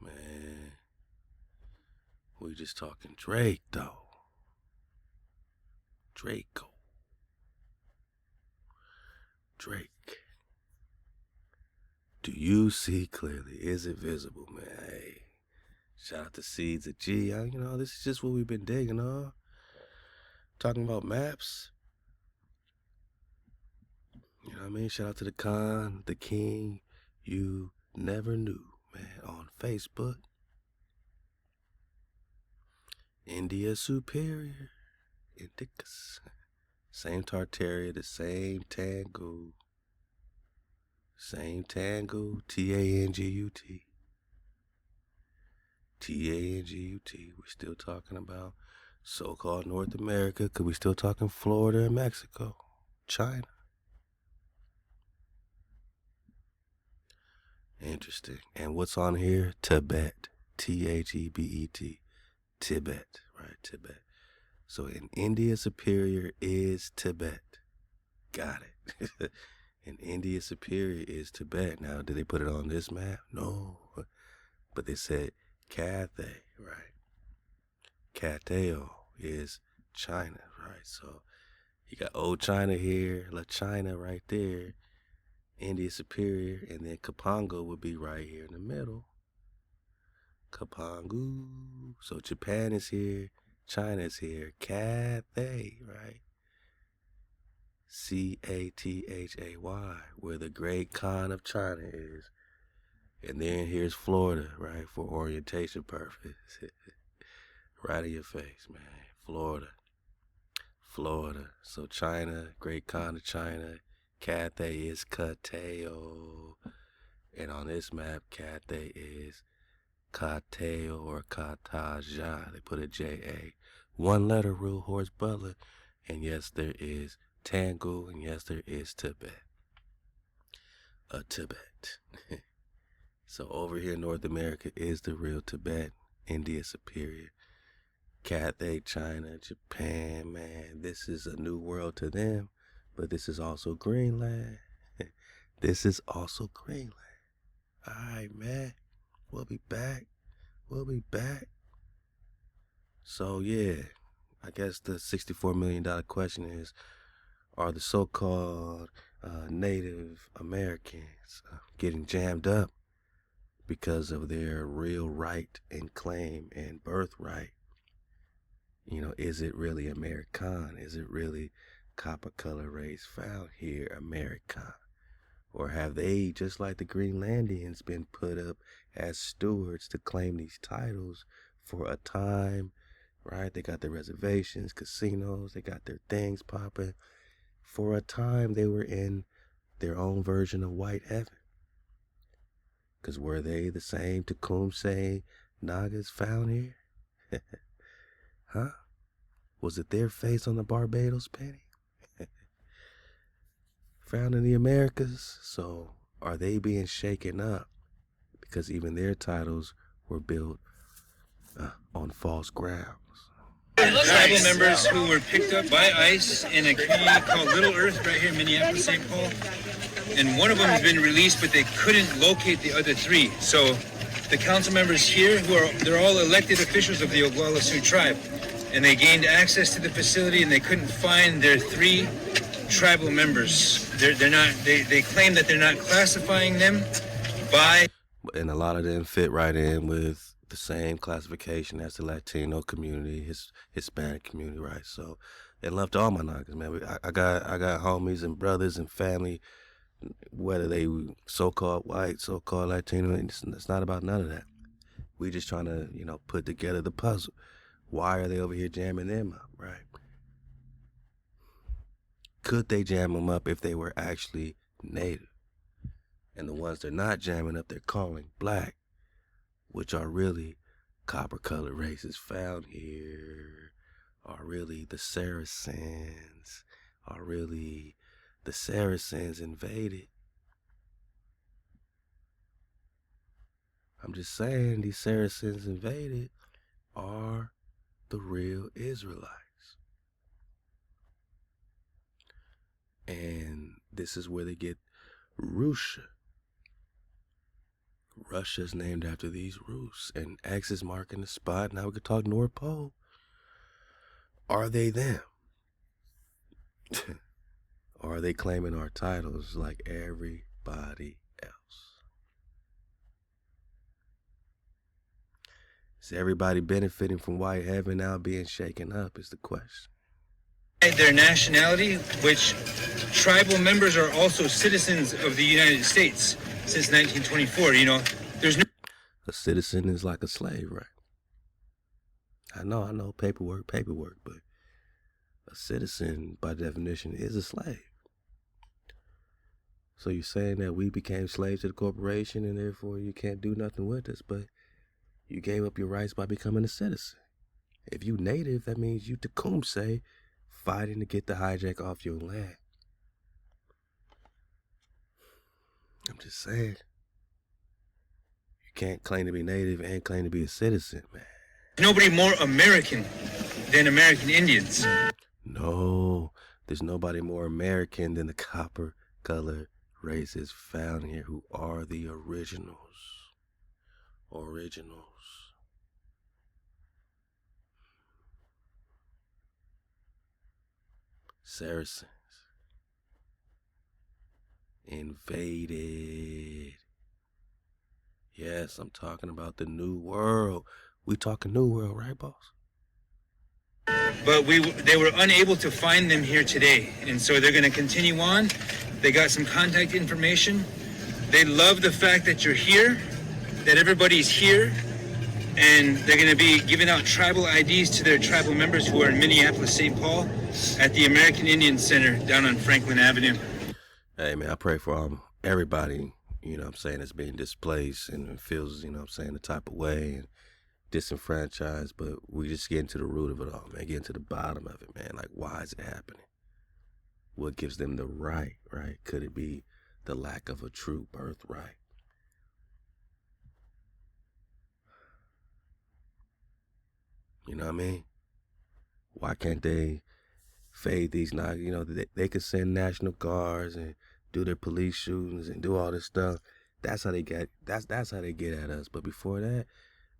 Man. We just talking Drake, though. Draco. Drake. Do you see clearly? Is it visible, man? Hey, shout out to Seeds of G. This is just what we've been digging on. Talking about maps. You know what I mean? Shout out to the Khan, the King. You never knew, man, on Facebook. India Superior. Indicus. Same Tartaria, the same Tango. Same Tango, T-A-N-G-U-T. T-A-N-G-U-T. We're still talking about so-called North America, because we're still talking Florida and Mexico. China. Interesting. And what's on here? Tibet. T-H-E-B-E-T. Tibet, right? Tibet. So in India Superior is Tibet. Got it. And India Superior is Tibet. Now, did they put it on this map? No. But they said Cathay, right? Cathay is China, right? So you got Old China here, La China right there, India Superior, and then Kapango would be right here in the middle. Kapangu. So Japan is here, China is here, Cathay, right? Cathay, where the Great Khan of China is. And then here's Florida, right, for orientation purpose. Right in your face, man. Florida. So China, Great Khan of China, Cathay is Kateo. And on this map, Cathay is Kateo or Kataja. They put a J-A. One letter rule, Horace Butler. And yes, there is Tango, and yes, there is Tibet. Tibet. So over here in North America is the real Tibet, India Superior, Cathay, China, Japan, man. This is a new world to them, but this is also Greenland. This is also Greenland. All right, man. We'll be back. So, yeah, I guess the $64 million question is, are the so-called Native Americans getting jammed up because of their real right and claim and birthright? Is it really American? Is it really copper color race found here American? Or have they, just like the Greenlandians, been put up as stewards to claim these titles for a time, right? They got their reservations, casinos, they got their things popping. For a time, they were in their own version of white heaven. Because were they the same Tecumseh Nagas found here? Huh? Was it their face on the Barbados penny? Found in the Americas? So are they being shaken up? Because even their titles were built on false grounds. Tribal members who were picked up by ICE in a community called Little Earth right here in Minneapolis, St. Paul. And one of them has been released, but they couldn't locate the other three. So the council members here, they're all elected officials of the Oglala Sioux tribe. And they gained access to the facility and they couldn't find their three tribal members. They claim that they're not classifying them by... And a lot of them fit right in with the same classification as the Latino community, Hispanic community, right? So, and love to all my Nagas, man. I got homies and brothers and family, whether they so-called white, so-called Latino. It's not about none of that. We just trying to, put together the puzzle. Why are they over here jamming them up, right? Could they jam them up if they were actually native? And the ones they're not jamming up, they're calling black, which are really copper-colored races found here, are really the Saracens, invaded. I'm just saying, these Saracens invaded are the real Israelites. And this is where they get Rusha. Russia's named after these roofs, and X is marking the spot. Now we could talk North Pole. Are they them? Or are they claiming our titles like everybody else? Is everybody benefiting from white heaven now being shaken up is the question. Their nationality, which tribal members are also citizens of the United States since 1924. You know, there's no... A citizen is like a slave, right? I know, paperwork, but a citizen, by definition, is a slave. So you're saying that we became slaves to the corporation and therefore you can't do nothing with us, but you gave up your rights by becoming a citizen. If you native, that means you Tecumseh fighting to get the hijack off your land. I'm just saying. You can't claim to be native and claim to be a citizen, man. Nobody more American than American Indians. No, there's nobody more American than the copper color races found here who are the originals. Saracens invaded. Yes, I'm talking about the New World. We talking New World, right, boss? But they were unable to find them here today, and so they're going to continue on. They got some contact information. They love the fact that you're here, that everybody's here, and they're going to be giving out tribal IDs to their tribal members who are in Minneapolis, St. Paul, at the American Indian Center down on Franklin Avenue. Hey, man, I pray for everybody, that's being displaced and feels, the type of way and disenfranchised, but we just get into the root of it all, man, get into the bottom of it, man. Like, why is it happening? What gives them the right? Could it be the lack of a true birthright? You know what I mean? Why can't they fade these now? They could send National Guards and do their police shootings and do all this stuff. That's how they get. That's how they get at us. But before that,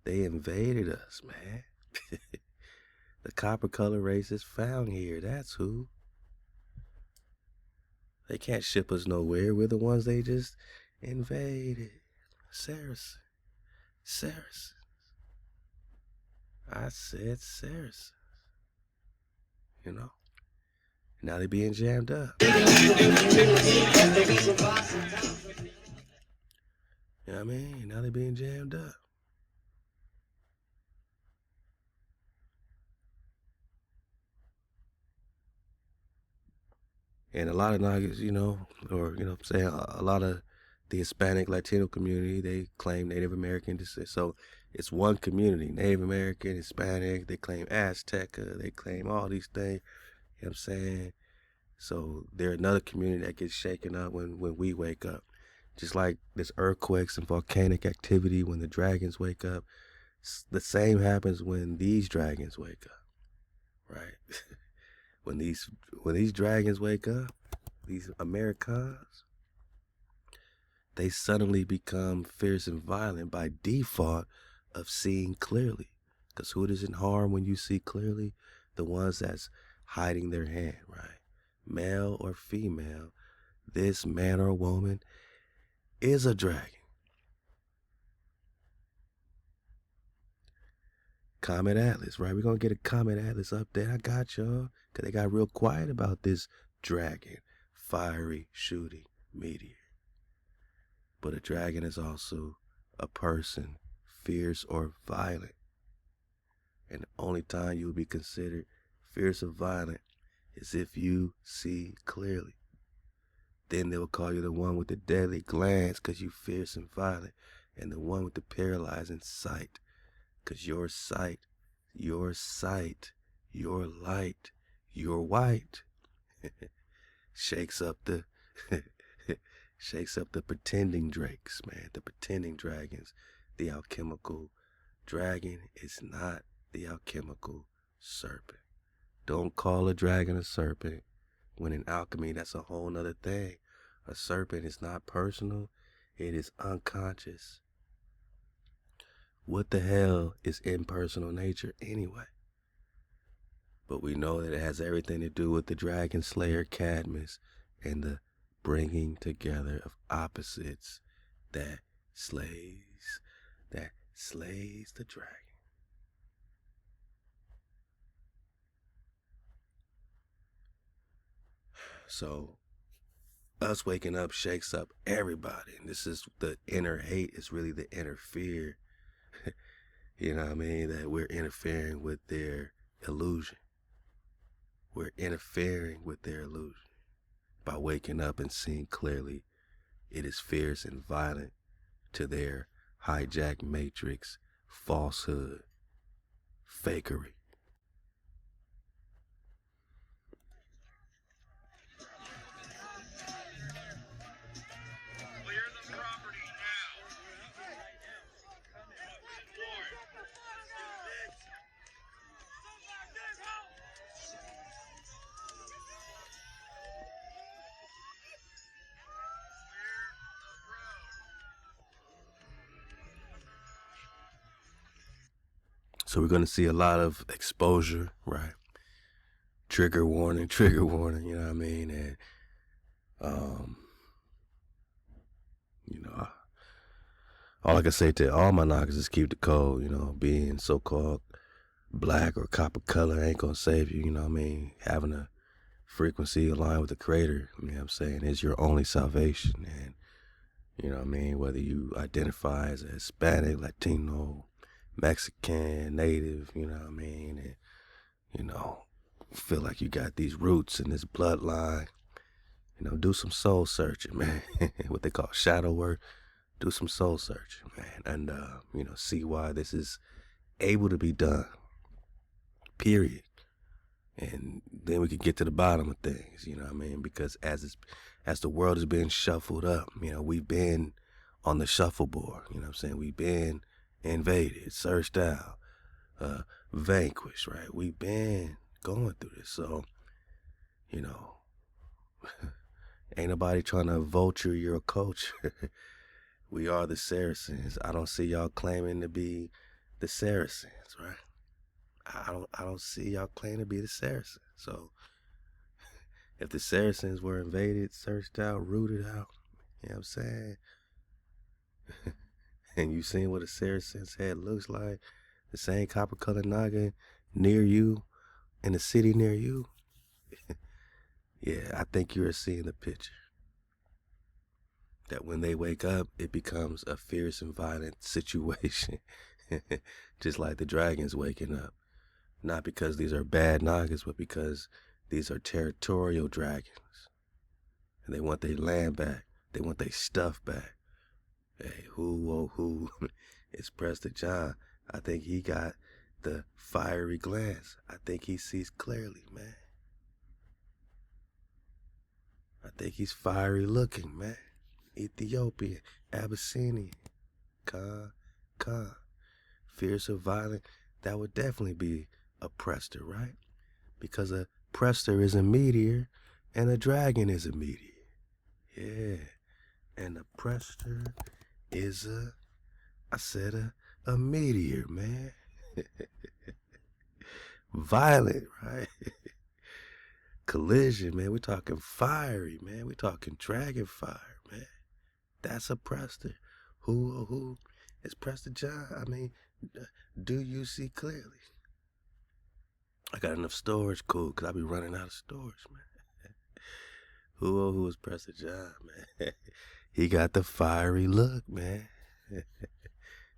they invaded us, man. The copper color race is found here. That's who. They can't ship us nowhere. We're the ones they just invaded. Saracens. I said Saracens. Now they being jammed up. You know what I mean? Now they being jammed up. And a lot of niggas, a lot of the Hispanic Latino community, they claim Native American descent. So it's one community, Native American, Hispanic, they claim Azteca, they claim all these things. You know what I'm saying? So they're another community that gets shaken up when we wake up. Just like there's earthquakes and volcanic activity when the dragons wake up. The same happens when these dragons wake up, right? When these dragons wake up, these Americans, they suddenly become fierce and violent by default of seeing clearly. Because who doesn't harm when you see clearly? The ones that's hiding their hand, right? Male or female, this man or woman is a dragon. Comet Atlas, right? We're going to get a Comet Atlas update. I got y'all. Because they got real quiet about this dragon, fiery shooting meteor. But a dragon is also a person, fierce or violent. And the only time you will be considered fierce or violent is if you see clearly. Then they will call you the one with the deadly glance because you fierce and violent, and the one with the paralyzing sight because your sight, your light, your white shakes up the pretending drakes, man, the pretending dragons. The alchemical dragon is not the alchemical serpent. Don't call a dragon a serpent when in alchemy that's a whole nother thing. A serpent is not personal, it is unconscious. what the hell is impersonal nature anyway? But we know that it has everything to do with the dragon slayer Cadmus and the bringing together of opposites that slays the dragon. So us waking up shakes up everybody. And this is the inner hate, is really the inner fear. You know what I mean? That we're interfering with their illusion. We're interfering with their illusion by waking up and seeing clearly it is fierce and violent to their hijacked matrix, falsehood, fakery. So we're going to see a lot of exposure, right? Trigger warning, you know what I mean? And, you know, all I can say to all my knockers is keep the code, you know, being so-called black or copper color ain't going to save you, you know what I mean? Having a frequency aligned with the creator, you know what I'm saying, is your only salvation. And, you know what I mean, whether you identify as a Hispanic, Latino, Mexican, Native, you know what I mean, and, you know, feel like you got these roots in this bloodline, you know, do some soul searching, man. What they call shadow work. Do some soul searching, man, and, you know, see why this is able to be done, period. And then we can get to the bottom of things, you know what I mean, because as the world is being shuffled up, you know, we've been on the shuffleboard, you know what I'm saying, we've been invaded, searched out, vanquished, right? We've been going through this. So, you know, ain't nobody trying to vulture your culture. We are the Saracens. I don't see y'all claiming to be the Saracens, right? I don't see y'all claiming to be the Saracens. So if the Saracens were invaded, searched out, rooted out, you know what I'm saying? And you seen what a Saracen's head looks like, the same copper colored naga near you, in a city near you. Yeah, I think you're seeing the picture. That when they wake up, it becomes a fierce and violent situation. Just like the dragons waking up. Not because these are bad nagas, but because these are territorial dragons. And they want their land back. They want their stuff back. Hey, who it's Prester John. I think he got the fiery glance. I think he sees clearly, man. I think he's fiery looking, man. Ethiopian, Abyssinian, Khan, fierce or violent. That would definitely be a Prester, right? Because a Prester is a meteor and a dragon is a meteor. Yeah. And a Prester is a meteor, man. Violent, right? Collision, man. We're talking fiery, man. We're talking dragon fire, man. That's a Prester. Who is Prester John? I mean, do you see clearly? I got enough storage, cool, because I be running out of storage, man. Who is Prester John, man? He got the fiery look, man.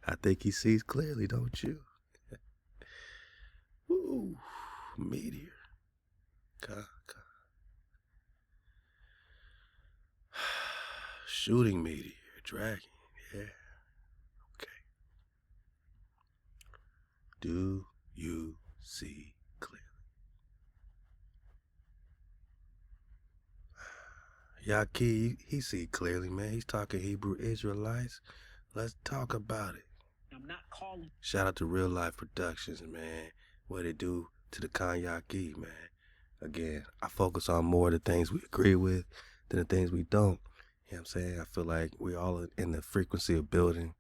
I think he sees clearly, don't you? Ooh, meteor. Shooting meteor, dragon, yeah. Okay. Do you see clearly? Yaki, he see clearly, man. He's talking Hebrew Israelites. Let's talk about it. I'm not calling. Shout out to Real Life Productions, man. What it do to the Kanyaki, man. Again, I focus on more of the things we agree with than the things we don't. You know what I'm saying? I feel like we're all in the frequency of building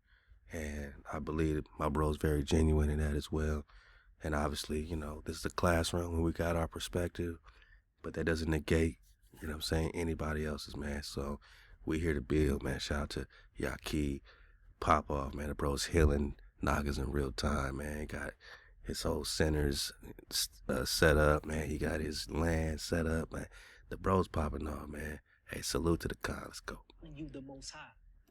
And I believe my bro's very genuine in that as well. And obviously, you know, this is a classroom and we got our perspective, but that doesn't negate, you know what I'm saying, anybody else's, man. So we here to build, man. Shout out to I.C.E, Pop Off, man. The bro's healing Nagas in real time, man. He got his whole centers set up, man. He got his land set up, man. The bro's popping off, man. Hey, salute to the con. Let's go. You the Most High.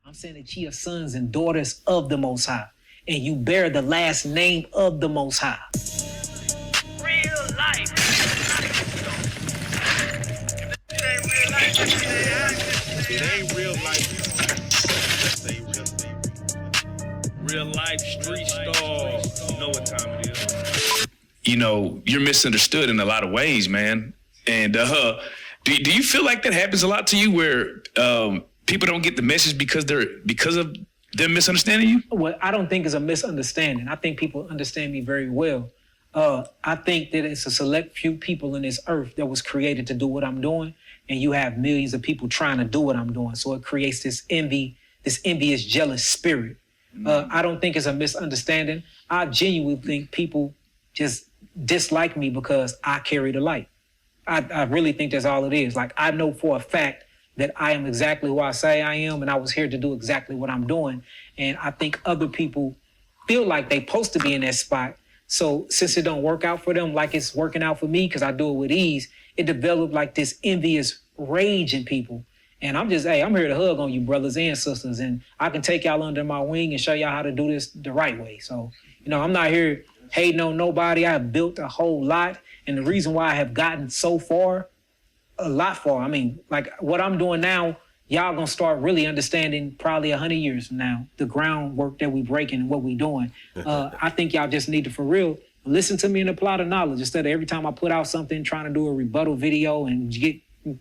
I'm saying that ye are sons and daughters of the Most High, and you bear the last name of the Most High. Real life. It ain't real life. Real life street stars. You know what time it is. You know, you're misunderstood in a lot of ways, man. And do you feel like that happens a lot to you, where people don't get the message because of them misunderstanding you? Well, I don't think it's a misunderstanding. I think people understand me very well. I think that it's a select few people in this earth that was created to do what I'm doing, and you have millions of people trying to do what I'm doing. So it creates this envious, jealous spirit. I don't think it's a misunderstanding. I genuinely think people just dislike me because I carry the light. I really think that's all it is. Like, I know for a fact that I am exactly who I say I am, and I was here to do exactly what I'm doing. And I think other people feel like they're supposed to be in that spot. So since it don't work out for them like it's working out for me, because I do it with ease, it developed like this envious rage in people. And I'm just, hey, I'm here to hug on you brothers and sisters, and I can take y'all under my wing and show y'all how to do this the right way. So, you know, I'm not here hating on nobody. I have built a whole lot. And the reason why I have gotten so far, a lot far, I mean, like what I'm doing now, y'all gonna start really understanding probably 100 years from now, the groundwork that we breaking and what we doing. I think y'all just need to, for real, listen to me and apply the knowledge instead of every time I put out something trying to do a rebuttal video and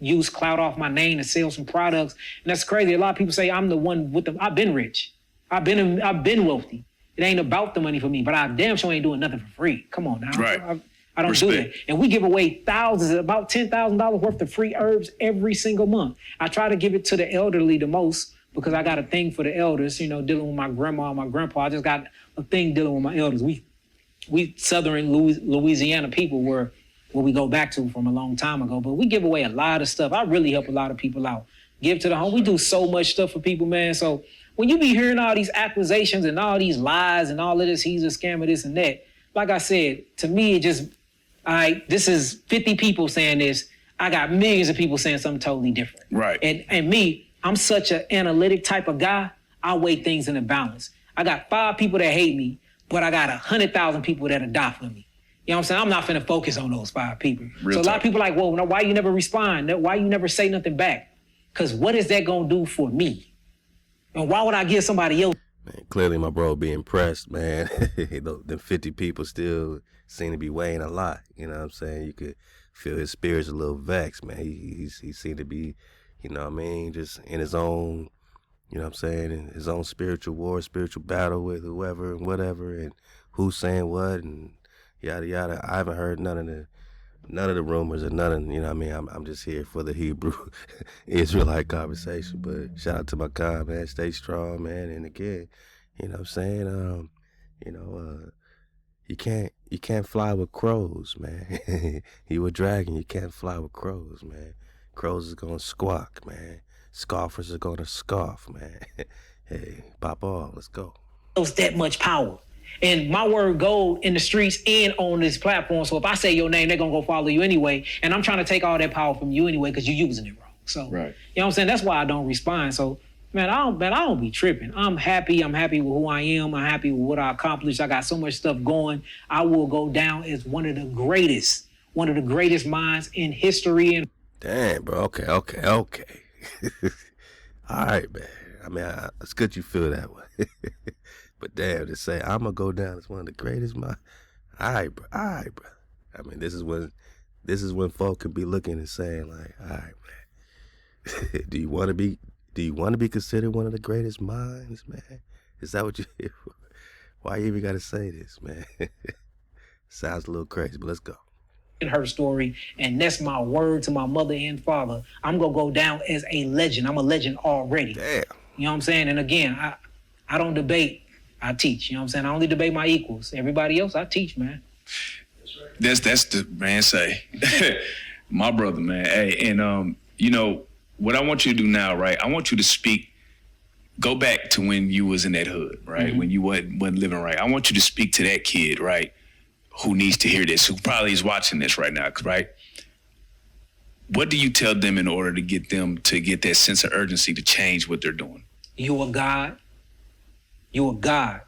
use clout off my name to sell some products. And that's crazy. A lot of people say I'm the one with them. I've been rich. I've been wealthy. It ain't about the money for me, but I damn sure ain't doing nothing for free. Come on now. Right. I don't do that. And we give away thousands, about $10,000 worth of free herbs every single month. I try to give it to the elderly the most because I got a thing for the elders, you know, dealing with my grandma and my grandpa. I just got a thing dealing with my elders. We Southern Louisiana people were what we go back to from a long time ago, but we give away a lot of stuff. I really help a lot of people out. Give to the home. We do so much stuff for people, man. So when you be hearing all these accusations and all these lies and all of this, he's a scammer, this and that, like I said, to me, it just, this is 50 people saying this. I got millions of people saying something totally different. Right. And me, I'm such an analytic type of guy. I weigh things in a balance. I got 5 people that hate me, but I got 100,000 people that'll die for me. You know what I'm saying? I'm not finna focus on those 5 people. So a lot of people are like, well, why you never respond? Why you never say nothing back? Because what is that gonna do for me? And why would I give somebody else? Man, clearly my bro be impressed, man. Them 50 people still seem to be weighing a lot. You know what I'm saying? You could feel his spirit's a little vexed, man. He seemed to be, you know what I mean, just in his own, you know what I'm saying, in his own spiritual war, spiritual battle with whoever and whatever, and who's saying what and yada yada. I haven't heard none of the rumors or none of, you know what I mean. I'm just here for the Hebrew Israelite conversation. But shout out to my God, man. Stay strong, man. And again, you know what I'm saying, you can't fly with crows, man. You a dragon, you can't fly with crows, man. Crows is gonna squawk, man. Scoffers are gonna scoff, man. Hey, pop off, let's go. That much power. And my word goes in the streets and on this platform. So if I say your name, they're gonna go follow you anyway. And I'm trying to take all that power from you anyway because you're using it wrong. So right. You know what I'm saying? That's why I don't respond. So man, I don't be tripping. I'm happy with who I am. I'm happy with what I accomplished. I got so much stuff going. I will go down as one of the greatest minds in history. And damn, bro. Okay. All right, man. I mean, it's good you feel that way. But damn, to say I'm gonna go down as one of the greatest minds. All right, bro. I mean, this is when folk can be looking and saying like, all right, man. Do you want to be considered one of the greatest minds, man? Is that what you here for? Why you even got to say this, man? Sounds a little crazy, but let's go. In her story, and that's my word to my mother and father. I'm going to go down as a legend. I'm a legend already. Damn. You know what I'm saying? And again, I don't debate I teach. You know what I'm saying? I only debate my equals. Everybody else, I teach, man. That's the man say. My brother, man. Hey, and you know, what I want you to do now, right? I want you to go back to when you was in that hood, right? When you wasn't living right. I want you to speak to that kid, right? Who needs to hear this, who probably is watching this right now, right? What do you tell them in order to get them to get that sense of urgency to change what they're doing? You a God. You a God.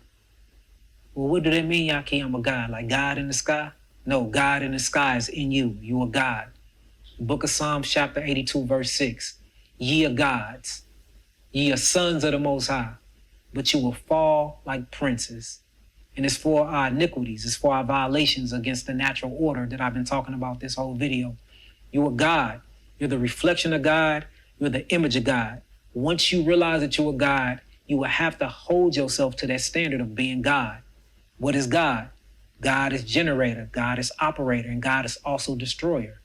Well, what do that mean, Yaki? I'm a God. Like God in the sky? No, God in the sky is in you. You a God. Book of Psalms, chapter 82, verse 6. Ye are gods. Ye are sons of the Most High. But you will fall like princes. And it's for our iniquities. It's for our violations against the natural order that I've been talking about this whole video. You are God. You're the reflection of God. You're the image of God. Once you realize that you're a God, you will have to hold yourself to that standard of being God. What is God? God is generator, God is operator, and God is also destroyer.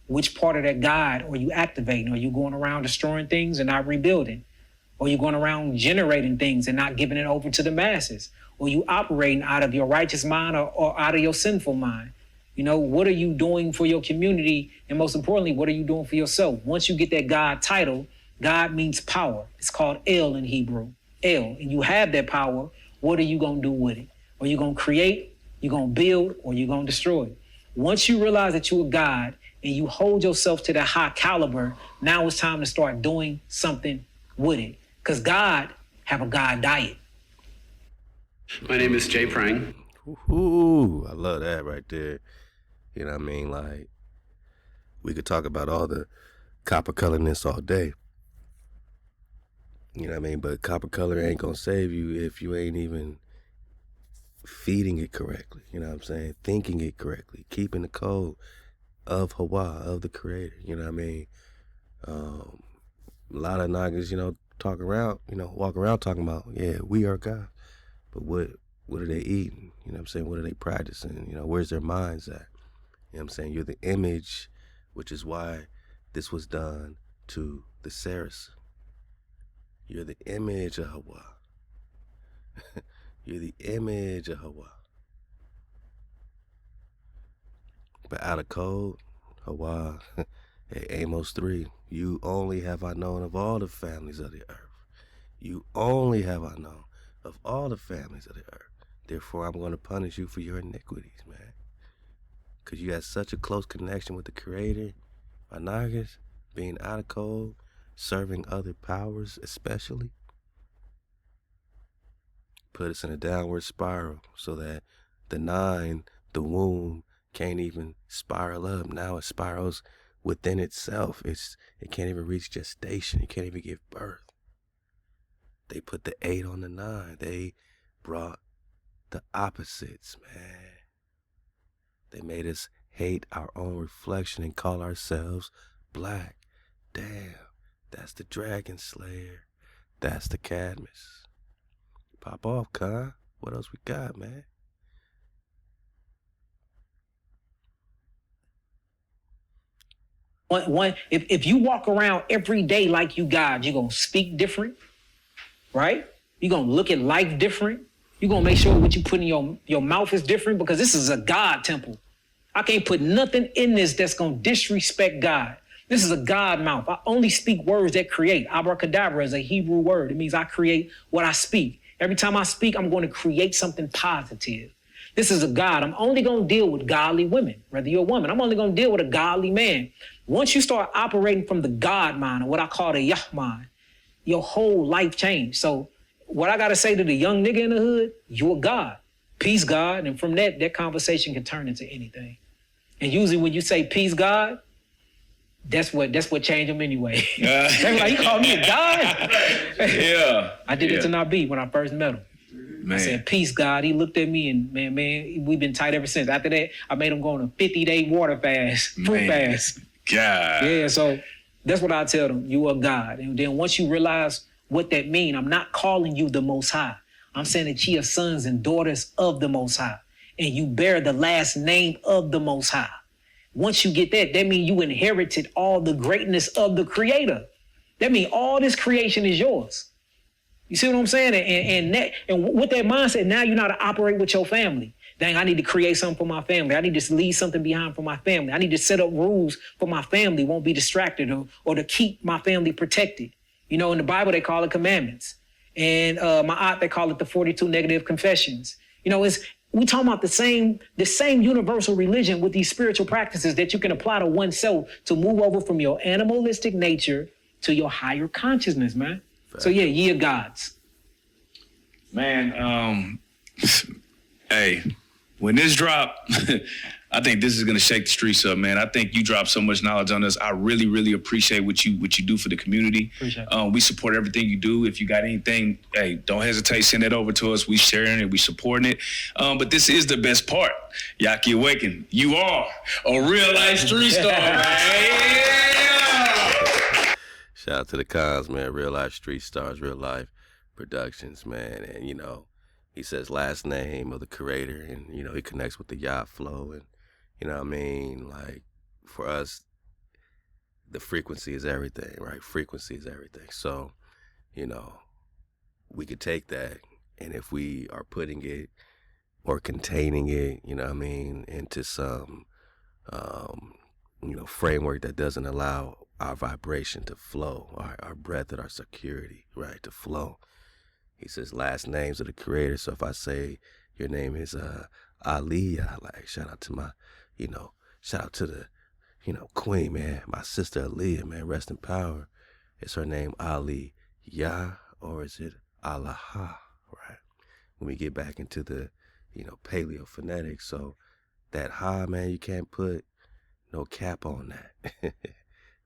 Which part of that God are you activating? Are you going around destroying things and not rebuilding? Or are you going around generating things and not giving it over to the masses? Or are you operating out of your righteous mind or out of your sinful mind? You know, what are you doing for your community? And most importantly, what are you doing for yourself? Once you get that God title, God means power. It's called El in Hebrew, El. And you have that power. What are you going to do with it? Are you going to create, you're going to build, or you're going to destroy? Once you realize that you're a God and you hold yourself to that high caliber, now it's time to start doing something with it. Because God have a God diet. My name is Jay Prang. Ooh, I love that right there. You know what I mean? Like, we could talk about all the copper colorness all day. You know what I mean? But copper color ain't gonna save you if you ain't even feeding it correctly. You know what I'm saying? Thinking it correctly. Keeping the code of HaWah, of the Creator. You know what I mean? A lot of niggas, you know, walk around talking about, yeah, we are God. But what are they eating? You know what I'm saying? What are they practicing? You know, where's their minds at? You know what I'm saying? You're the image, which is why this was done to the Saracen. You're the image of HaWah. You're the image of HaWah. But out of code, HaWah, hey, Amos 3, you only have I known of all the families of the earth. You only have I known of all the families of the earth. Therefore, I'm going to punish you for your iniquities, man. Because you had such a close connection with the Creator. My niggas, being out of code, serving other powers especially, put us in a downward spiral so that the womb, can't even spiral up. Now it spirals within itself. It can't even reach gestation. It can't even give birth. They put the 8 on the 9. They brought the opposites, man. They made us hate our own reflection and call ourselves black. Damn, that's the Dragon Slayer. That's the Cadmus. Pop off, Khan. What else we got, man? If you walk around every day like you God, you're going to speak different, right? You're going to look at life different. You're going to make sure what you put in your mouth is different, because this is a God temple. I can't put nothing in this that's going to disrespect God. This is a God mouth. I only speak words that create. Abracadabra is a Hebrew word. It means I create what I speak. Every time I speak, I'm going to create something positive. This is a God. I'm only going to deal with godly women, whether you're a woman. I'm only going to deal with a godly man. Once you start operating from the God mind, or what I call the Yah mind, your whole life changed. So what I got to say to the young nigga in the hood, you're God. Peace, God. And from that conversation can turn into anything. And usually when you say peace, God, that's what changed them anyway. They were like, you call me a God? Yeah. I did it to Nabi when I first met him. Man. I said, peace, God. He looked at me and man, we've been tight ever since. After that, I made him go on a 50-day water fast, fruit fast. God. Yeah, so that's what I tell them. You are God. And then once you realize what that means, I'm not calling you the Most High. I'm saying that ye are sons and daughters of the Most High. And you bear the last name of the Most High. Once you get that means you inherited all the greatness of the Creator. That means all this creation is yours. You see what I'm saying? And with that mindset, now you know how to operate with your family. Dang, I need to create something for my family. I need to leave something behind for my family. I need to set up rules for my family, won't be distracted or to keep my family protected. You know, in the Bible, they call it commandments. And my aunt, they call it the 42 negative confessions. You know, we talking about the same universal religion with these spiritual practices that you can apply to oneself to move over from your animalistic nature to your higher consciousness, man. Fact. So yeah, ye of gods. Man, hey, when this drop, I think this is gonna shake the streets up, man. I think you dropped so much knowledge on us. I really, really appreciate what you do for the community. Appreciate it. We support everything you do. If you got anything, hey, don't hesitate, send it over to us. We sharing it, we supporting it. But this is the best part. Yaki Awaken, you are a real life street star, man. Shout out to the cons, man. Real life street stars, real life productions, man. And, you know, he says last name of the creator, and, you know, he connects with the yacht flow. And, you know what I mean? Like, for us, the frequency is everything, right? Frequency is everything. So, you know, we could take that, and if we are putting it or containing it, you know what I mean, into some, you know, framework that doesn't allow our vibration to flow, our breath and our security, right, to flow. He says last names of the creator. So if I say your name is Aliyah, like shout out to my, you know, shout out to the, you know, queen, man, my sister Aliyah, man, rest in power. Is her name Aliyah or is it Allah, right? When we get back into the, you know, paleo phonetics, so that ha, man, you can't put no cap on that,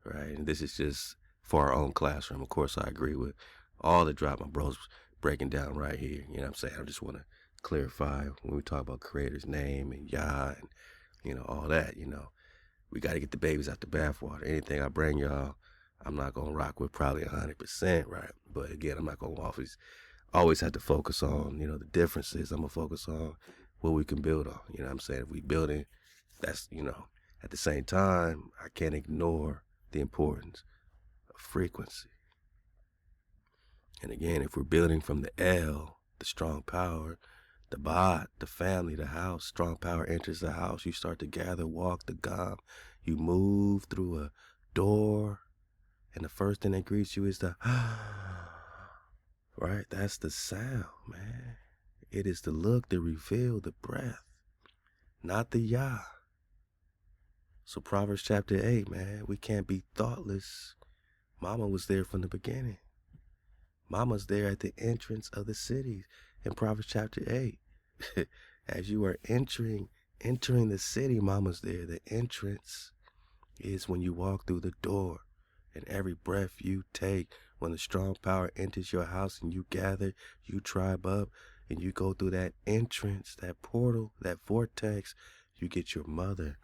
right? And this is just for our own classroom. Of course, I agree with all the drop my bros breaking down right here. You know what I'm saying? I just want to clarify when we talk about creator's name and Yah and, you know, all that, you know, we got to get the babies out the bathwater. Anything I bring y'all, I'm not going to rock with probably 100%, right? But again, I'm not going to always have to focus on, you know, the differences. I'm going to focus on what we can build on. You know what I'm saying? If we building, that's, you know, at the same time, I can't ignore the importance of frequency. And again, if we're building from the L, the strong power, the Ba'at, the family, the house, strong power enters the house. You start to gather, walk the Gam. You move through a door, and the first thing that greets you is the right? That's the sound, man. It is the look, the reveal, the breath, not the Yah. So Proverbs chapter 8, man, we can't be thoughtless. Mama was there from the beginning. Mama's there at the entrance of the city in Proverbs chapter 8. As you are entering the city, Mama's there. The entrance is when you walk through the door, and every breath you take, when the strong power enters your house and you gather, you tribe up, and you go through that entrance, that portal, that vortex, you get your mother,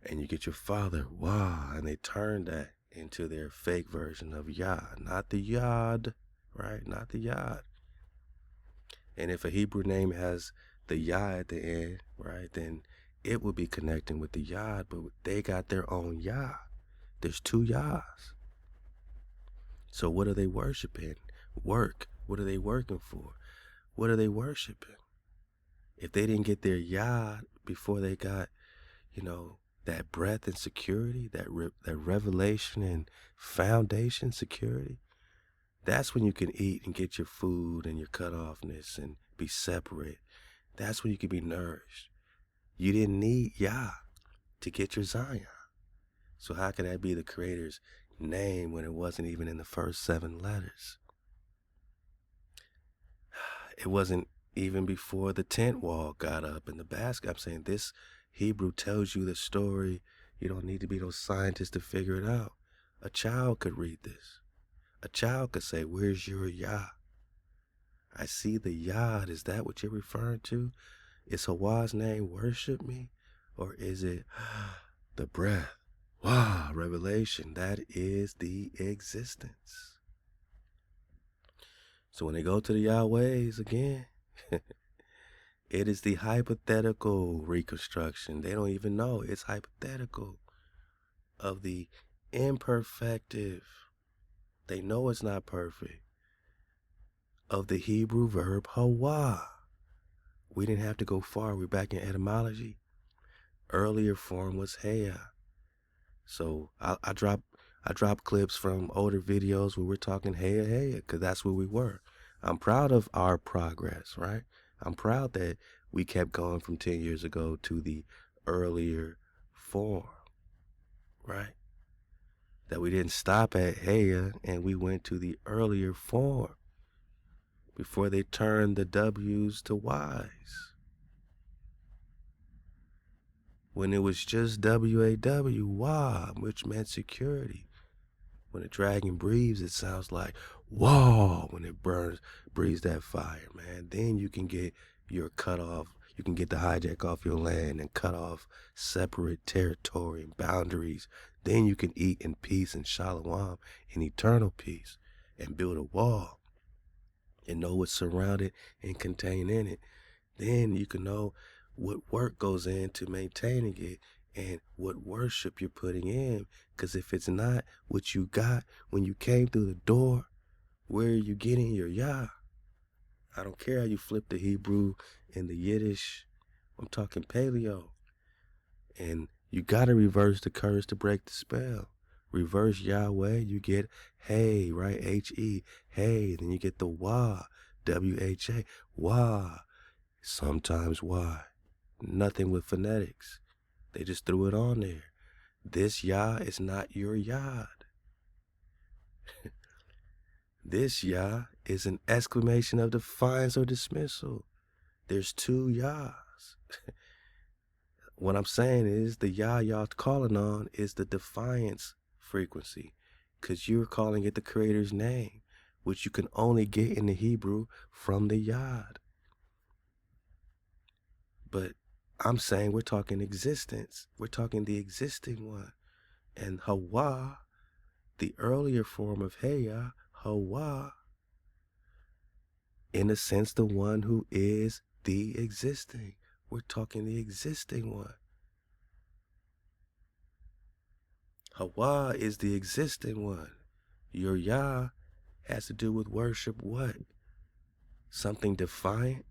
and you get your father, wow, and they turn that into their fake version of Yah, not the Yod, right? Not the Yod. And if a Hebrew name has the Yah at the end, right, then it would be connecting with the Yod, but they got their own Yah. There's two Yahs. So what are they worshiping? Work. What are they working for? What are they worshiping? If they didn't get their Yah before they got, you know, that breath and security, that revelation and foundation security, that's when you can eat and get your food and your cutoffness and be separate. That's when you can be nourished. You didn't need Yah to get your Zion. So how could that be the Creator's name when it wasn't even in the first 7 letters? It wasn't even before the tent wall got up in the basket. I'm saying this Hebrew tells you the story. You don't need to be no scientist to figure it out. A child could read this. A child could say, where's your Yah? I see the Yod. Is that what you're referring to? Is HaWah's name worship me? Or is it the breath? Wow, revelation. That is the existence. So when they go to the Yahwehs again, it is the hypothetical reconstruction. They don't even know it's hypothetical of the imperfective. They know it's not perfect. of the Hebrew verb HaWah. We didn't have to go far. We're back in etymology. Earlier form was Heya. So I drop clips from older videos where we're talking Heya, because that's where we were. I'm proud of our progress, right? I'm proud that we kept going from 10 years ago to the earlier form, right? That we didn't stop at Heya and we went to the earlier form before they turned the W's to Y's. When it was just W-A-W, Wah, which meant security. When a dragon breathes, it sounds like whoa when it breathes that fire, man. Then you can get your cut off, you can get the hijack off your land and cut off separate territory and boundaries. Then you can eat in peace and ShaLaWam in eternal peace and build a wall and know what's surrounded and contained in it. Then you can know what work goes into maintaining it and what worship you're putting in. Because if it's not what you got when you came through the door, where are you getting your Yah? I don't care how you flip the Hebrew and the Yiddish. I'm talking paleo. And you got to reverse the curse to break the spell. Reverse Yahweh, you get hey, right? H-E, hey. Then you get the Wah, W-H-A, Wah. Sometimes why? Nothing with phonetics. They just threw it on there. This Yah is not your Yod. This Yah is an exclamation of defiance or dismissal. There's two Yahs. What I'm saying is the Yah y'all calling on is the defiance frequency, because you're calling it the Creator's name, which you can only get in the Hebrew from the Yod. But I'm saying we're talking existence. We're talking the existing one. And HaWah, the earlier form of Heya, HaWah, in a sense, the one who is the existing. We're talking the existing one. HaWah is the existing one. Your Yah has to do with worship what? Something defiant?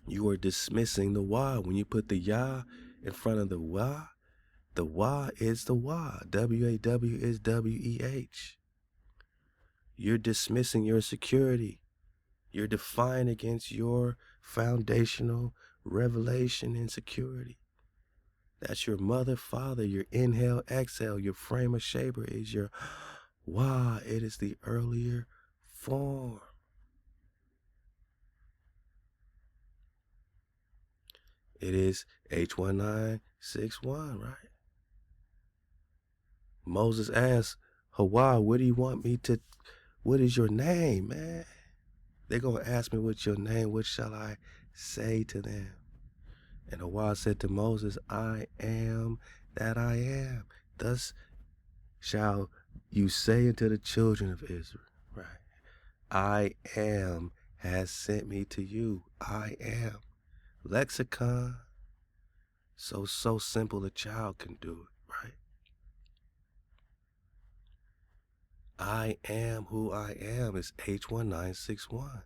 You are dismissing the Wah. When you put the Yah in front of the Wah is the Wah. W-A-W is W-E-H. You're dismissing your security. You're defying against your foundational revelation and security. That's your mother, father, your inhale, exhale, your frame of shaper is your Wah. It is the earlier form. It is H1961, right? Moses asked HaWah, what do you want me to, what is your name, man? They're going to ask me what's your name. What shall I say to them? And HaWah said to Moses, I am that I am. Thus shall you say unto the children of Israel, right? I am has sent me to you. I am. Lexicon. So simple a child can do it, right? I am who I am is H1961.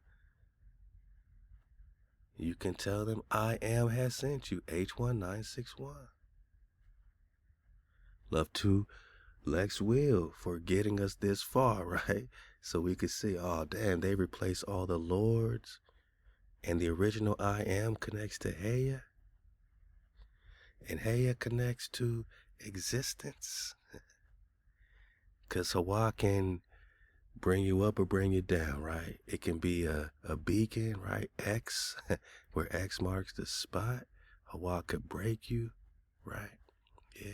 You can tell them I am has sent you, H1961. Love to Lex Will for getting us this far, right? So we could see, oh damn, they replaced all the lords and the original I am connects to Heya. And Heya connects to existence. Because HaWah can bring you up or bring you down, right? It can be a beacon, right? X, where X marks the spot. HaWah could break you, right? Yeah.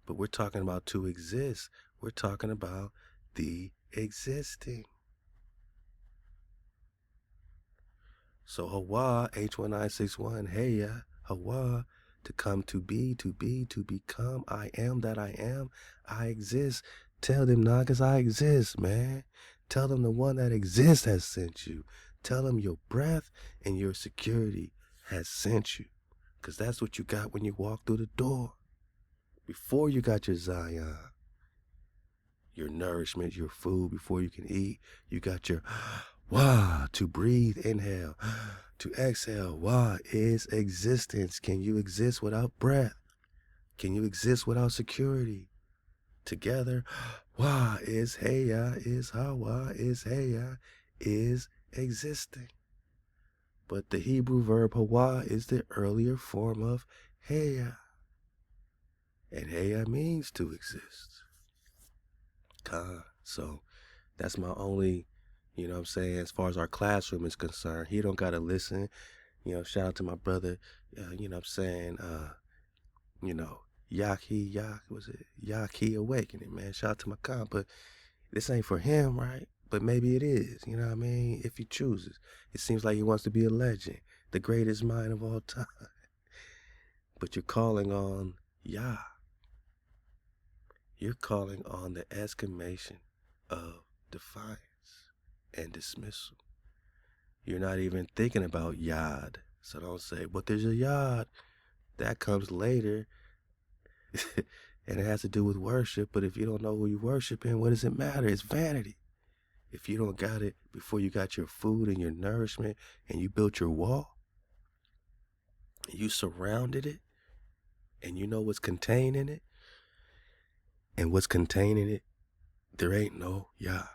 But we're talking about to exist. We're talking about the existing. So HaWah, H1961, Heya, HaWah, to come to be, to become. I am that I am. I exist. Tell them, Nagas, I exist, man. Tell them the one that exists has sent you. Tell them your breath and your security has sent you. Because that's what you got when you walk through the door. Before you got your Zion. your nourishment, your food before you can eat. You got your Wah, to breathe, inhale. To exhale, Wah is existence. Can you exist without breath? Can you exist without security? Together, Wah is Heya, is HaWah, is Heya, is existing. But the Hebrew verb Hawah is the earlier form of Heya. And Heya means to exist. So that's my only, you know what I'm saying, as far as our classroom is concerned. He don't got to listen. You know, shout out to my brother, you know what I'm saying, you know, Yaki Awakening, man. Shout out to my comp, but this ain't for him, right? But maybe it is, you know what I mean, if he chooses. It seems like he wants to be a legend, the greatest mind of all time. But you're calling on Yah. You're calling on the exclamation of defiance and dismissal. You're not even thinking about Yad. So don't say, but there's a Yad. That comes later. And it has to do with worship. But if you don't know who you're worshiping, what does it matter? It's vanity. If you don't got it before you got your food and your nourishment and you built your wall, and you surrounded it, and you know what's contained in it, and what's contained in it, there ain't no Yah.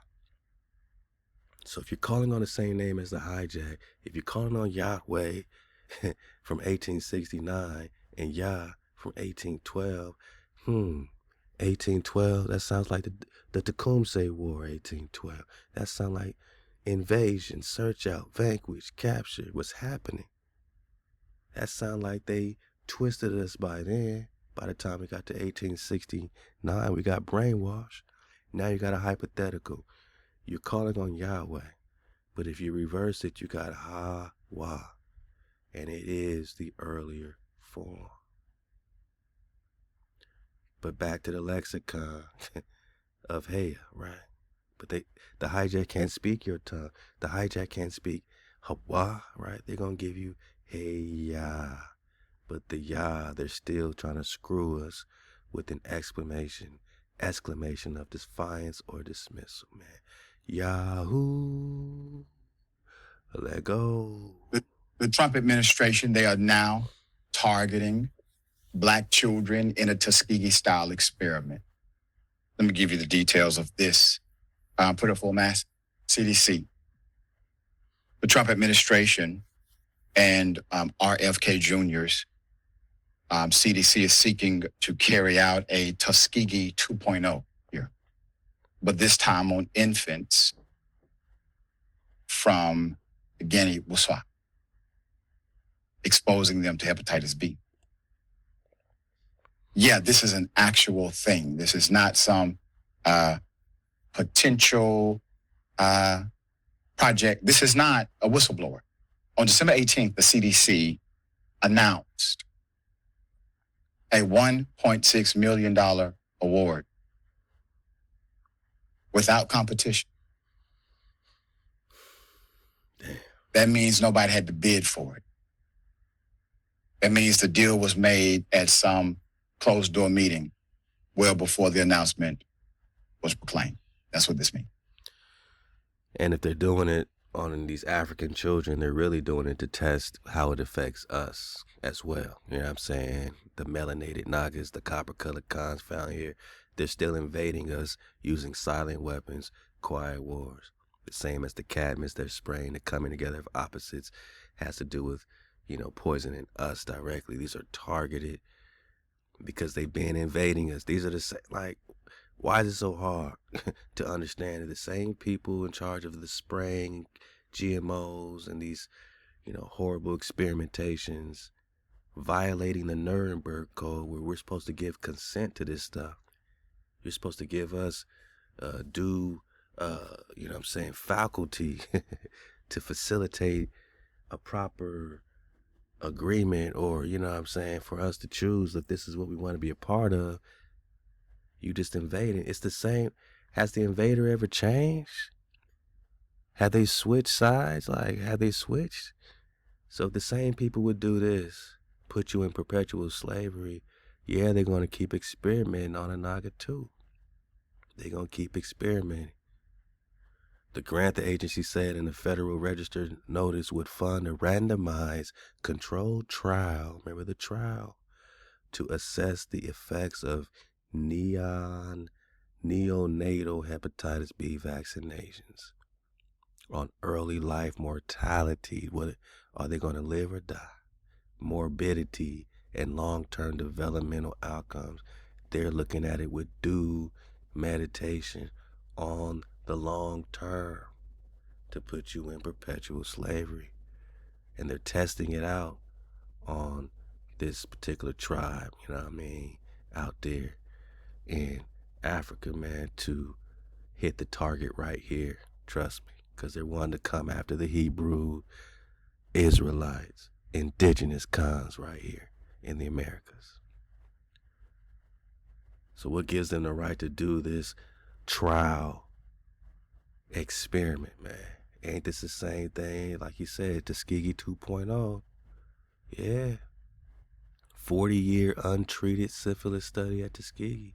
So if you're calling on the same name as the hijack, if you're calling on Yahweh from 1869 and Yah from 1812, 1812, that sounds like the Tecumseh War, 1812. That sounds like invasion, search out, vanquish, capture, what's happening. That sounds like they twisted us by then. By the time we got to 1869, we got brainwashed. Now you got a hypothetical. You're calling on Yahweh. But if you reverse it, you got HaWah. And it is the earlier form. But back to the lexicon of Heya, right? But the hijack can't speak your tongue. The hijack can't speak HaWah, right? They're going to give you Heya. But the Yah, they're still trying to screw us with an exclamation of defiance or dismissal, man. Yahoo, let go. The Trump administration, they are now targeting Black children in a Tuskegee-style experiment. Let me give you the details of this. Put it full mass. CDC. The Trump administration and RFK Jr.'s CDC is seeking to carry out a Tuskegee 2.0 here, but this time on infants from Guinea-Bissau, exposing them to hepatitis B. Yeah, this is an actual thing. This is not some potential project. This is not a whistleblower. On December 18th, the CDC announced a $1.6 million award without competition. Damn. That means nobody had to bid for it. That means the deal was made at some closed-door meeting well before the announcement was proclaimed. That's what this means. And if they're doing it on these African children, they're really doing it to test how it affects us as well. You know what I'm saying? The melanated Nagas, the copper-colored Khans found here, they're still invading us using silent weapons, quiet wars. The same as the cadmiums they're spraying, the coming together of opposites has to do with, you know, poisoning us directly. These are targeted because they've been invading us. These are the same, like, why is it so hard to understand that the same people in charge of the spraying GMOs and these, you know, horrible experimentations, violating the Nuremberg Code where we're supposed to give consent to this stuff. You're supposed to give us due, you know what I'm saying, faculty to facilitate a proper agreement, or, you know what I'm saying, for us to choose if this is what we want to be a part of. You just invading. It's the same. Has the invader ever changed? Have they switched sides? Like, have they switched? So if the same people would do this, put you in perpetual slavery, yeah, they're going to keep experimenting on a Naga too. They're going to keep experimenting. The grant the agency said in the Federal Register notice would fund a randomized controlled trial, remember the trial, to assess the effects of neonatal hepatitis B vaccinations on early life mortality. What are they going to live or die? Morbidity and long-term developmental outcomes. They're looking at it with due meditation on the long term to put you in perpetual slavery. And they're testing it out on this particular tribe, you know what I mean, out there in Africa, man, to hit the target right here. Trust me, because they're wanting to come after the Hebrew Israelites, indigenous cons right here in the Americas. So what gives them the right to do this trial experiment, man? Ain't this the same thing, like you said, Tuskegee 2.0? Yeah. 40-year untreated syphilis study at Tuskegee,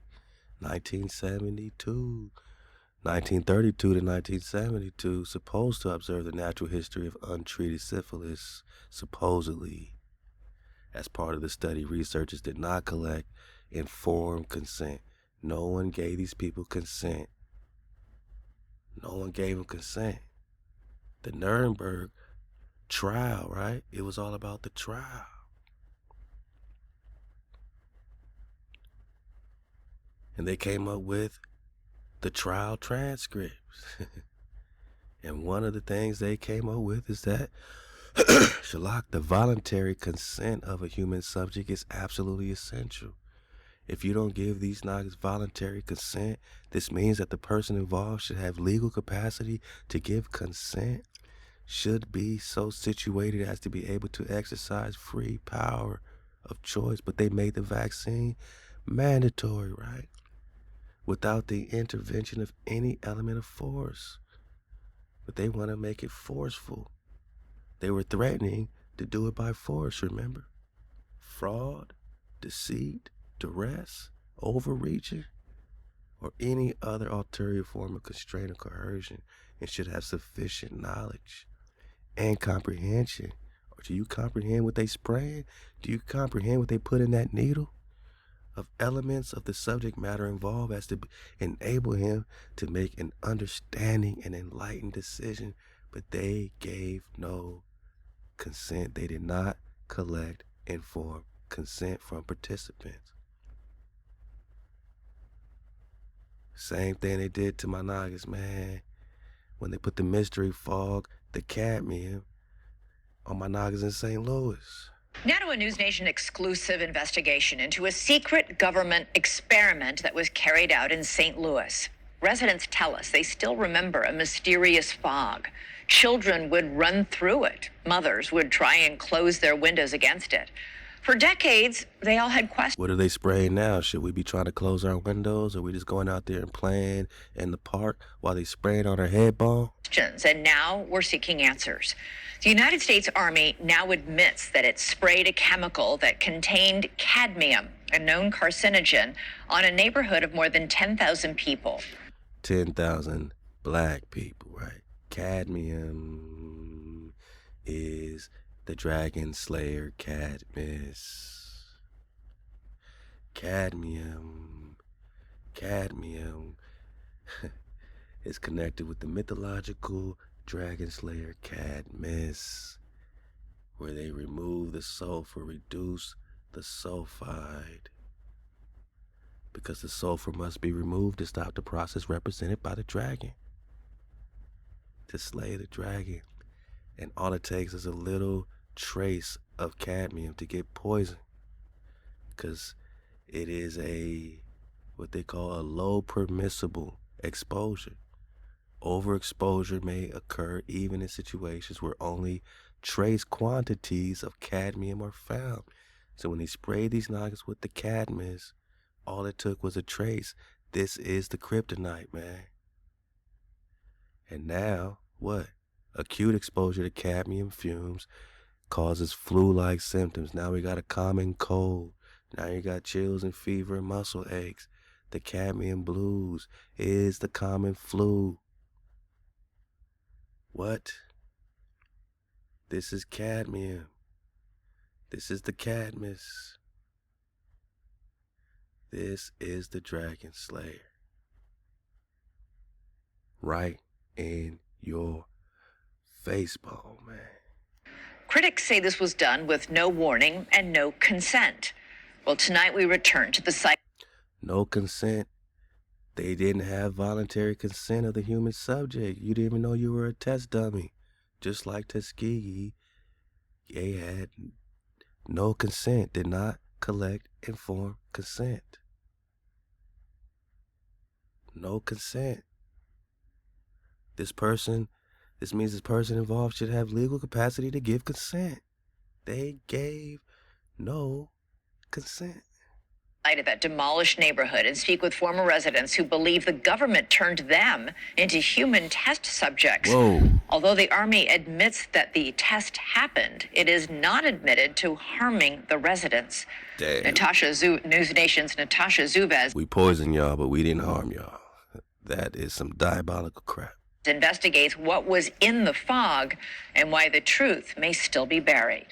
1972. 1932 to 1972, supposed to observe the natural history of untreated syphilis, supposedly. As part of the study, researchers did not collect informed consent. No one gave these people consent. No one gave them consent. The Nuremberg trial, right? It was all about the trial. And they came up with the trial transcripts. And one of the things they came up with is that Shalak, the voluntary consent of a human subject is absolutely essential. If you don't give these niggas voluntary consent, this means that the person involved should have legal capacity to give consent, should be so situated as to be able to exercise free power of choice. But they made the vaccine mandatory, right? Without the intervention of any element of force. But they want to make it forceful. They were threatening to do it by force, remember? Fraud, deceit, duress, overreaching, or any other ulterior form of constraint or coercion, and should have sufficient knowledge and comprehension. Or do you comprehend what they spraying? Do you comprehend what they put in that needle? Of elements of the subject matter involved as to enable him to make an understanding and enlightened decision. But they gave no consent. They did not collect informed consent from participants. Same thing they did to my niggas, man. When they put the mystery fog, the cadmium, on my niggas in St. Louis. Now to a News Nation exclusive investigation into a secret government experiment that was carried out in St. Louis. Residents tell us they still remember a mysterious fog. Children would run through it. Mothers would try and close their windows against it. For decades, they all had questions. What are they spraying now? Should we be trying to close our windows? Or are we just going out there and playing in the park while they spraying on our head ball? And now we're seeking answers. The United States Army now admits that it sprayed a chemical that contained cadmium, a known carcinogen, on a neighborhood of more than 10,000 people. 10,000 black people, right? Cadmium is the dragon slayer Cadmus. Cadmium is connected with the mythological dragon slayer Cadmus, where they remove the sulfur, reduce the sulfide, because the sulfur must be removed to stop the process represented by the dragon, to slay the dragon. And all it takes is a little trace of cadmium to get poisoned, because it is what they call a low permissible exposure. Overexposure may occur even in situations where only trace quantities of cadmium are found. So when they sprayed these niggas with the cadmus, all it took was a trace. This is the kryptonite, man. And now, what? Acute exposure to cadmium fumes causes flu-like symptoms. Now we got a common cold. Now you got chills and fever and muscle aches. The cadmium blues is the common flu. What? This is cadmium. This is the Cadmus. This is the Dragon Slayer. Right in your faceball, man. Critics say this was done with no warning and no consent. Well, tonight we return to the site. No consent. They didn't have voluntary consent of the human subject. You didn't even know you were a test dummy. Just like Tuskegee, they had no consent, did not collect informed consent. No consent. This means this person involved should have legal capacity to give consent. They gave no consent. Of that demolished neighborhood and speak with former residents who believe the government turned them into human test subjects. Whoa. Although the Army admits that the test happened, it is not admitted to harming the residents. Damn. News Nation's Natasha Zubez We poisoned y'all, but we didn't harm y'all. That is some diabolical crap. investigates what was in the fog and why the truth may still be buried.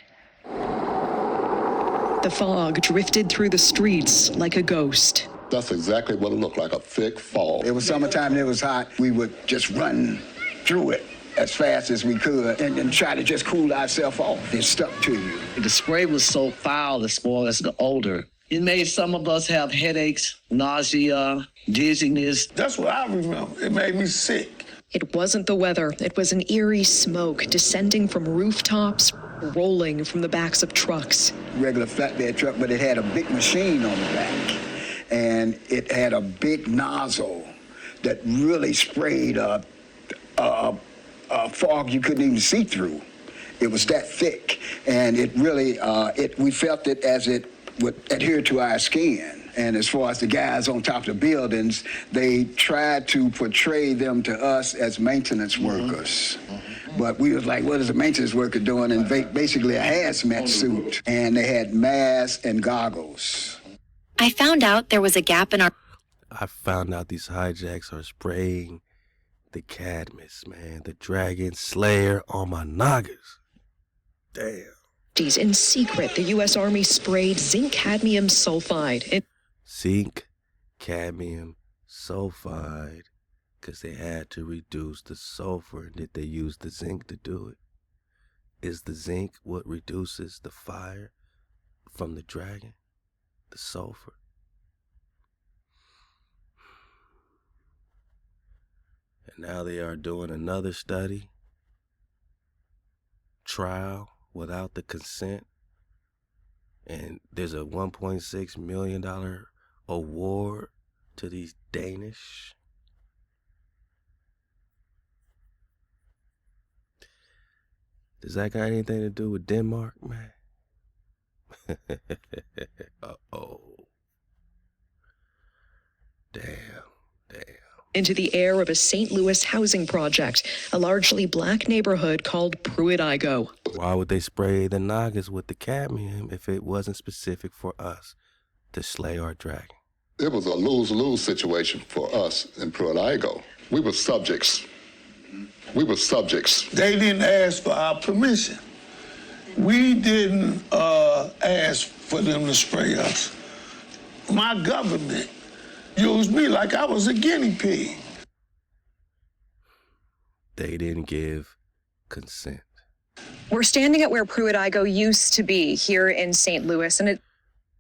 The fog drifted through the streets like a ghost. That's exactly what it looked like, a thick fog. It was summertime and it was hot. We would just run through it as fast as we could and try to just cool ourselves off. It stuck to you. The spray was so foul as far as the odor. It made some of us have headaches, nausea, dizziness. That's what I remember. It made me sick. It wasn't the weather. It was an eerie smoke descending from rooftops, rolling from the backs of trucks. Regular flatbed truck, but it had a big machine on the back. And it had a big nozzle that really sprayed a fog you couldn't even see through. It was that thick. And it really, we felt it as it would adhere to our skin. And as far as the guys on top of the buildings, they tried to portray them to us as maintenance workers. But we was like, what is a maintenance worker doing? And basically a hazmat suit. And they had masks and goggles. I found out there was a gap in our... I found out these hijacks are spraying the Cadmus, man. The Dragon Slayer on my noggins. Damn. In secret, the U.S. Army sprayed zinc cadmium sulfide. Zinc cadmium sulfide, because they had to reduce the sulfur. Did they use the zinc to do it? Is the zinc what reduces the fire from the dragon? The sulfur? And now they are doing another study, trial without the consent. And there's a $1.6 million award to these Danish. Does that got anything to do with Denmark, man? Uh-oh. Damn. Into the air of a St. Louis housing project, a largely black neighborhood called Pruitt-Igoe. Why would they spray the noggins with the cadmium if it wasn't specific for us to slay our dragon? It was a lose-lose situation for us in Pruitt-Igoe. We were subjects. They didn't ask for our permission. We didn't ask for them to spray us. My government used me like I was a guinea pig. They didn't give consent. We're standing at where Pruitt-Igoe used to be here in St. Louis, and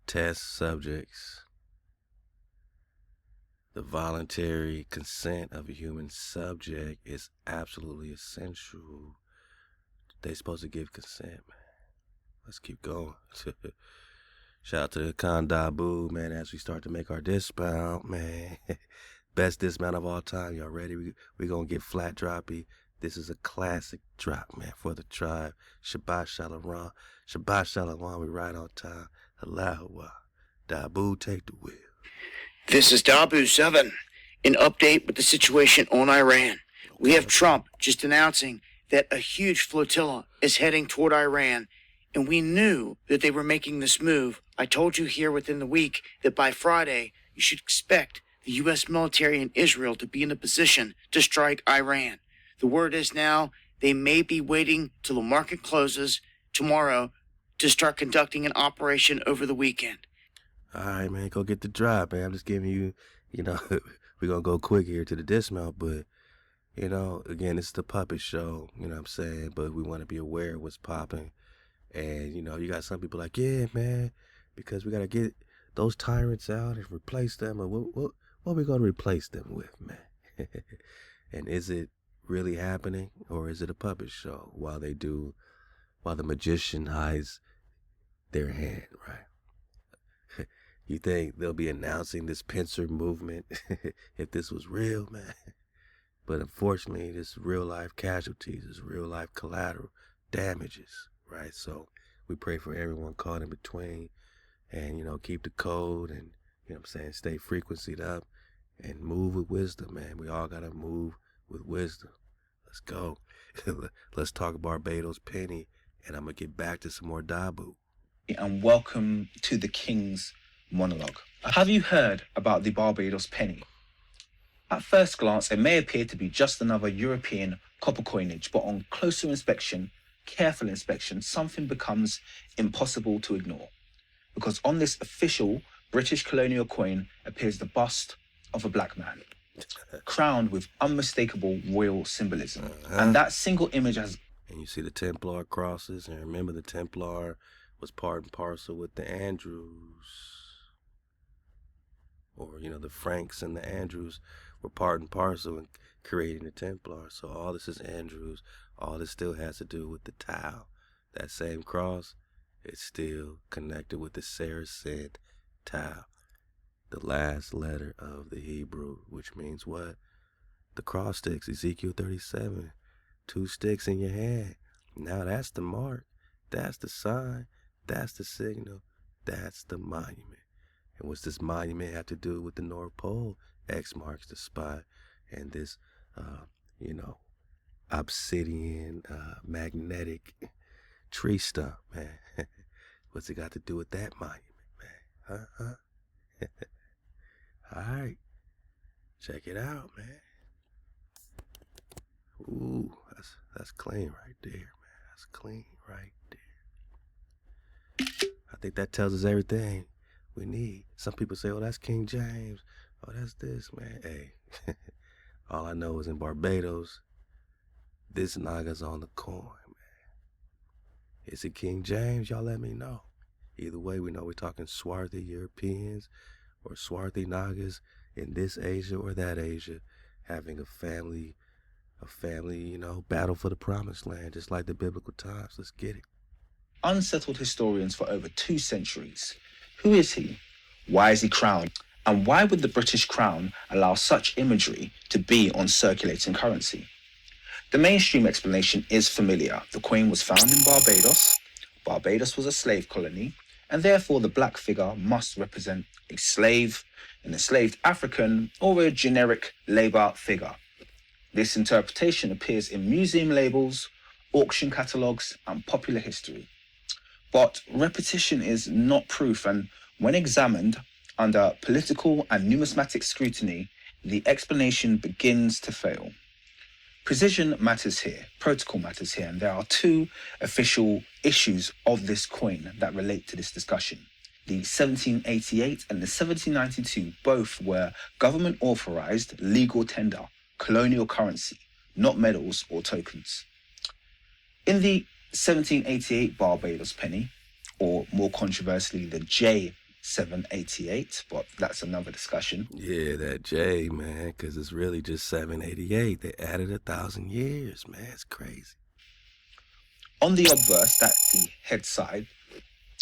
Test subjects. The voluntary consent of a human subject is absolutely essential. They supposed to give consent, man. Let's keep going. Shout out to the Kondabu, man, as we start to make our dismount, man. Best dismount of all time. Y'all ready? We gonna get flat droppy. This is a classic drop, man, for the tribe. ShaBat, ShaLaWam. ShaBat, ShaLaWam, we right on time. Halal HaWah. Dabu, take the wheel. This is Dabu 7. An update with the situation on Iran. We have Trump just announcing that a huge flotilla is heading toward Iran, and we knew that they were making this move. I told you here within the week that by Friday, you should expect the U.S. military in Israel to be in a position to strike Iran. The word is now they may be waiting till the market closes tomorrow to start conducting an operation over the weekend. All right, man, go get the drop, man. I'm just giving you, we're going to go quick here to the dismount, but, again, it's the puppet show, you know what I'm saying? But we want to be aware of what's popping. And, you got some people like, yeah, man, because we got to get those tyrants out and replace them. Or what are we going to replace them with, man? And is it really happening, or is it a puppet show while the magician hides their hand, right? You think they'll be announcing this pincer movement if this was real, man? But unfortunately, this real life casualties, this real life collateral damages, right? So we pray for everyone caught in between, and keep the code, and stay frequencied up and move with wisdom, man. We all gotta move with wisdom. Let's go. Let's talk Barbados penny, and I'm gonna get back to some more Dabu. And welcome to the King's Monologue. Have you heard about the Barbados penny? At first glance, it may appear to be just another European copper coinage, but on closer inspection, careful inspection, something becomes impossible to ignore. Because on this official British colonial coin appears the bust of a black man, crowned with unmistakable royal symbolism. And that single image has... And you see the Templar crosses, and remember the Templar was part and parcel with the Andrews. Or, the Franks and the Andrews were part and parcel in creating the Templar. So all this is Andrews. All this still has to do with the Tau. That same cross is still connected with the Saracen Tau. The last letter of the Hebrew, which means what? The cross sticks, Ezekiel 37. 2 sticks in your hand. Now that's the mark. That's the sign. That's the signal. That's the monument. And what's this monument have to do with the North Pole? X marks the spot. And this, obsidian, magnetic tree stump, man. What's it got to do with that monument, man? Huh? All right. Check it out, man. Ooh, that's clean right there, man. That's clean right there. I think that tells us everything we need. Some people say, oh, that's King James. Oh, that's this, man. Hey, all I know is in Barbados, this Naga's on the coin, man. Is it King James? Y'all let me know. Either way, we know we're talking swarthy Europeans or swarthy Nagas in this Asia or that Asia having a family, battle for the promised land, just like the biblical times. Let's get it. Unsettled historians for over 2 centuries. Who is he? Why is he crowned? And why would the British crown allow such imagery to be on circulating currency? The mainstream explanation is familiar. The coin was found in Barbados. Barbados was a slave colony, and therefore the black figure must represent a slave, an enslaved African, or a generic labor figure. This interpretation appears in museum labels, auction catalogues, and popular history. But repetition is not proof, and when examined under political and numismatic scrutiny, the explanation begins to fail. Precision matters here, protocol matters here, and there are 2 official issues of this coin that relate to this discussion. The 1788 and the 1792 both were government-authorized legal tender, colonial currency, not medals or tokens. In the 1788 Barbados penny, or more controversially, the J788, but that's another discussion. Yeah, that J, man, because it's really just 788. They added 1,000 years, man. It's crazy. On the obverse, that's the head side,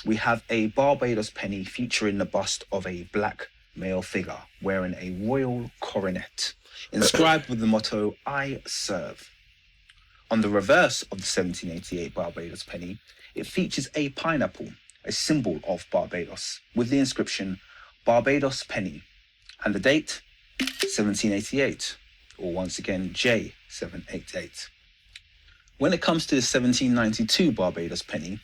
we have a Barbados penny featuring the bust of a black male figure wearing a royal coronet, inscribed with the motto, I serve. On the reverse of the 1788 Barbados penny, it features a pineapple, a symbol of Barbados, with the inscription, Barbados penny, and the date, 1788, or once again, J788. When it comes to the 1792 Barbados penny,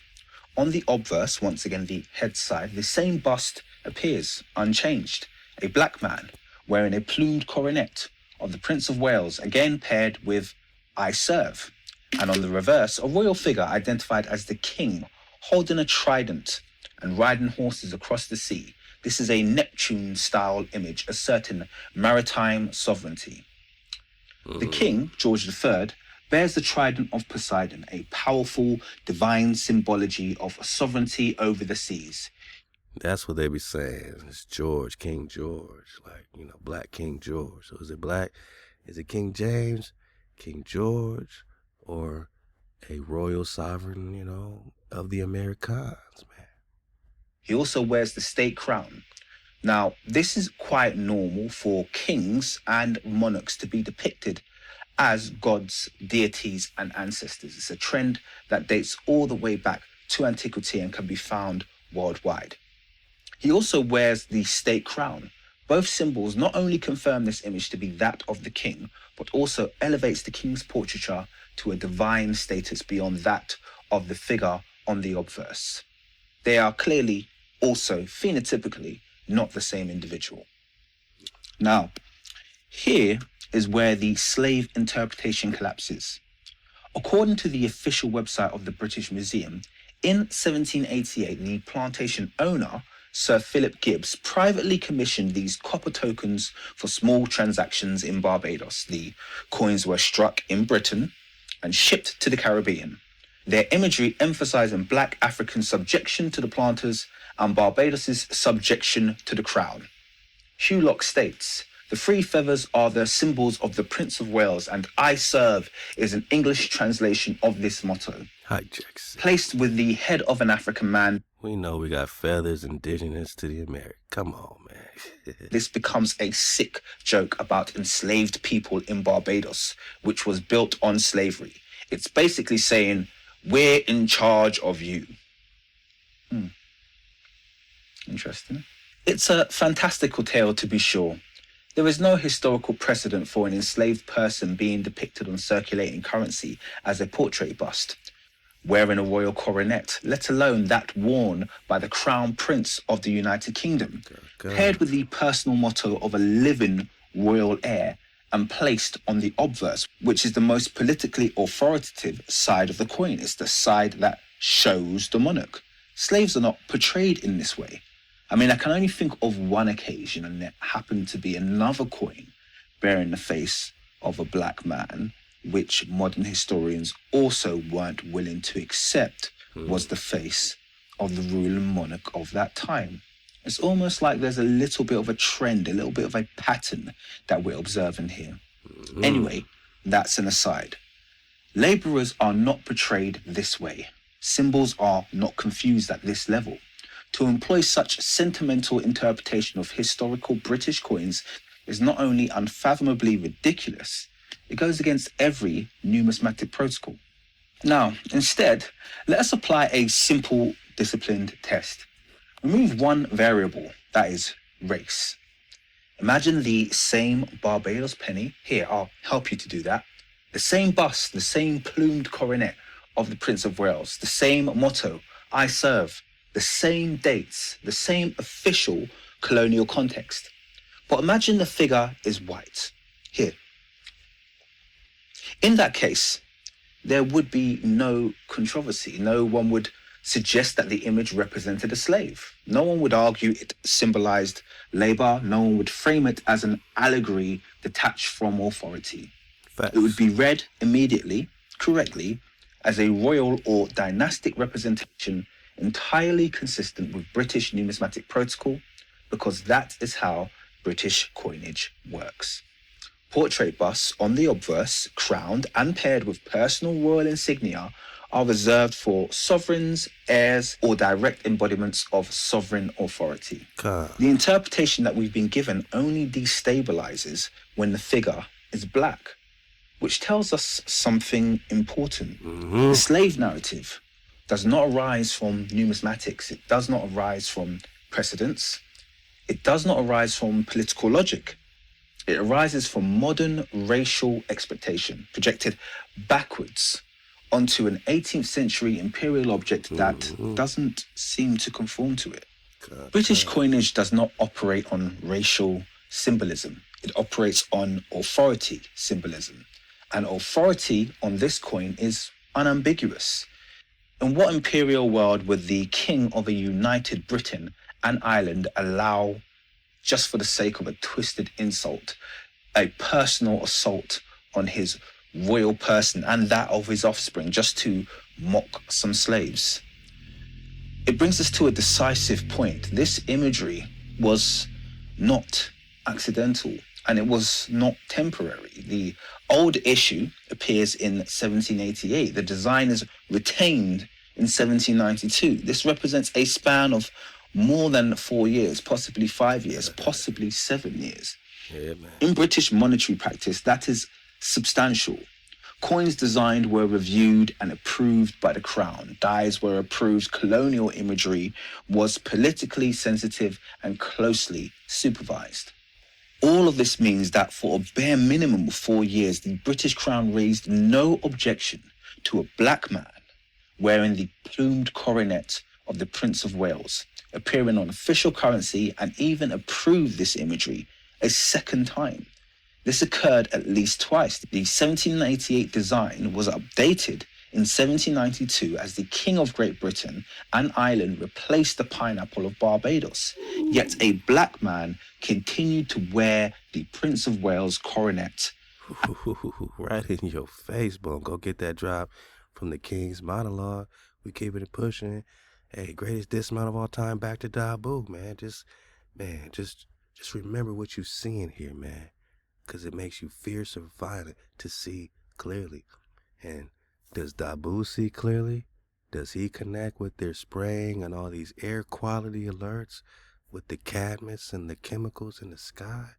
on the obverse, once again the head side, the same bust appears unchanged, a black man wearing a plumed coronet of the Prince of Wales, again paired with I serve. And on the reverse, a royal figure identified as the king, holding a trident and riding horses across the sea. This is a Neptune-style image, asserting maritime sovereignty. The king, George III, bears the trident of Poseidon, a powerful divine symbology of sovereignty over the seas. That's what they be saying. It's George, King George, like, you know, Black King George. So is it black? Is it King James, King George, or a royal sovereign, you know, of the Americans, man? He also wears the state crown. Now, this is quite normal for kings and monarchs to be depicted as gods, deities, and ancestors. It's a trend that dates all the way back to antiquity and can be found worldwide. He also wears the state crown. Both symbols not only confirm this image to be that of the king, but also elevates the king's portraiture to a divine status beyond that of the figure on the obverse. They are clearly also phenotypically not the same individual. Now, here is where the slave interpretation collapses. According to the official website of the British Museum, in 1788, the plantation owner, Sir Philip Gibbs, privately commissioned these copper tokens for small transactions in Barbados. The coins were struck in Britain and shipped to the Caribbean. Their imagery emphasizing black African subjection to the planters and Barbados's subjection to the crown. Hugh Locke states, "The three feathers are the symbols of the Prince of Wales, and I serve is an English translation of this motto. Hijacks. Placed with the head of an African man, We know we got feathers indigenous to the America. Come on, man. this becomes a sick joke about enslaved people in Barbados, which was built on slavery. It's basically saying, we're in charge of you." Interesting. It's a fantastical tale, to be sure. There is no historical precedent for an enslaved person being depicted on circulating currency as a portrait bust, wearing a royal coronet, let alone that worn by the Crown Prince of the United Kingdom, paired with the personal motto of a living royal heir and placed on the obverse, which is the most politically authoritative side of the coin. It's the side that shows the monarch. Slaves are not portrayed in this way. I mean, I can only think of one occasion, and it happened to be another coin bearing the face of a black man, which modern historians also weren't willing to accept was the face of the ruling monarch of that time. It's almost like there's a little bit of a trend, a little bit of a pattern that we're observing here. Anyway, that's an aside. Labourers are not portrayed this way. Symbols are not confused at this level. To employ such sentimental interpretation of historical British coins is not only unfathomably ridiculous, it goes against every numismatic protocol. Now, instead, let us apply a simple, disciplined test. Remove one variable, that is, race. Imagine the same Barbados penny. Here, I'll help you to do that. The same bust, the same plumed coronet of the Prince of Wales, the same motto, I serve, the same dates, the same official colonial context. But imagine the figure is white. Here. In that case, there would be no controversy. No one would suggest that the image represented a slave. No one would argue it symbolized labor. No one would frame it as an allegory detached from authority. It would be read immediately, correctly, as a royal or dynastic representation entirely consistent with British numismatic protocol, because that is how British coinage works. Portrait busts on the obverse, crowned and paired with personal royal insignia, are reserved for sovereigns, heirs, or direct embodiments of sovereign authority. The interpretation that we've been given only destabilizes when the figure is black, which tells us something important. The slave narrative does not arise from numismatics. It does not arise from precedents. It does not arise from political logic. It arises from modern racial expectation, projected backwards onto an 18th century imperial object that doesn't seem to conform to it. British coinage does not operate on racial symbolism. It operates on authority symbolism. And authority on this coin is unambiguous. In what imperial world would the king of a united Britain and Ireland allow, just for the sake of a twisted insult, a personal assault on his royal person and that of his offspring just to mock some slaves? It brings us to a decisive point. This imagery was not accidental and it was not temporary. The old issue appears in 1788. The design is retained in 1792. This represents a span of more than 4 years, possibly 5 years, possibly 7 years. Yeah, man. In British monetary practice, that is substantial. Coins designed were reviewed and approved by the Crown. Dies were approved. Colonial imagery was politically sensitive and closely supervised. All of this means that for a bare minimum of 4 years, the British Crown raised no objection to a black man wearing the plumed coronet of the Prince of Wales, appearing on official currency, and even approved this imagery a second time. This occurred at least twice. The 1788 design was updated in 1792 as the King of Great Britain and Ireland replaced the pineapple of Barbados. Yet a black man continued to wear the Prince of Wales coronet. Right in your face, boom. Go get that drop from the King's monologue. We keep it pushing. Hey, greatest dismount of all time, back to Dabu, man. Just remember what you're seeing here, man. Because it makes you fierce or violent to see clearly. And does Dabu see clearly? Does he connect with their spraying and all these air quality alerts with the cadmiums and the chemicals in the sky?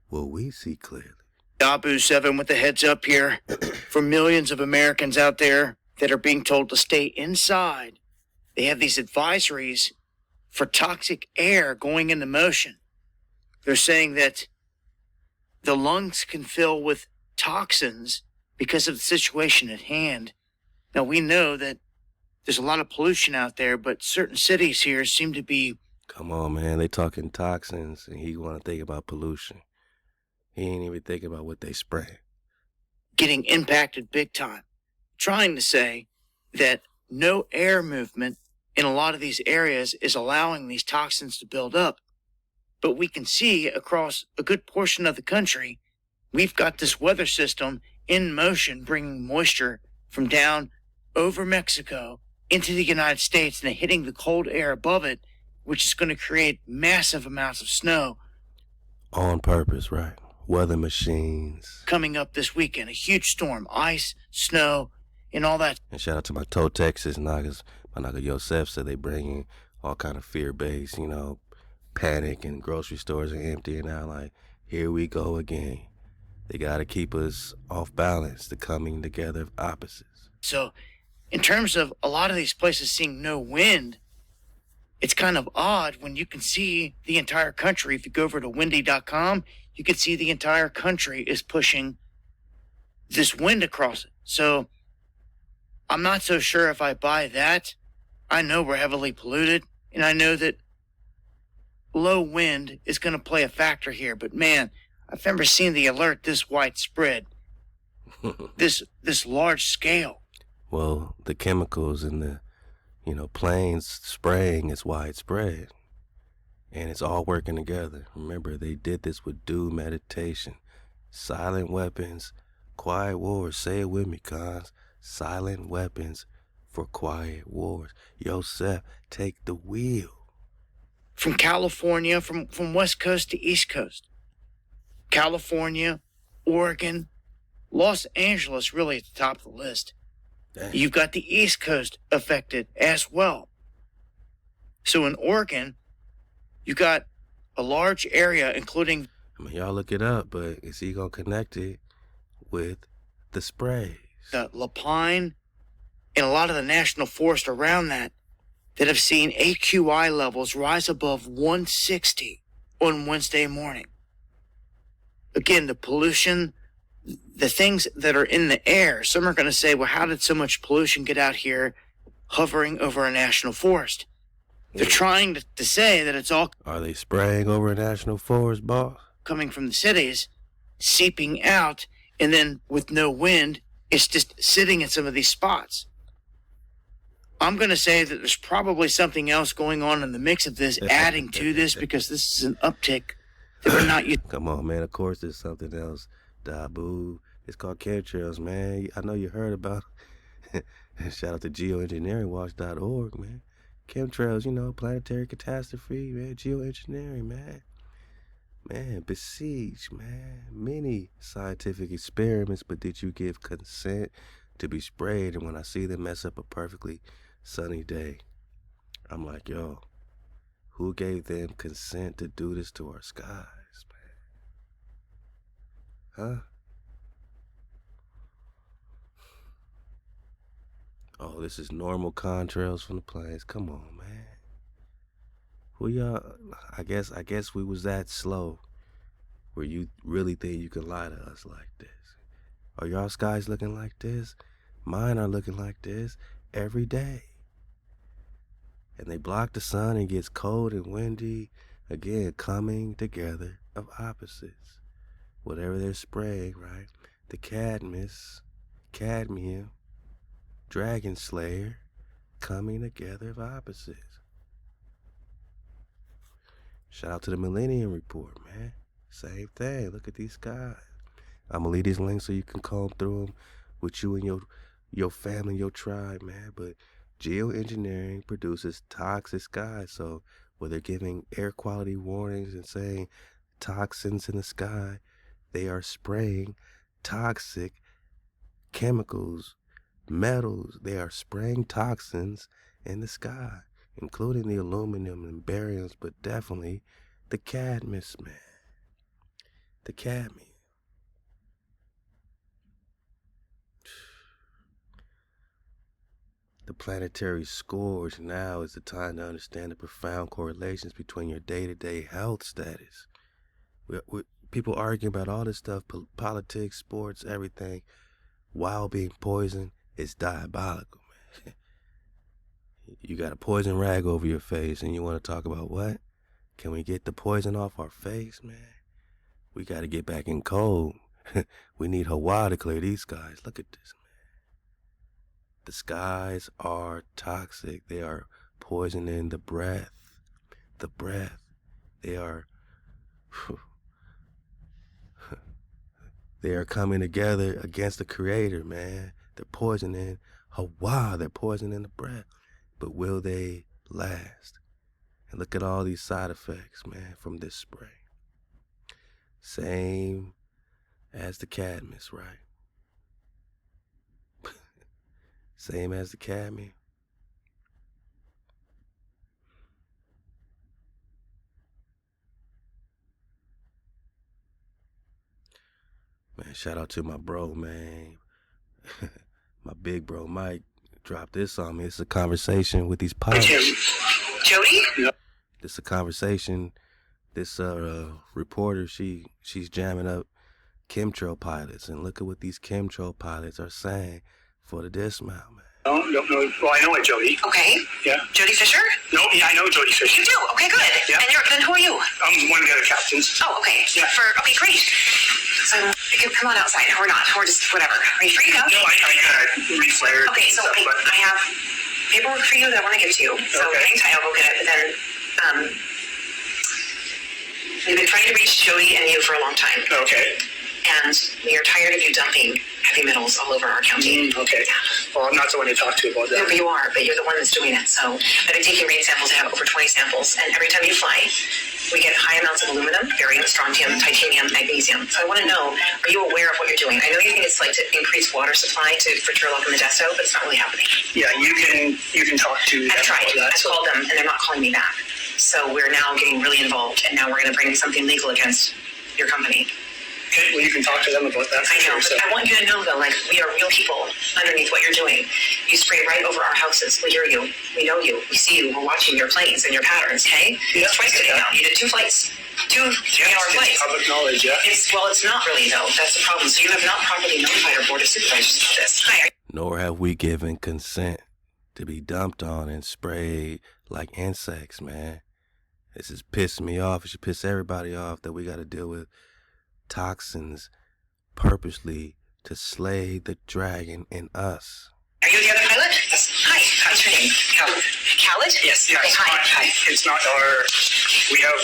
Will we see clearly? Dabu 7 with the heads up here for millions of Americans out there that are being told to stay inside. They have these advisories for toxic air going into motion. They're saying that the lungs can fill with toxins because of the situation at hand. Now, we know that there's a lot of pollution out there, but certain cities here seem to be... Come on, man. They talking toxins, and he want to think about pollution. He ain't even thinking about what they spray. Getting impacted big time. Trying to say that no air movement in a lot of these areas is allowing these toxins to build up. But we can see across a good portion of the country, we've got this weather system in motion, bringing moisture from down over Mexico into the United States and hitting the cold air above it, which is going to create massive amounts of snow. On purpose, right? Weather machines. Coming up this weekend, a huge storm, ice, snow, and all that. And shout out to my Toe Texas niggas. My nigga Yosef said they bringing all kind of fear-based, panic, and grocery stores are emptying out. Like, here we go again. They got to keep us off balance, the coming together of opposites. So, in terms of a lot of these places seeing no wind, it's kind of odd when you can see the entire country. If you go over to windy.com, you can see the entire country is pushing this wind across it. So, I'm not so sure if I buy that. I know we're heavily polluted, and I know that low wind is going to play a factor here. But man, I've never seen the alert this widespread, this large scale. Well, the chemicals in the, planes spraying is widespread. And it's all working together. Remember, they did this with due meditation. Silent weapons, quiet wars. Say it with me, cons. Silent weapons for quiet wars. Yosef, take the wheel. From California, from West Coast to East Coast. California, Oregon, Los Angeles really at the top of the list. Dang. You've got the East Coast affected as well. So in Oregon, you got a large area, including... y'all look it up, but is he going to connect it with the sprays? The Lapine and a lot of the national forest around that have seen AQI levels rise above 160 on Wednesday morning. Again, the pollution, the things that are in the air. Some are going to say, well, how did so much pollution get out here hovering over a national forest? They're trying to say that it's all... Are they spraying over a national forest, boss? coming from the cities seeping out, and then with no wind, it's just sitting in some of these spots. I'm going to say that there's probably something else going on in the mix of this, adding to this, because this is an uptick that we're not used. Come on, man. Of course there's something else, Dabu. It's called chemtrails, man. I know you heard about it. Shout out to geoengineeringwatch.org, man. Chemtrails, you know, planetary catastrophe, man. Geoengineering, man. Man, besiege, man. Many scientific experiments, but did you give consent to be sprayed? And when I see them mess up a perfectly sunny day, I'm like, yo, who gave them consent to do this to our skies, man? Huh? Oh, this is normal contrails from the plains. Come on, man. Who y'all? I guess we was that slow where you really think you can lie to us like this. Are y'all skies looking like this? Mine are looking like this every day. And they block the sun and gets cold and windy. Again, coming together of opposites. Whatever they're spraying, right? The cadmium, Dragon Slayer, coming together of opposites. Shout out to the Millennium Report, man. Same thing. Look at these skies. I'm going to leave these links so you can comb through them with you and your family, your tribe, man. But geoengineering produces toxic skies. So where they're giving air quality warnings and saying toxins in the sky, they are spraying toxic chemicals, metals. They are spraying toxins in the sky, including the aluminum and bariums, but definitely the cadmium, man. The cadmium. The planetary scourge. Now is the time to understand the profound correlations between your day-to-day health status. People arguing about all this stuff, politics, sports, everything, while being poisoned. It's diabolical, man. You got a poison rag over your face and you want to talk about what? Can we get the poison off our face, man? We got to get back in cold. We need HaWah to clear these skies. Look at this, man. The skies are toxic. They are poisoning the breath. The breath. They are... They are coming together against the Creator, man. They're poisoning HaWah. They're poisoning the breath. But will they last? And look at all these side effects, man, from this spray. Same as the cadmium, right? Same as the cadmium. Man, shout out to my bro, man. My big bro, Mike, dropped this on me. It's a conversation with these pilots. Jody? Yep. This a conversation. This reporter, she's jamming up chemtrail pilots, and look at what these chemtrail pilots are saying for the dismount, man. No. Well, I know a Jody. Okay. Yeah. Jody Fisher? No, yeah, I know Jody Fisher. You do? Okay, good. Yeah. And then who are you? I'm one of the other captains. Oh, okay. Yeah. Okay, great. So, come on outside. We're not. We're just whatever. Are you free to go? No, I got reflared. Okay, so stuff, I have paperwork for you that I want to give to you. So hang tight, I'll go get it. But then, we've been trying to reach Jody and you for a long time. Okay. And we are tired of you dumping heavy metals all over our county. Okay. Well, I'm not the one to talk to about that. No, but you are. But you're the one that's doing it. So I've been taking rain samples. I have over 20 samples. And every time you fly, we get high amounts of aluminum, barium, strontium, titanium, magnesium. So I want to know, are you aware of what you're doing? I know you think it's like to increase water supply for Turlock and Modesto, but it's not really happening. Yeah, you can talk to them. I've tried. I've called them, and they're not calling me back. So we're now getting really involved, and now we're going to bring something legal against your company. Okay, well, you can talk to them about that. I know, but I want you to know, though, like, we are real people underneath what you're doing. You spray right over our houses. We hear you. We know you. We see you. We're watching your planes and your patterns, okay? Yeah. Twice today now. You did 2 flights. 2 3-hour flights. It's public knowledge, yeah? It's not really, though. That's the problem. So you have not properly notified our board of supervisors about this. Hi. Nor have we given consent to be dumped on and sprayed like insects, man. This is pissing me off. It should piss everybody off that we got to deal with toxins purposely to slay the dragon in us. Are you the other pilot? Yes. Hi, what's your name? Khaled? Yes. Okay, hi. It's not our. We have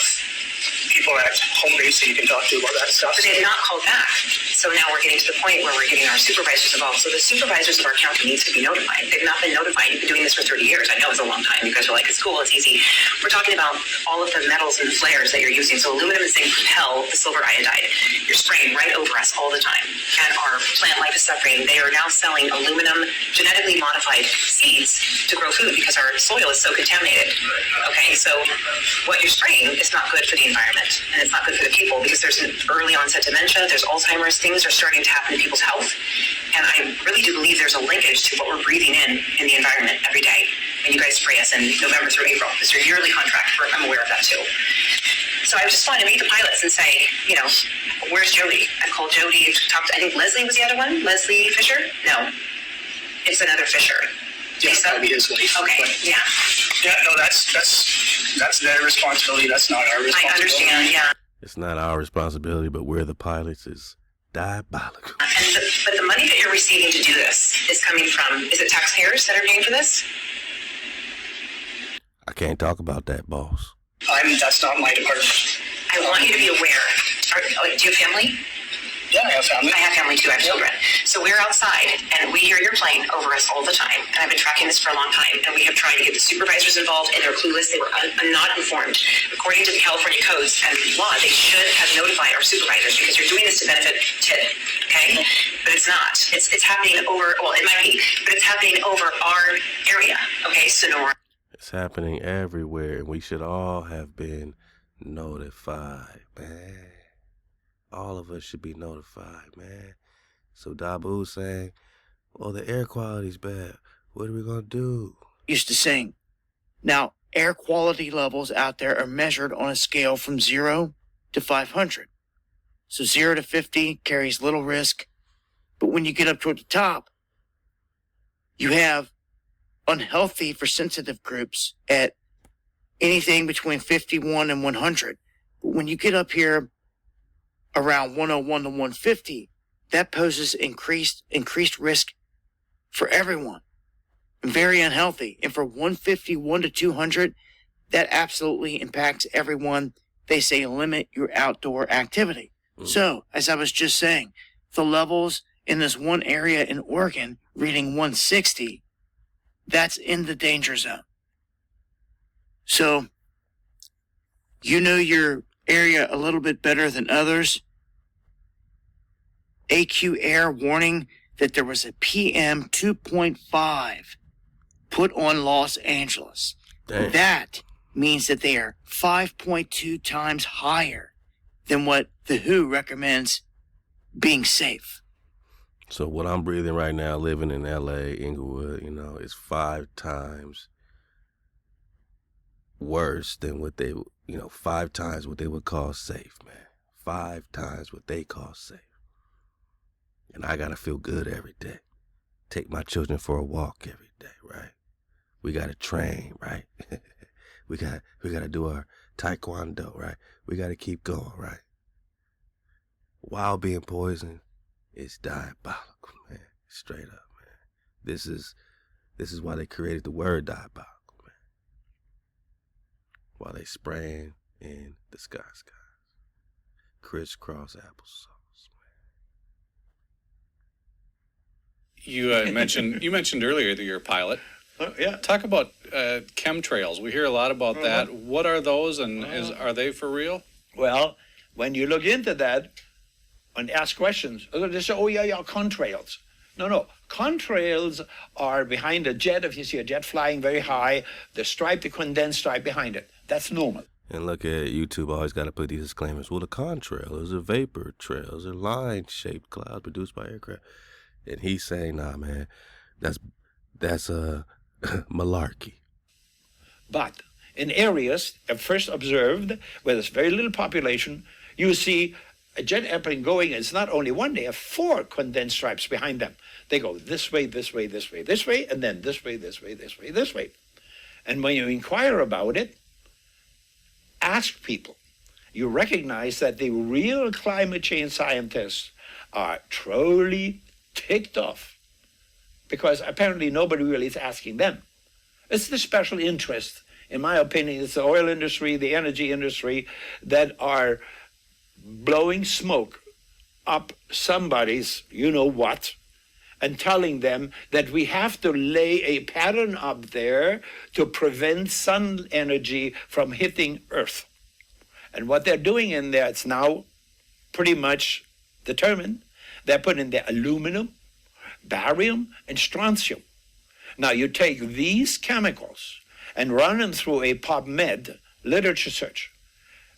people at home base that you can talk to about that stuff. But they have not called back. So now we're getting to the point where we're getting our supervisors involved. So the supervisors of our county needs to be notified. They've not been notified. You've been doing this for 30 years. I know it's a long time. You guys are like, it's cool, it's easy. We're talking about all of the metals and flares that you're using. So aluminum and zinc propel the silver iodide. You're spraying right over us all the time. And our plant life is suffering. They are now selling aluminum, genetically modified seeds to grow food because our soil is so contaminated. Okay, so what you're spraying is not good for the environment. And it's not good for the people because there's an early onset dementia, there's Alzheimer's, things are starting to happen to people's health. And I really do believe there's a linkage to what we're breathing in the environment every day. And you guys spray us in November through April. It's your yearly contract. I'm aware of that too. So I just wanted to meet the pilots and say, you know, where's Jody? I've called Jody, talked to, I think Leslie was the other one? Leslie Fisher? No. It's another Fisher. Yes, that would be his wife. Okay, yeah. Yeah, no, that's their responsibility. That's not our responsibility. I understand, yeah. It's not our responsibility, but we're the pilots is diabolical. But the money that you're receiving to do this is coming from, is it taxpayers that are paying for this? I can't talk about that, boss. That's not my department. I want you to be aware. Do you have family? Yeah, I have family. I have family too. I have children. So we're outside, and we hear your plane over us all the time. And I've been tracking this for a long time. And we have tried to get the supervisors involved, and they're clueless. They were not informed. According to the California codes and law, they should have notified our supervisors because you're doing this to benefit TID. Okay, but it's not. It's happening over. Well, it might be, but it's happening over our area. Okay, Sonora. It's happening everywhere, and we should all have been notified, man. All of us should be notified, man. So Dabu's saying, well, the air quality's bad. What are we going to do? Used to sing. Now, air quality levels out there are measured on a scale from 0 to 500. So 0 to 50 carries little risk. But when you get up toward the top, you have unhealthy for sensitive groups at anything between 51 and 100. But when you get up here around 101 to 150, that poses increased risk for everyone. Very unhealthy. And for 151 to 200, that absolutely impacts everyone. They say limit your outdoor activity. So, as I was just saying, the levels in this one area in Oregon reading 160, that's in the danger zone. So, you know your area a little bit better than others. AccuAir warning that there was a PM 2.5 put on Los Angeles. Dang. That means that they are 5.2 times higher than what the WHO recommends being safe. So what I'm breathing right now, living in LA, Inglewood, is 5 times worse than what they, 5 times what they would call safe, man. 5 times what they call safe. And I gotta feel good every day. Take my children for a walk every day, right? We gotta train, right? we gotta do our taekwondo, right? We gotta keep going, right? While being poisoned is diabolical, man. Straight up, man. This is why they created the word diabolical, man. While they spraying in the skies. Crisscross applesauce. You mentioned earlier that you're a pilot. Yeah. Talk about chemtrails. We hear a lot about that. What are those, and are they for real? Well, when you look into that and ask questions, they say, oh, yeah, contrails. No. Contrails are behind a jet. If you see a jet flying very high, the condensed stripe behind it. That's normal. And look at YouTube, always got to put these disclaimers. Well, the contrail is a vapor trail. It's a line-shaped cloud produced by aircraft. And he's saying, nah, man, that's malarkey. But in areas first observed where there's very little population, you see a jet airplane going, it's not only one, they have 4 condensed stripes behind them. They go this way, this way, this way, this way, and then this way, this way, this way, this way. And when you inquire about it, ask people, you recognize that the real climate change scientists are truly ticked off because apparently nobody really is asking them. It's the special interest, in my opinion, it's the oil industry, the energy industry that are blowing smoke up somebody's you-know-what and telling them that we have to lay a pattern up there to prevent sun energy from hitting Earth. And what they're doing in there, it's now pretty much determined. They're putting in there aluminum, barium, and strontium. Now you take these chemicals and run them through a PubMed literature search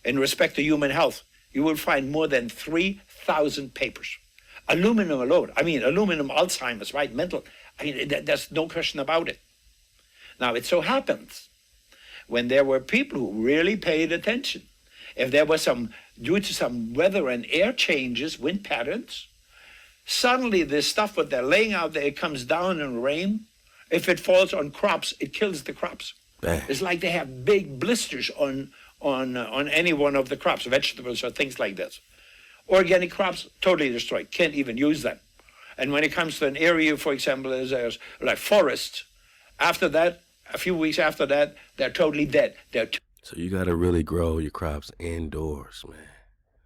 in respect to human health, you will find more than 3,000 papers. Aluminum alone, aluminum Alzheimer's, right, mental, there's no question about it. Now it so happens, when there were people who really paid attention, if there was due to some weather and air changes, wind patterns, suddenly this stuff what they're laying out there, it comes down in rain. If it falls on crops, it kills the crops. Bang. It's like they have big blisters on any one of the crops, vegetables or things like this. Organic crops, totally destroyed, can't even use them. And when it comes to an area, for example, there's like forest, after that, a few weeks after that, they're totally dead. So you got to really grow your crops indoors, man.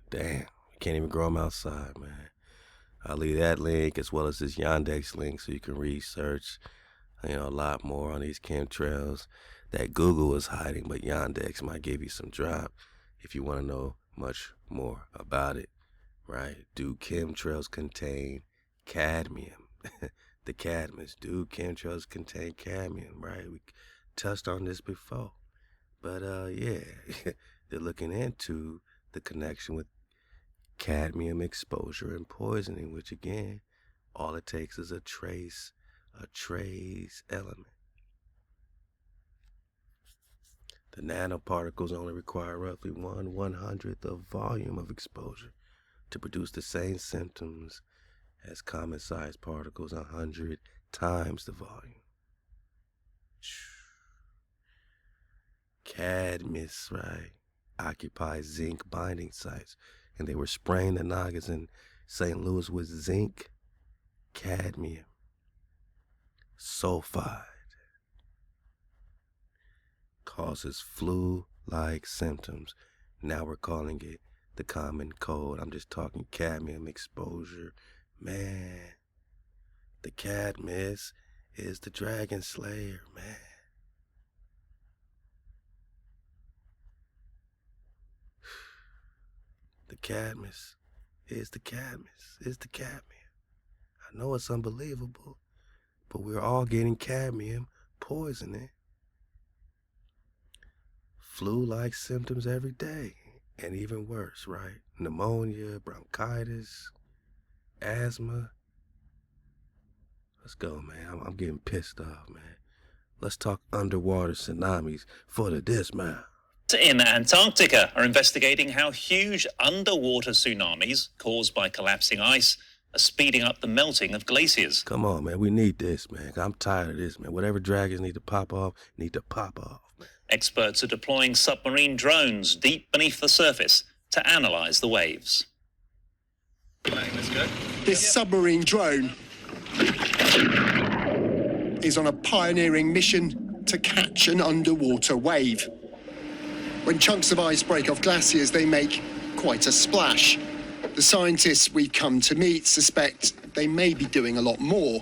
Damn, you can't even grow them outside, man. I'll leave that link as well as this Yandex link so you can research, a lot more on these chemtrails that Google is hiding, but Yandex might give you some drop if you want to know much more about it, right? Do chemtrails contain cadmium? The cadmiums. Do chemtrails contain cadmium, right? We touched on this before. But, they're looking into the connection with cadmium exposure and poisoning, which, again, all it takes is a trace element. The nanoparticles only require roughly 1/100th of volume of exposure to produce the same symptoms as common-sized particles 100 times the volume. Cadmium, right, occupies zinc binding sites, and they were spraying the noggins in St. Louis with zinc, cadmium, sulfide. Causes flu-like symptoms. Now we're calling it the common cold. I'm just talking cadmium exposure. Man, the cadmium is the dragon slayer, man. The cadmium is the cadmium. I know it's unbelievable, but we're all getting cadmium poisoning. Flu-like symptoms every day, and even worse, right? Pneumonia, bronchitis, asthma. Let's go, man. I'm getting pissed off, man. Let's talk underwater tsunamis for the dismount. In Antarctica are investigating how huge underwater tsunamis caused by collapsing ice are speeding up the melting of glaciers. Come on, man. We need this, man. I'm tired of this, man. Whatever dragons need to pop off, need to pop off. Experts are deploying submarine drones deep beneath the surface to analyze the waves. This submarine drone is on a pioneering mission to catch an underwater wave. When chunks of ice break off glaciers, they make quite a splash. The scientists we've come to meet suspect they may be doing a lot more,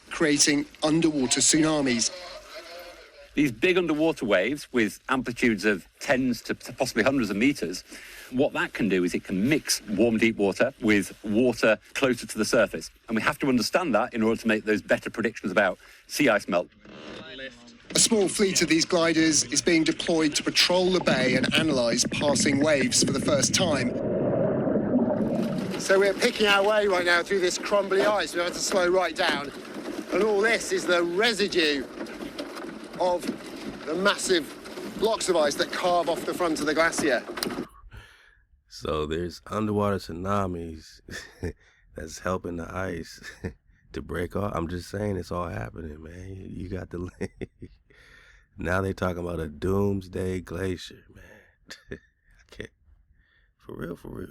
creating underwater tsunamis. These big underwater waves with amplitudes of tens to possibly hundreds of meters, what that can do is it can mix warm, deep water with water closer to the surface. And we have to understand that in order to make those better predictions about sea ice melt. A small fleet of these gliders is being deployed to patrol the bay and analyse passing waves for the first time. So we're picking our way right now through this crumbly ice. We have to slow right down. And all this is the residue of the massive blocks of ice that carve off the front of the glacier. So there's underwater tsunamis that's helping the ice to break off. I'm just saying it's all happening, man. You got the link. Now they talking about a doomsday glacier, man. For real, for real.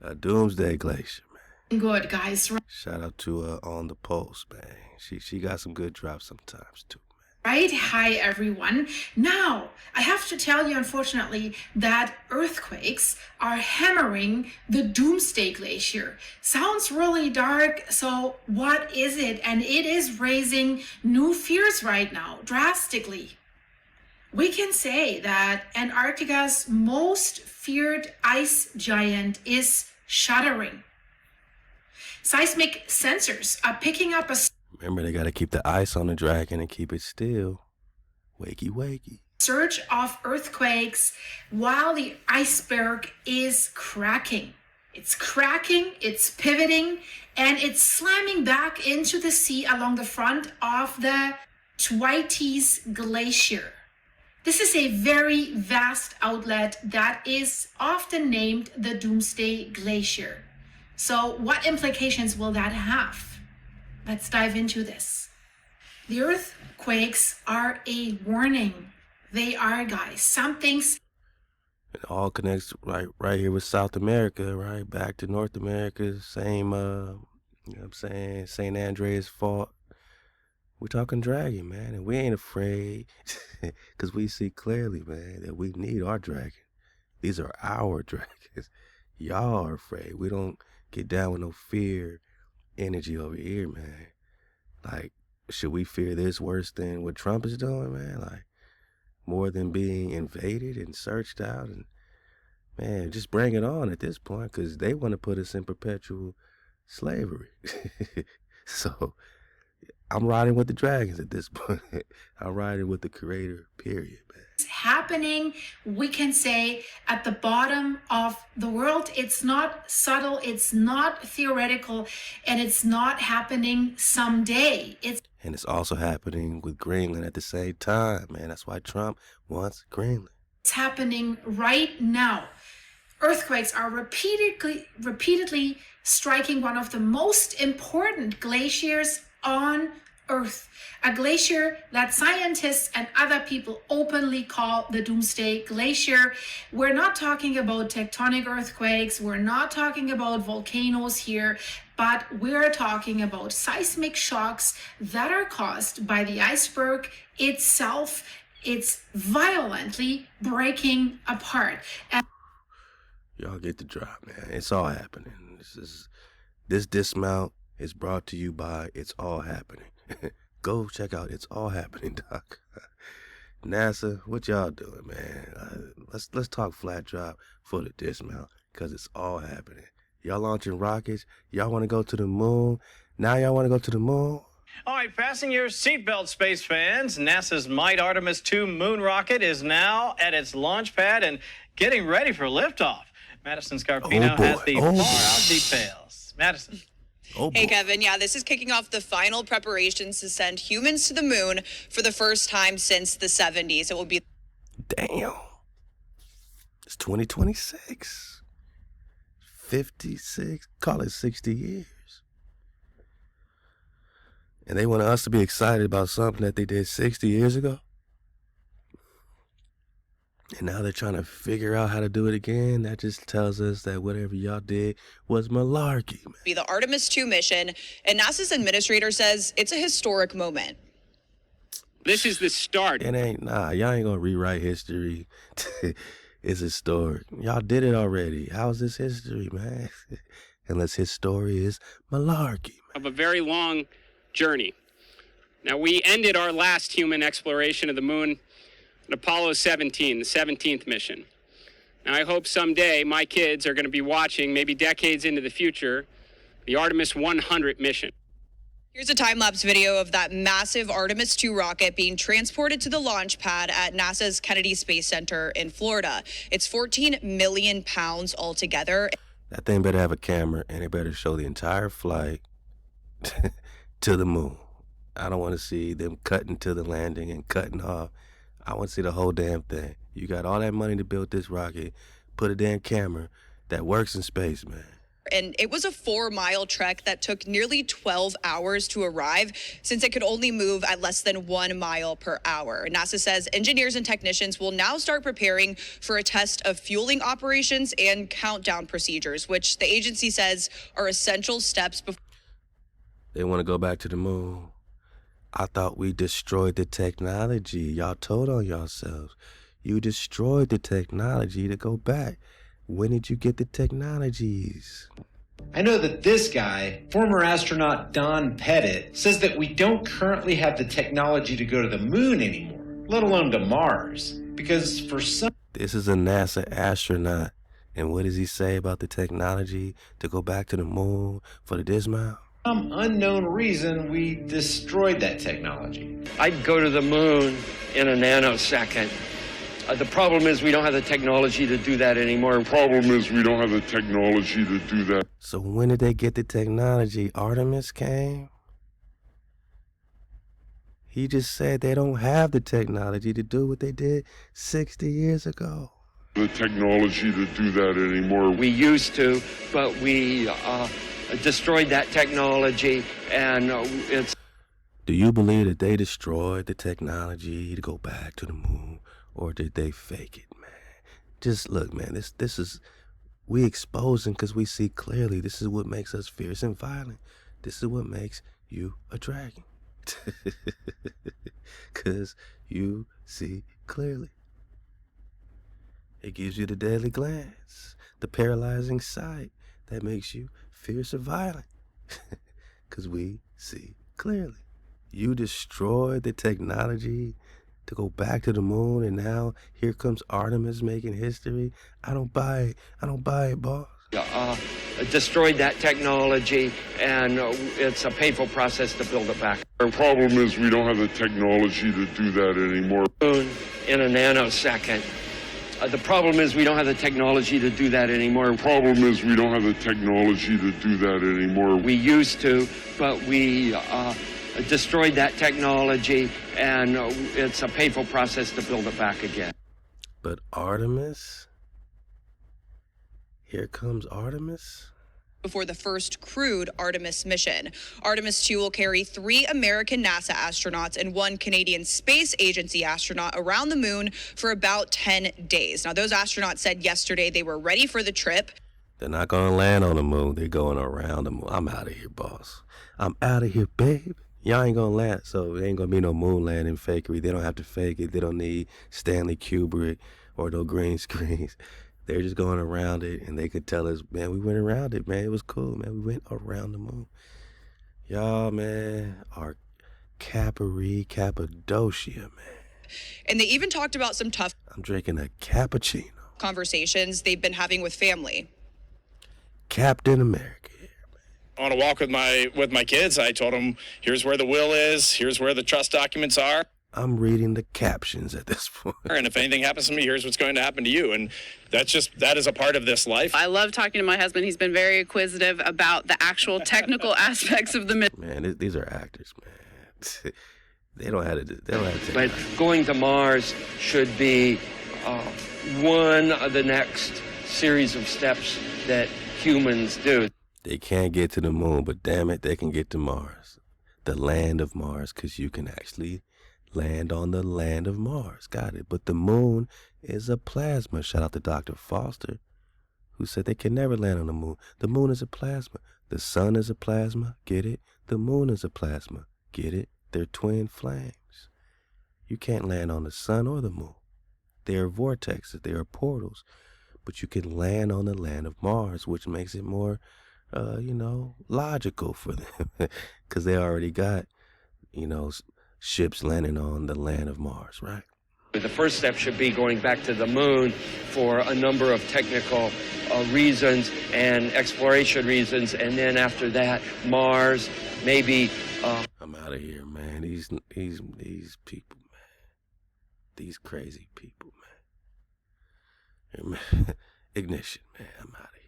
A doomsday glacier, man. Good, guys. Shout out to On the Pulse, man. She got some good drops sometimes, too. Right? Hi, everyone. Now, I have to tell you, unfortunately, that earthquakes are hammering the Doomsday Glacier. Sounds really dark, so what is it? And it is raising new fears right now, drastically. We can say that Antarctica's most feared ice giant is shuddering. Seismic sensors are picking up a Remember, they got to keep the ice on the dragon and keep it still. Wakey, wakey. surge of earthquakes while the iceberg is cracking. It's cracking, it's pivoting, and it's slamming back into the sea along the front of the Twites Glacier. This is a very vast outlet that is often named the Doomsday Glacier. So what implications will that have? Let's dive into this. The earthquakes are a warning. They are, guys. Something's It all connects right here with South America, right? Back to North America, same, you know what I'm saying, St. Andreas fault. We're talking dragon, man, and we ain't afraid because we see clearly, man, that we need our dragon. These are our dragons. Y'all are afraid. We don't get down with no fear energy over here, man. Like, should we fear this worse than what Trump is doing, man? Like, more than being invaded and searched out, and man, just bring it on at this point, because they want to put us in perpetual slavery. So I'm riding with the dragons at this point. I'm riding with the creator, period, man. happening, we can say, at the bottom of the world. It's not subtle, it's not theoretical, and it's not happening someday. And it's also happening with Greenland at the same time, man. That's why Trump wants Greenland. It's happening right now. Earthquakes are repeatedly striking one of the most important glaciers on Earth. A glacier that scientists and other people openly call the Doomsday Glacier. We're not talking about tectonic earthquakes. We're not talking about volcanoes here, but we're talking about seismic shocks that are caused by the iceberg itself. It's violently breaking apart. Y'all get the drop, man. It's all happening. This dismount is brought to you by It's All Happening. Go check out It's All Happening, Doc. NASA, what y'all doing, man? Let's talk flat drop for the dismount, because it's all happening. Y'all launching rockets. Y'all want to go to the moon. Now y'all want to go to the moon. All right, fasten your seatbelt, space fans. NASA's Might Artemis II moon rocket is now at its launch pad and getting ready for liftoff. Madison Scarpino has the far-out details. Madison. Hey, Kevin. Yeah, this is kicking off the final preparations to send humans to the moon for the first time since the 70s. It will be... Damn. It's 2026. 56, call it 60 years. And they want us to be excited about something that they did 60 years ago. And now they're trying to figure out how to do it again. That just tells us that whatever y'all did was malarkey, man. Be the Artemis II mission, and NASA's administrator says it's a historic moment. This is the start. It ain't, y'all ain't gonna rewrite history. It's historic. Y'all did it already. How's this history, man? Unless his story is malarkey. Of a very long journey. Now, we ended our last human exploration of the moon in Apollo 17, the 17th mission. Now, I hope someday my kids are going to be watching, maybe decades into the future, the Artemis 100 mission. Here's a time-lapse video of that massive Artemis II rocket being transported to the launch pad at NASA's Kennedy Space Center in Florida. It's 14 million pounds altogether. That thing better have a camera, and it better show the entire flight to the moon. I don't want to see them cutting to the landing and cutting off. I want to see the whole damn thing. You got all that money to build this rocket. Put a damn camera that works in space, man. And it was a 4-mile trek that took nearly 12 hours to arrive, since it could only move at less than 1 mile per hour. NASA says engineers and technicians will now start preparing for a test of fueling operations and countdown procedures, which the agency says are essential steps before. They want to go back to the moon. I thought we destroyed the technology. Y'all told on yourselves. You destroyed the technology to go back. When did you get the technologies? I know that this guy, former astronaut Don Pettit, says that we don't currently have the technology to go to the moon anymore, let alone to Mars, because for some... This is a NASA astronaut. And what does he say about the technology to go back to the moon for the dismount? Some unknown reason, we destroyed that technology. I'd go to the moon in a nanosecond. The problem is we don't have the technology to do that anymore. The problem is we don't have the technology to do that. So when did they get the technology? Artemis came? He just said they don't have the technology to do what they did 60 years ago. The technology to do that anymore. We used to, but we destroyed that technology, and it's... Do you believe that they destroyed the technology to go back to the moon? Or did they fake it, man? Just look, man, this is, we exposing because we see clearly. This is what makes us fierce and violent. This is what makes you a dragon. Because you see clearly. It gives you the deadly glance, the paralyzing sight that makes you fierce and violent. Because we see clearly. You destroyed the technology to go back to the moon, and now here comes Artemis making history. I don't buy it. I don't buy it, boss. Destroyed that technology, and it's a painful process to build it back. The problem is we don't have the technology to do that anymore. In a nanosecond. The problem is we don't have the technology to do that anymore. The problem is we don't have the technology to do that anymore. We used to, but we destroyed that technology, and it's a painful process to build it back again. But Artemis? Here comes Artemis? Before the first crewed Artemis mission. Artemis 2 will carry 3 American NASA astronauts and 1 Canadian Space Agency astronaut around the moon for about 10 days. Now, those astronauts said yesterday they were ready for the trip. They're not going to land on the moon. They're going around the moon. I'm out of here, boss. I'm out of here, babe. Y'all ain't gonna land, so there ain't gonna be no moon landing fakery. They don't have to fake it. They don't need Stanley Kubrick or no green screens. They're just going around it, and they could tell us, man, we went around it, man. It was cool, man. We went around the moon. Y'all, man, are Cappadocia, man. And they even talked about some tough I'm drinking a cappuccino. conversations they've been having with family. Captain America. On a walk with my kids, I told them, here's where the will is, here's where the trust documents are. I'm reading the captions at this point. And if anything happens to me, here's what's going to happen to you. And that is a part of this life. I love talking to my husband. He's been very acquisitive about the actual technical aspects of the mission. Man, these are actors, man. They don't have to. But going to Mars should be one of the next series of steps that humans do. They can't get to the moon, but damn it, they can get to Mars. The land of Mars, because you can actually land on the land of Mars. Got it. But the moon is a plasma. Shout out to Dr. Foster, who said they can never land on the moon. The moon is a plasma. The sun is a plasma. Get it? The moon is a plasma. Get it? They're twin flames. You can't land on the sun or the moon. They are vortexes. They are portals. But you can land on the land of Mars, which makes it more logical for them, because they already got, ships landing on the land of Mars, right? The first step should be going back to the moon for a number of technical reasons and exploration reasons, and then after that, Mars, maybe. I'm out of here, man. These people, man. These crazy people, man. Ignition, man. I'm out of here.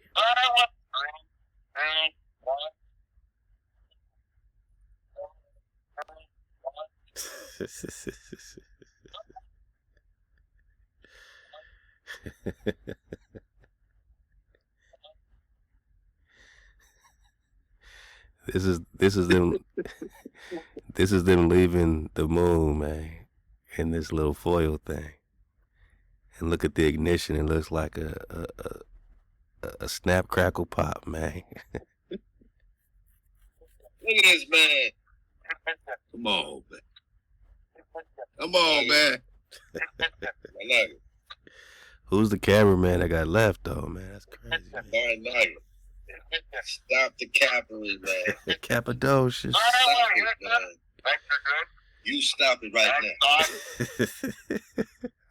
This is them. This is them leaving the moon, man, in this little foil thing. And look at the ignition. It looks like a snap crackle pop, man. Look at this man. Come on, man. Come on, man. I like it. Who's the cameraman that got left though, man? That's crazy. Man. I like it. Stop the cavalry, man. Cappadocia. Stop it, man. You stop it right now.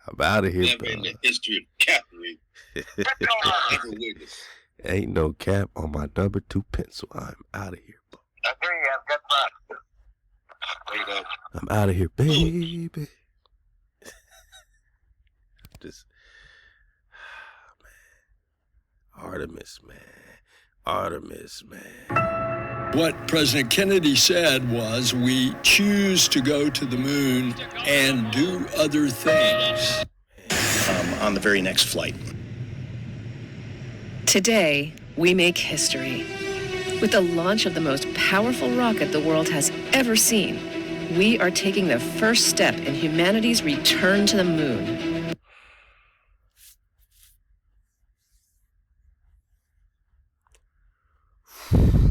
I'm out of here, Never bro. in the history of cavalry ever witnessed. Ain't no cap on my number 2 pencil. I'm out of here, bro. I'm out of here, baby. Just, man. Artemis, man. Artemis, man. What President Kennedy said was, we choose to go to the moon and do other things. On the very next flight. Today, we make history. With the launch of the most powerful rocket the world has ever seen, we are taking the first step in humanity's return to the moon.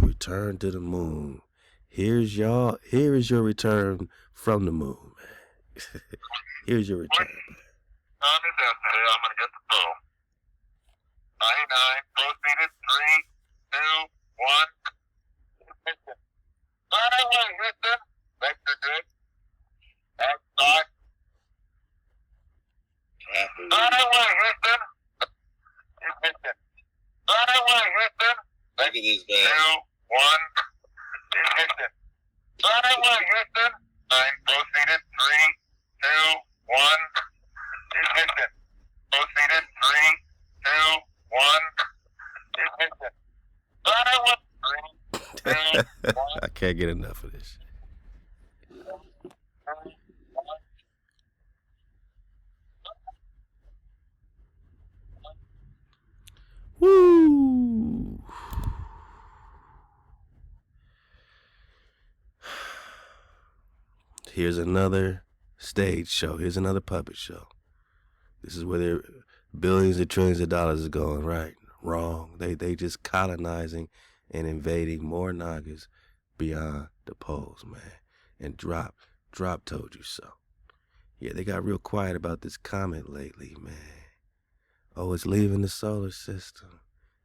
Return to the moon. Here is your return from the moon, man. Here's your return. I'm gonna get the bill. 99, proceeded, 3, 2, 1. Highway, Houston. Vector good. Outside. Highway, Houston. Houston. Highway, Houston. Look at this, man. 2, 1. Houston. Highway, Houston. 9, proceeded, 3, 2, 1. Houston. Proceeded, 3, 2, 1. Houston. Highway, 3, 2, 1. I can't get enough of this. Woo! Here's another stage show. Here's another puppet show. This is where their billions and trillions of dollars is going, right? Wrong. They just colonizing and invading more Nagas beyond the poles, man. And Drop told you so. Yeah, they got real quiet about this comet lately, man. Oh, it's leaving the solar system.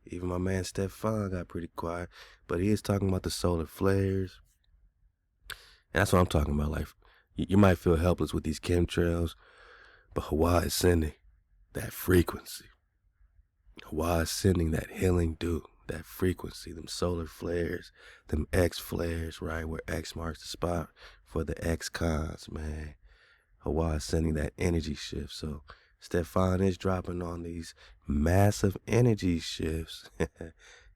Even my man Stefan got pretty quiet, but he is talking about the solar flares. And that's what I'm talking about. Like, you might feel helpless with these chemtrails, but HaWah is sending that frequency. HaWah is sending that healing dew, that frequency, them solar flares, them X flares, right, where X marks the spot for the X-cons, man. HaWah is sending that energy shift. So Stefan is dropping on these massive energy shifts.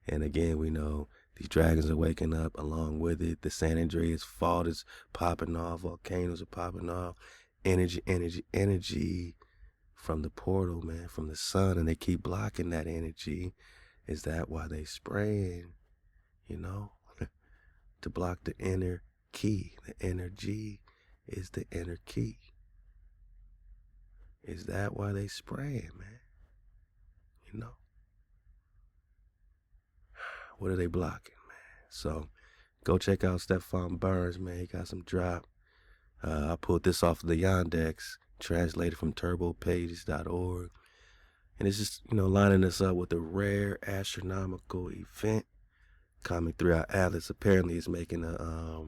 And again, we know these dragons are waking up along with it. The San Andreas fault is popping off. Volcanoes are popping off. Energy from the portal, man, from the sun. And they keep blocking that energy. Is that why they spraying, you know, to block the inner key? The energy is the inner key. Is that why they spraying, man? You know? What are they blocking, man? So go check out Stephon Burns, man. He got some drop. I pulled this off of the Yandex, translated from turbopages.org. And it's just, you know, lining us up with a rare astronomical event coming through our atlas. Apparently it's making a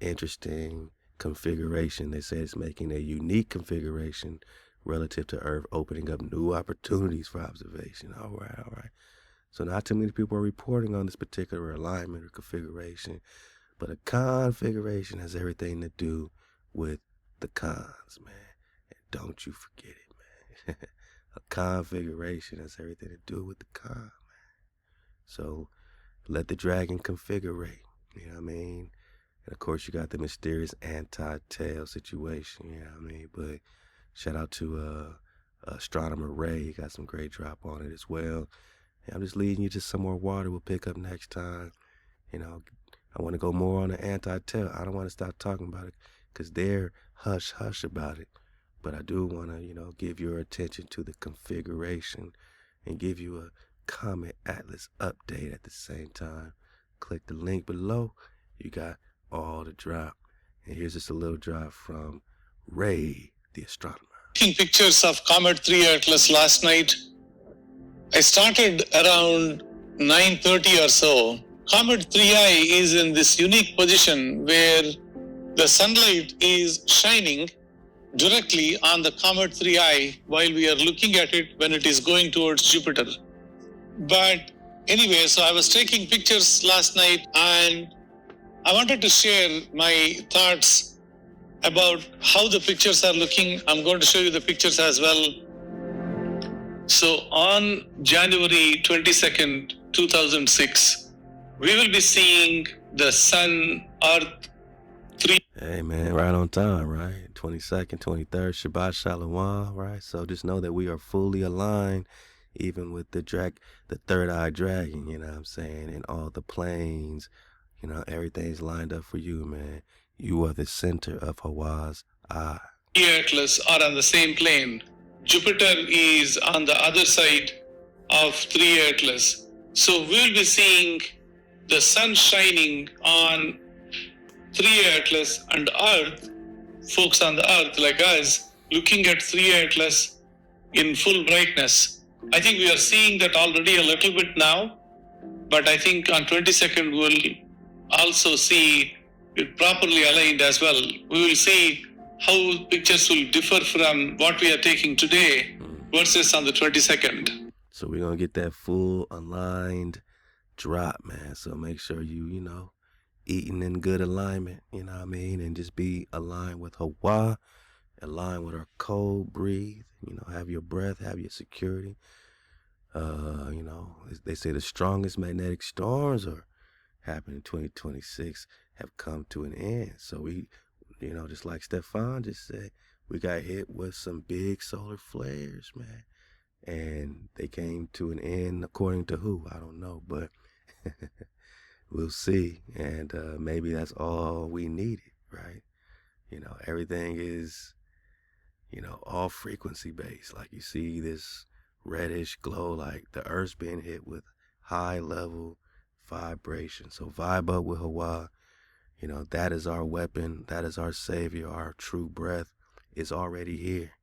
interesting configuration. They say it's making a unique configuration relative to Earth, opening up new opportunities for observation. All right. So not too many people are reporting on this particular alignment or configuration, but a configuration has everything to do with the cons, man. And don't you forget it, man. A configuration has everything to do with the con, man. So let the dragon configurate, you know what I mean? And of course you got the mysterious anti-tail situation, you know what I mean? But shout out to Astronomer Ray. He got some great drop on it as well. And I'm just leading you to some more water. We'll pick up next time. You know, I want to go more on the anti-tell. I don't want to stop talking about it because they're hush-hush about it. But I do want to, give your attention to the configuration and give you a Comet Atlas update at the same time. Click the link below. You got all the drop. And here's just a little drop from Ray, the astronomer. Taking pictures of Comet 3 Atlas last night. I started around 9:30 or so. Comet 3I is in this unique position where the sunlight is shining directly on the Comet 3I while we are looking at it when it is going towards Jupiter. But anyway, so I was taking pictures last night and I wanted to share my thoughts about how the pictures are looking. I'm going to show you the pictures as well. So on January 22nd, 2006, we will be seeing the Sun, Earth, 3. Hey, man, right on time, right? 22nd, 23rd, ShaBat, ShaLaWam, right? So just know that we are fully aligned, even with the third eye dragon, you know what I'm saying? And all the planes, everything's lined up for you, man. You are the center of Hawah's eye. 3 Atlas are on the same plane. Jupiter is on the other side of 3 Atlas. So we'll be seeing the sun shining on 3 Atlas and Earth, folks on the Earth like us, looking at 3 Atlas in full brightness. I think we are seeing that already a little bit now, but I think on 22nd we'll also see it properly aligned as well. We will see how pictures will differ from what we are taking today versus on the 22nd. So we're going to get that full aligned drop, man. So make sure you, eating in good alignment, you know what I mean? And just be aligned with HaWah, aligned with our code, breathe, have your breath, have your security. They say the strongest magnetic storms are happening in 2026 have come to an end. So we, just like Stefan just said, we got hit with some big solar flares, man. And they came to an end according to who? I don't know, but we'll see. And maybe that's all we needed, right? Everything is, all frequency based. Like you see this reddish glow, like the Earth's being hit with high level vibration. So vibe up with HaWah. That is our weapon. That is our savior. Our true breath is already here.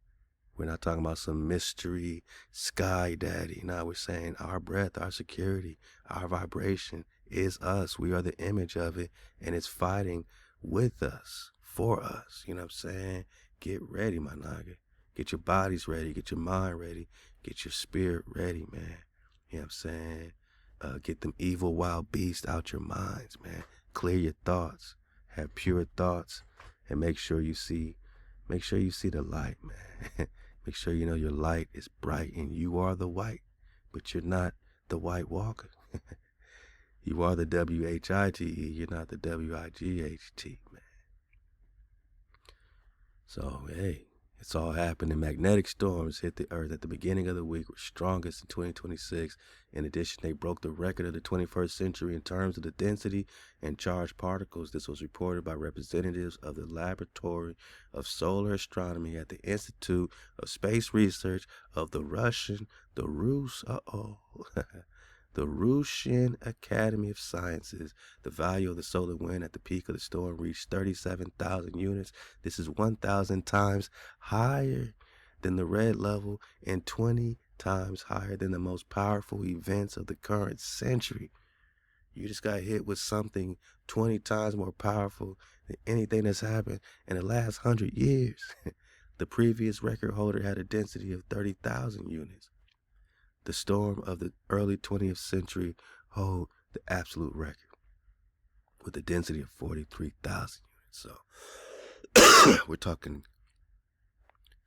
We're not talking about some mystery sky daddy. No, we're saying our breath, our security, our vibration is us. We are the image of it, and it's fighting with us, for us. You know what I'm saying? Get ready, my nigga. Get your bodies ready. Get your mind ready. Get your spirit ready, man. You know what I'm saying? Get them evil wild beasts out your minds, man. Clear your thoughts. Have pure thoughts, and make sure you see the light, man. Make sure you know your light is bright, and you are the white, but you're not the White Walker. You are the WHITE. You're not the WIGHT, man. So, hey, it's all happening. Magnetic storms hit the Earth at the beginning of the week, were strongest in 2026. In addition, they broke the record of the 21st century in terms of the density and charged particles. This was reported by representatives of the Laboratory of Solar Astronomy at the Institute of Space Research of the the Russian Academy of Sciences. The value of the solar wind at the peak of the storm reached 37,000 units. This is 1,000 times higher than the red level and 20 times higher than the most powerful events of the current century. You just got hit with something 20 times more powerful than anything that's happened in the last 100 years. The previous record holder had a density of 30,000 units. The storm of the early 20th century hold the absolute record with a density of 43,000 units. So we're talking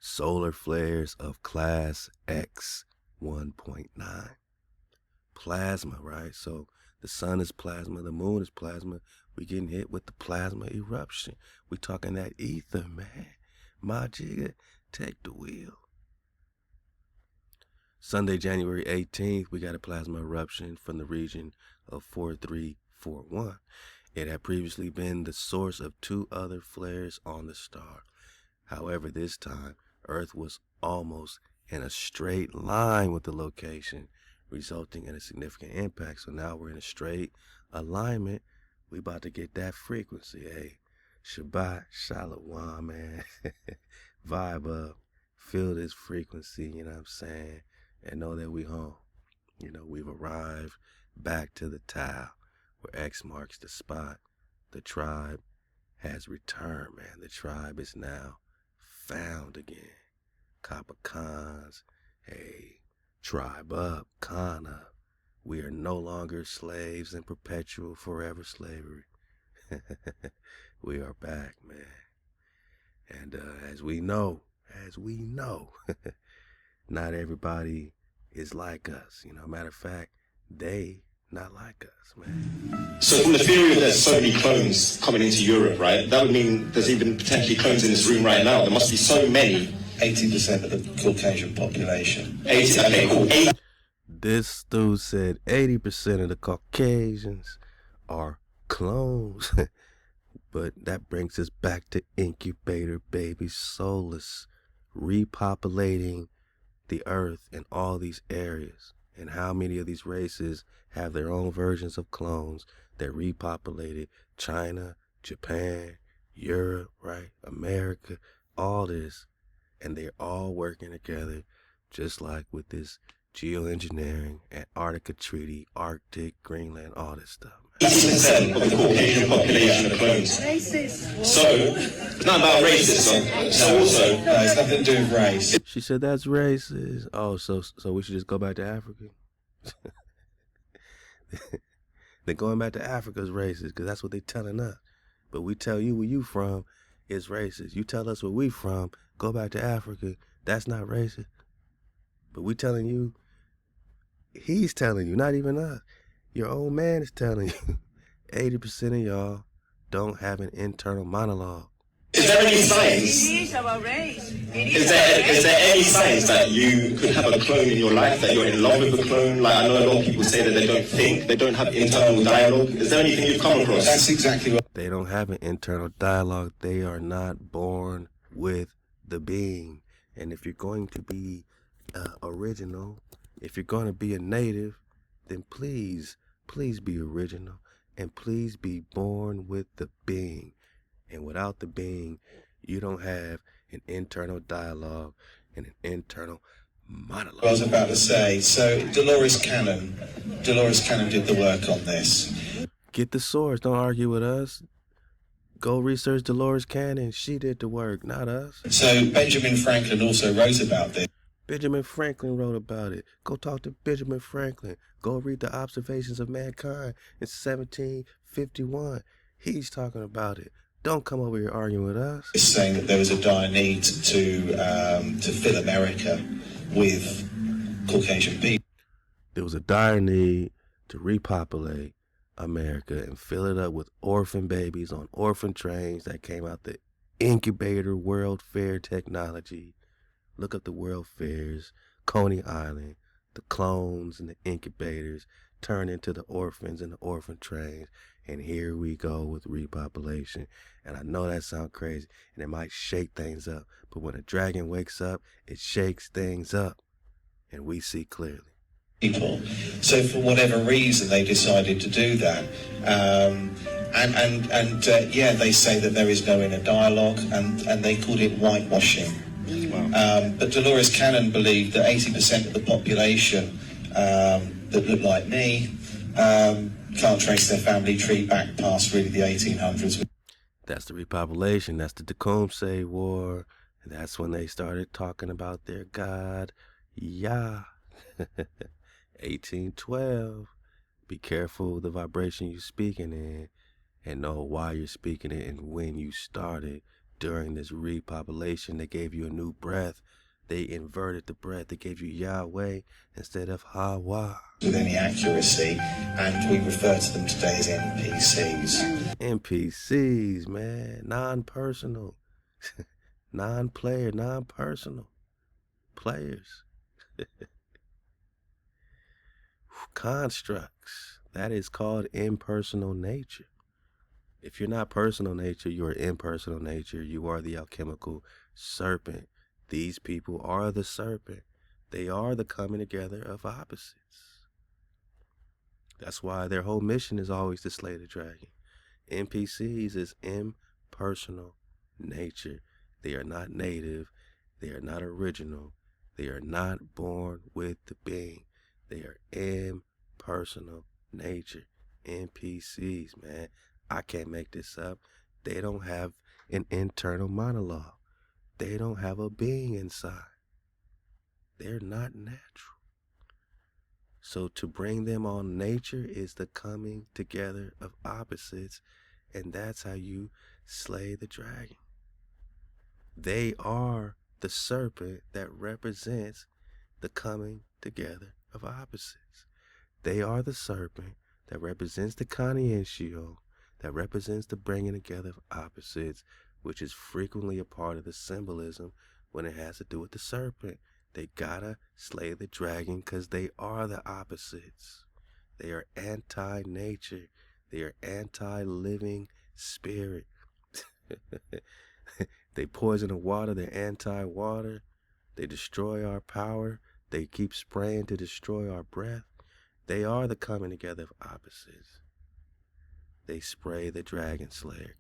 solar flares of class X 1.9. Plasma, right? So the sun is plasma, the moon is plasma. We're getting hit with the plasma eruption. We're talking that ether, man. My jigga, take the wheel. Sunday, January 18th, we got a plasma eruption from the region of 4341. It had previously been the source of 2 other flares on the star. However, this time, Earth was almost in a straight line with the location, resulting in a significant impact. So now we're in a straight alignment. We about to get that frequency. Hey, ShaBat, ShaLaWam, man. Vibe up. Feel this frequency, you know what I'm saying? And know that we home. You know, we've arrived back to the tile where X marks the spot. The tribe has returned, man. The tribe is now found again. Copper Khans, hey, tribe up, Khan up. We are no longer slaves in perpetual forever slavery. We are back, man. And as we know, not everybody is like us. You know, matter of fact, they not like us, man. So from the theory of there's so many clones coming into Europe, right? That would mean there's even potentially clones in this room right now. There must be so many. 80% of the Caucasian population. 80, okay, cool. This dude said 80% of the Caucasians are clones. But that brings us back to incubator baby soulless, repopulating the earth in all these areas. And how many of these races have their own versions of clones that repopulated China, Japan, Europe, right? America, all this. And they're all working together, just like with this geoengineering, Antarctica Treaty, Arctic, Greenland, all this stuff. 80% of the Caucasian population are clones. Racist. So, it's not about racism. It's also, it's nothing to do with race. She said that's racist. Oh, so we should just go back to Africa? Then going back to Africa is racist, because that's what they're telling us. But we tell you where you from is racist. You tell us where we from, go back to Africa, that's not racist. But we telling you, he's telling you, not even us. Your old man is telling you 80% of y'all don't have an internal monologue. Is there any science? It is about race. Is there any science that you could have a clone in your life, that you're in love with a clone? Like, I know a lot of people say that they don't think, they don't have internal dialogue. Is there anything you've come across? That's exactly what. They don't have an internal dialogue. They are not born with the being. And if you're going to be original, if you're going to be a native, then please be original, and please be born with the being. And without the being, you don't have an internal dialogue and an internal monologue. I was about to say, so Dolores Cannon did the work on this. Get the source, don't argue with us. Go research Dolores Cannon. She did the work, not us. So Benjamin Franklin also wrote about this. Benjamin Franklin wrote about it. Go talk to Benjamin Franklin. Go read the Observations of Mankind in 1751. He's talking about it. Don't come over here arguing with us. It's saying that there was a dire need to fill America with Caucasian people. There was a dire need to repopulate America and fill it up with orphan babies on orphan trains that came out the incubator World Fair technology. Look up the World Fairs, Coney Island, the clones and the incubators turn into the orphans and the orphan trains. And here we go with repopulation. And I know that sounds crazy and it might shake things up. But when a dragon wakes up, it shakes things up. And we see clearly. People. So for whatever reason, they decided to do that. Yeah, they say that there is no inner dialogue and they called it whitewashing. Wow. But Dolores Cannon believed that 80% of the population that look like me can't trace their family tree back past really the 1800s. That's the repopulation. That's the Tecumseh War. That's when they started talking about their god, Yah. 1812. Be careful of the vibration you're speaking in and know why you're speaking it and when you started. During this repopulation, they gave you a new breath. They inverted the breath. They gave you Yahweh instead of HaWah. With any accuracy, and we refer to them today as NPCs. NPCs, man. Non-personal. Non-player, non-personal. Players. Constructs. That is called impersonal nature. If you're not personal nature, you are impersonal nature. You are the alchemical serpent. These people are the serpent. They are the coming together of opposites. That's why their whole mission is always to slay the dragon. NPCs is impersonal nature. They are not native. They are not original. They are not born with the being. They are impersonal nature. NPCs, man. I can't make this up. They don't have an internal monologue. They don't have a being inside. They're not natural. So to bring them on nature is the coming together of opposites, and that's how you slay the dragon. They are the serpent that represents the coming together of opposites. They are the serpent that represents the conscientio, that represents the bringing together of opposites, which is frequently a part of the symbolism when it has to do with the serpent. They gotta slay the dragon because they are the opposites. They are anti-nature. They are anti-living spirit. They poison the water. They're anti-water. They destroy our power. They keep spraying to destroy our breath. They are the coming together of opposites. They spray the dragon slayer,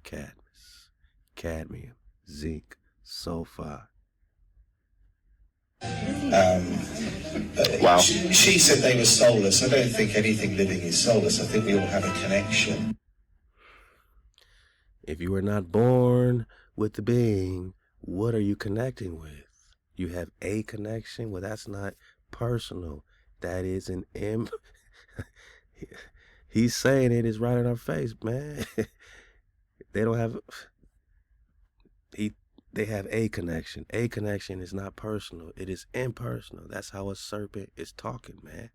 cadmium, zinc, sulfide. Wow. She said they were soulless. I don't think anything living is soulless. I think we all have a connection. If you are not born with the being, what are you connecting with? You have a connection? Well, that's not personal. That is an He's saying it is right in our face, man. They don't have... They have a connection. A connection is not personal. It is impersonal. That's how a serpent is talking, man.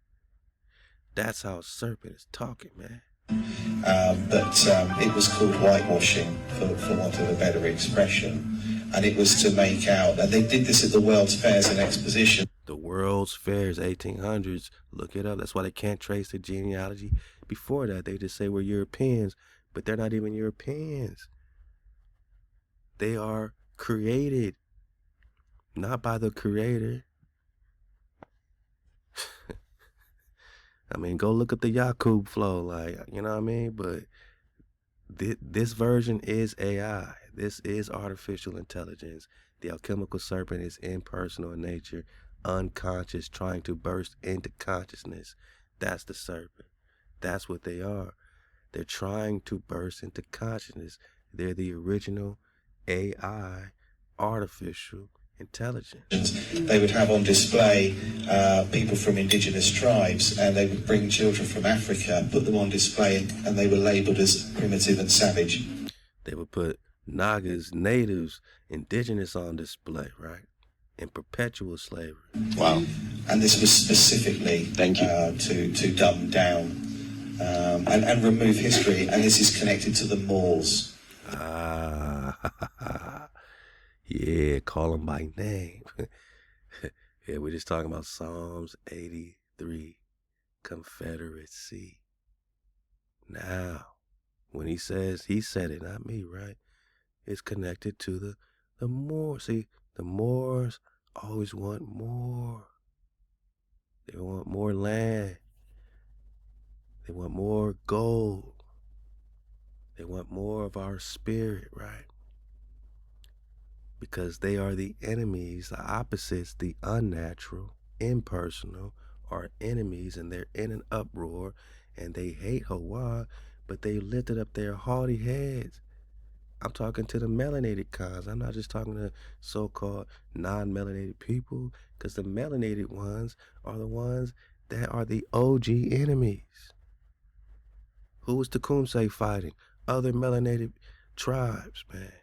That's how a serpent is talking, man. But it was called whitewashing, for want of a better expression. And it was to make out, and they did this at the World's Fairs and Exposition. The World's Fairs, 1800s. Look it up. That's why they can't trace the genealogy. Before that, they just say we're Europeans, but they're not even Europeans. They are created, not by the creator. I mean, go look at the Yakub flow, like, you know what I mean? But this version is AI. This is artificial intelligence. The alchemical serpent is impersonal in nature, unconscious, trying to burst into consciousness. That's the serpent. That's what they are. They're trying to burst into consciousness. They're the original AI, artificial intelligence. They would have on display people from indigenous tribes, and they would bring children from Africa, put them on display, and they were labeled as primitive and savage. They would put Nagas, natives, indigenous on display, right? In perpetual slavery. Wow. And this was specifically to dumb down and remove history, and this is connected to the Moors. Yeah, call them by name. Yeah, we're just talking about Psalms 83, Confederacy. Now, when he says, he said it, not me, right? It's connected to the Moors. See, the Moors always want more. They want more land. They want more gold. They want more of our spirit, right? Because they are the enemies, the opposites, the unnatural, impersonal, are enemies, and they're in an uproar, and they hate HaWah, but they lifted up their haughty heads. I'm talking to the melanated cons. I'm not just talking to so-called non-melanated people, because the melanated ones are the ones that are the OG enemies. Who was Tecumseh fighting? Other melanated tribes, man.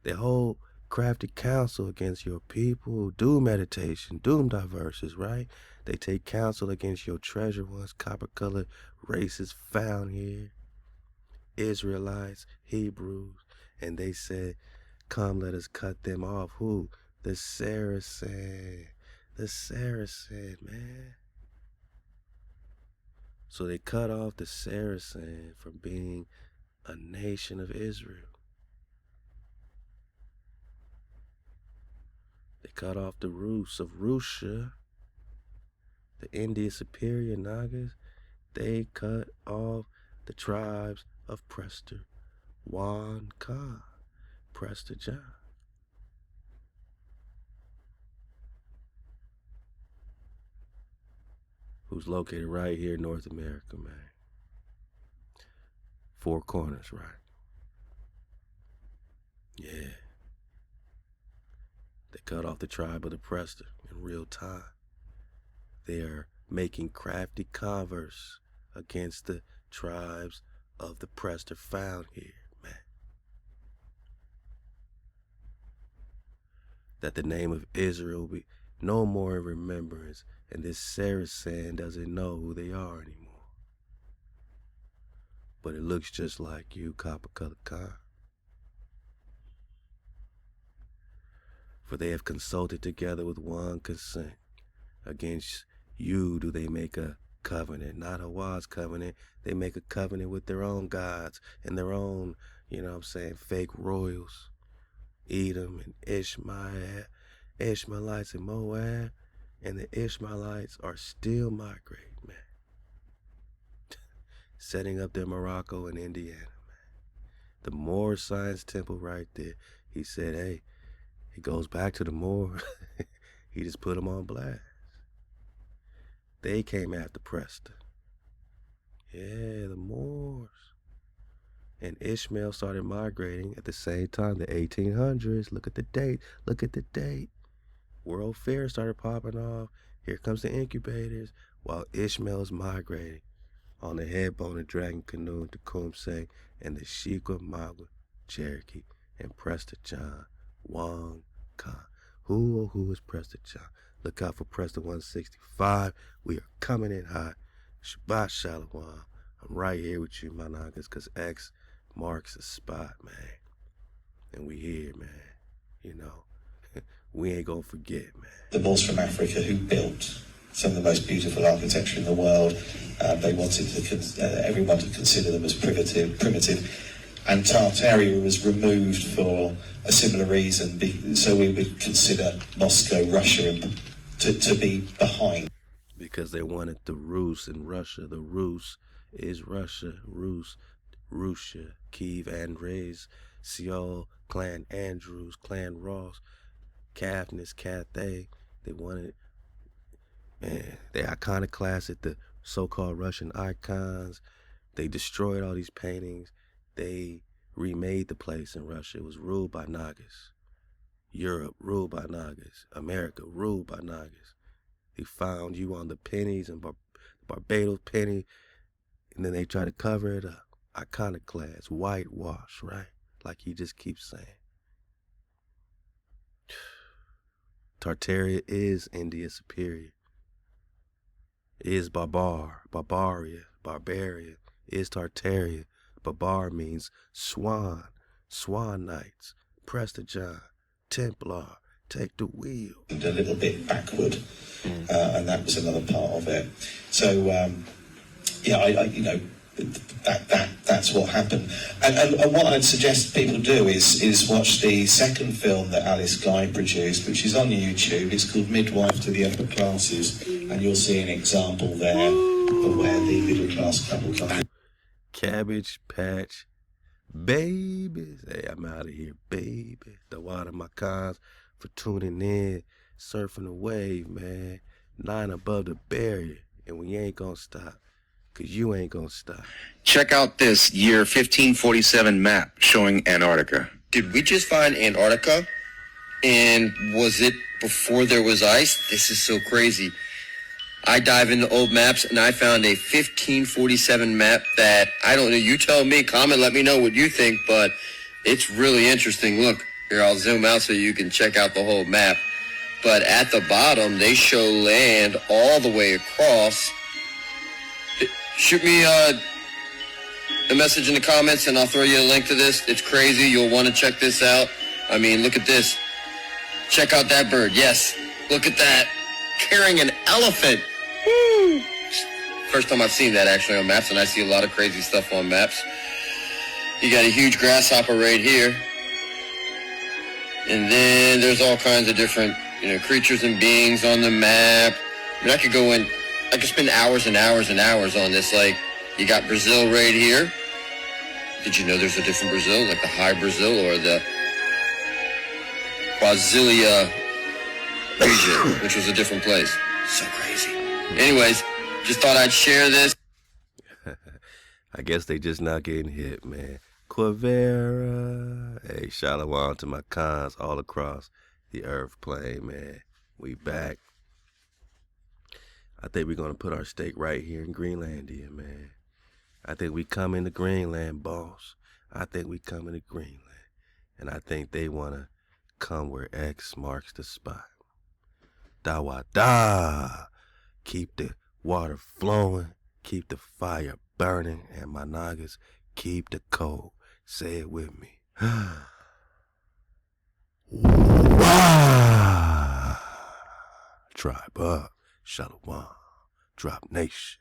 They whole crafted counsel against your people, doom meditation, doom diverses, right? They take counsel against your treasure ones, copper-colored races found here, Israelites, Hebrews, and they said, come, let us cut them off. Who? The Saracen, man. So they cut off the Saracen from being a nation of Israel. They cut off the roots of Russia, the India Superior Nagas. They cut off the tribes of Prester Wan Ka, Prester John. Who's located right here in North America, man. Four corners, right? Yeah. They cut off the tribe of the Prester in real time. They are making crafty converse against the tribes of the Prester found here, man. That the name of Israel be no more in remembrance, and this Saracen doesn't know who they are anymore. But it looks just like you, Copper Color Khan. For they have consulted together with one consent. Against you do they make a covenant, not HaWah's covenant. They make a covenant with their own gods and their own, fake royals. Edom and Ishmaelites and Moab. And the Ishmaelites are still migrating, man. Setting up their Morocco and Indiana, man. The Moor Science Temple right there. He said, hey, it goes back to the Moor. He just put them on blast. They came after Prester. Yeah, the Moors. And Ishmael started migrating at the same time, the 1800s. Look at the date. Look at the date. World Fair started popping off. Here comes the incubators while Ishmael's migrating on the headbone and dragon canoe to Tecumseh and the Shikwa Magwa, Cherokee, and Prester John, Wang Khan. Who is Prester John? Look out for Prester 165. We are coming in hot. ShaBat ShaLaWam. I'm right here with you, my niggas, because X marks the spot, man. And we here, man. We ain't gonna forget, man. The Moors from Africa who built some of the most beautiful architecture in the world. They wanted everyone to consider them as primitive. And Tartaria was removed for a similar reason, so we would consider Moscow, Russia, to be behind. Because they wanted the Rus in Russia. The Rus is Russia. Russia, Kiev, Andres, Seoul, Clan Andrews, Clan Ross, Cathnis, Cathay. They wanted, man, they iconoclasted the so-called Russian icons. They destroyed all these paintings. They remade the place in Russia. It was ruled by Nagas. Europe ruled by Nagas. America ruled by Nagas. They found you on the pennies and Barbados penny, and then they try to cover it up. Iconoclast, whitewash, right? Like he just keeps saying. Tartaria is India Superior. Is Barbarian is Tartaria. Barbar means swan, swan knights, Prester John, Templar, take the wheel. A little bit backward, and that was another part of it. So, that's what happened. And what I'd suggest people do is watch the second film that Alice Guy produced, which is on YouTube. It's called Midwife to the Upper Classes, and you'll see an example there of where the middle class couple come in. Cabbage Patch Babies. Hey, I'm out of here, baby. The water my cons for tuning in, surfing the wave, man. 9 above the barrier, and we ain't gonna stop. Cause you ain't gonna stop. Check out this year 1547 map showing Antarctica. Did we just find Antarctica? And was it before there was ice? This is so crazy. I dive into old maps and I found a 1547 map that, I don't know, you tell me, comment, let me know what you think, but it's really interesting. Look, here, I'll zoom out so you can check out the whole map. But at the bottom, they show land all the way across. Shoot me a message in the comments and I'll throw you a link to this. It's crazy. You'll want to check this out. I mean, look at this. Check out that bird. Yes. Look at that. Carrying an elephant. Woo! First time I've seen that actually on maps, and I see a lot of crazy stuff on maps. You got a huge grasshopper right here. And then there's all kinds of different, creatures and beings on the map. I mean, I could spend hours and hours and hours on this. Like, you got Brazil right here. Did you know there's a different Brazil, like the high Brazil or the Brasilia region, which was a different place. So crazy. Anyways, just thought I'd share this. I guess they just not getting hit, man. Quavera. Hey, ShaLaWam to my cons all across the earth plane, man. We back. I think we're going to put our stake right here in Greenlandia, man. I think we come into Greenland, boss. I think we come into Greenland. And I think they want to come where X marks the spot. Da-wa-da. Keep the water flowing. Keep the fire burning. And my niggas, keep the cold. Say it with me. Wow. Tribe up. ShaLaWam. Drop Nation.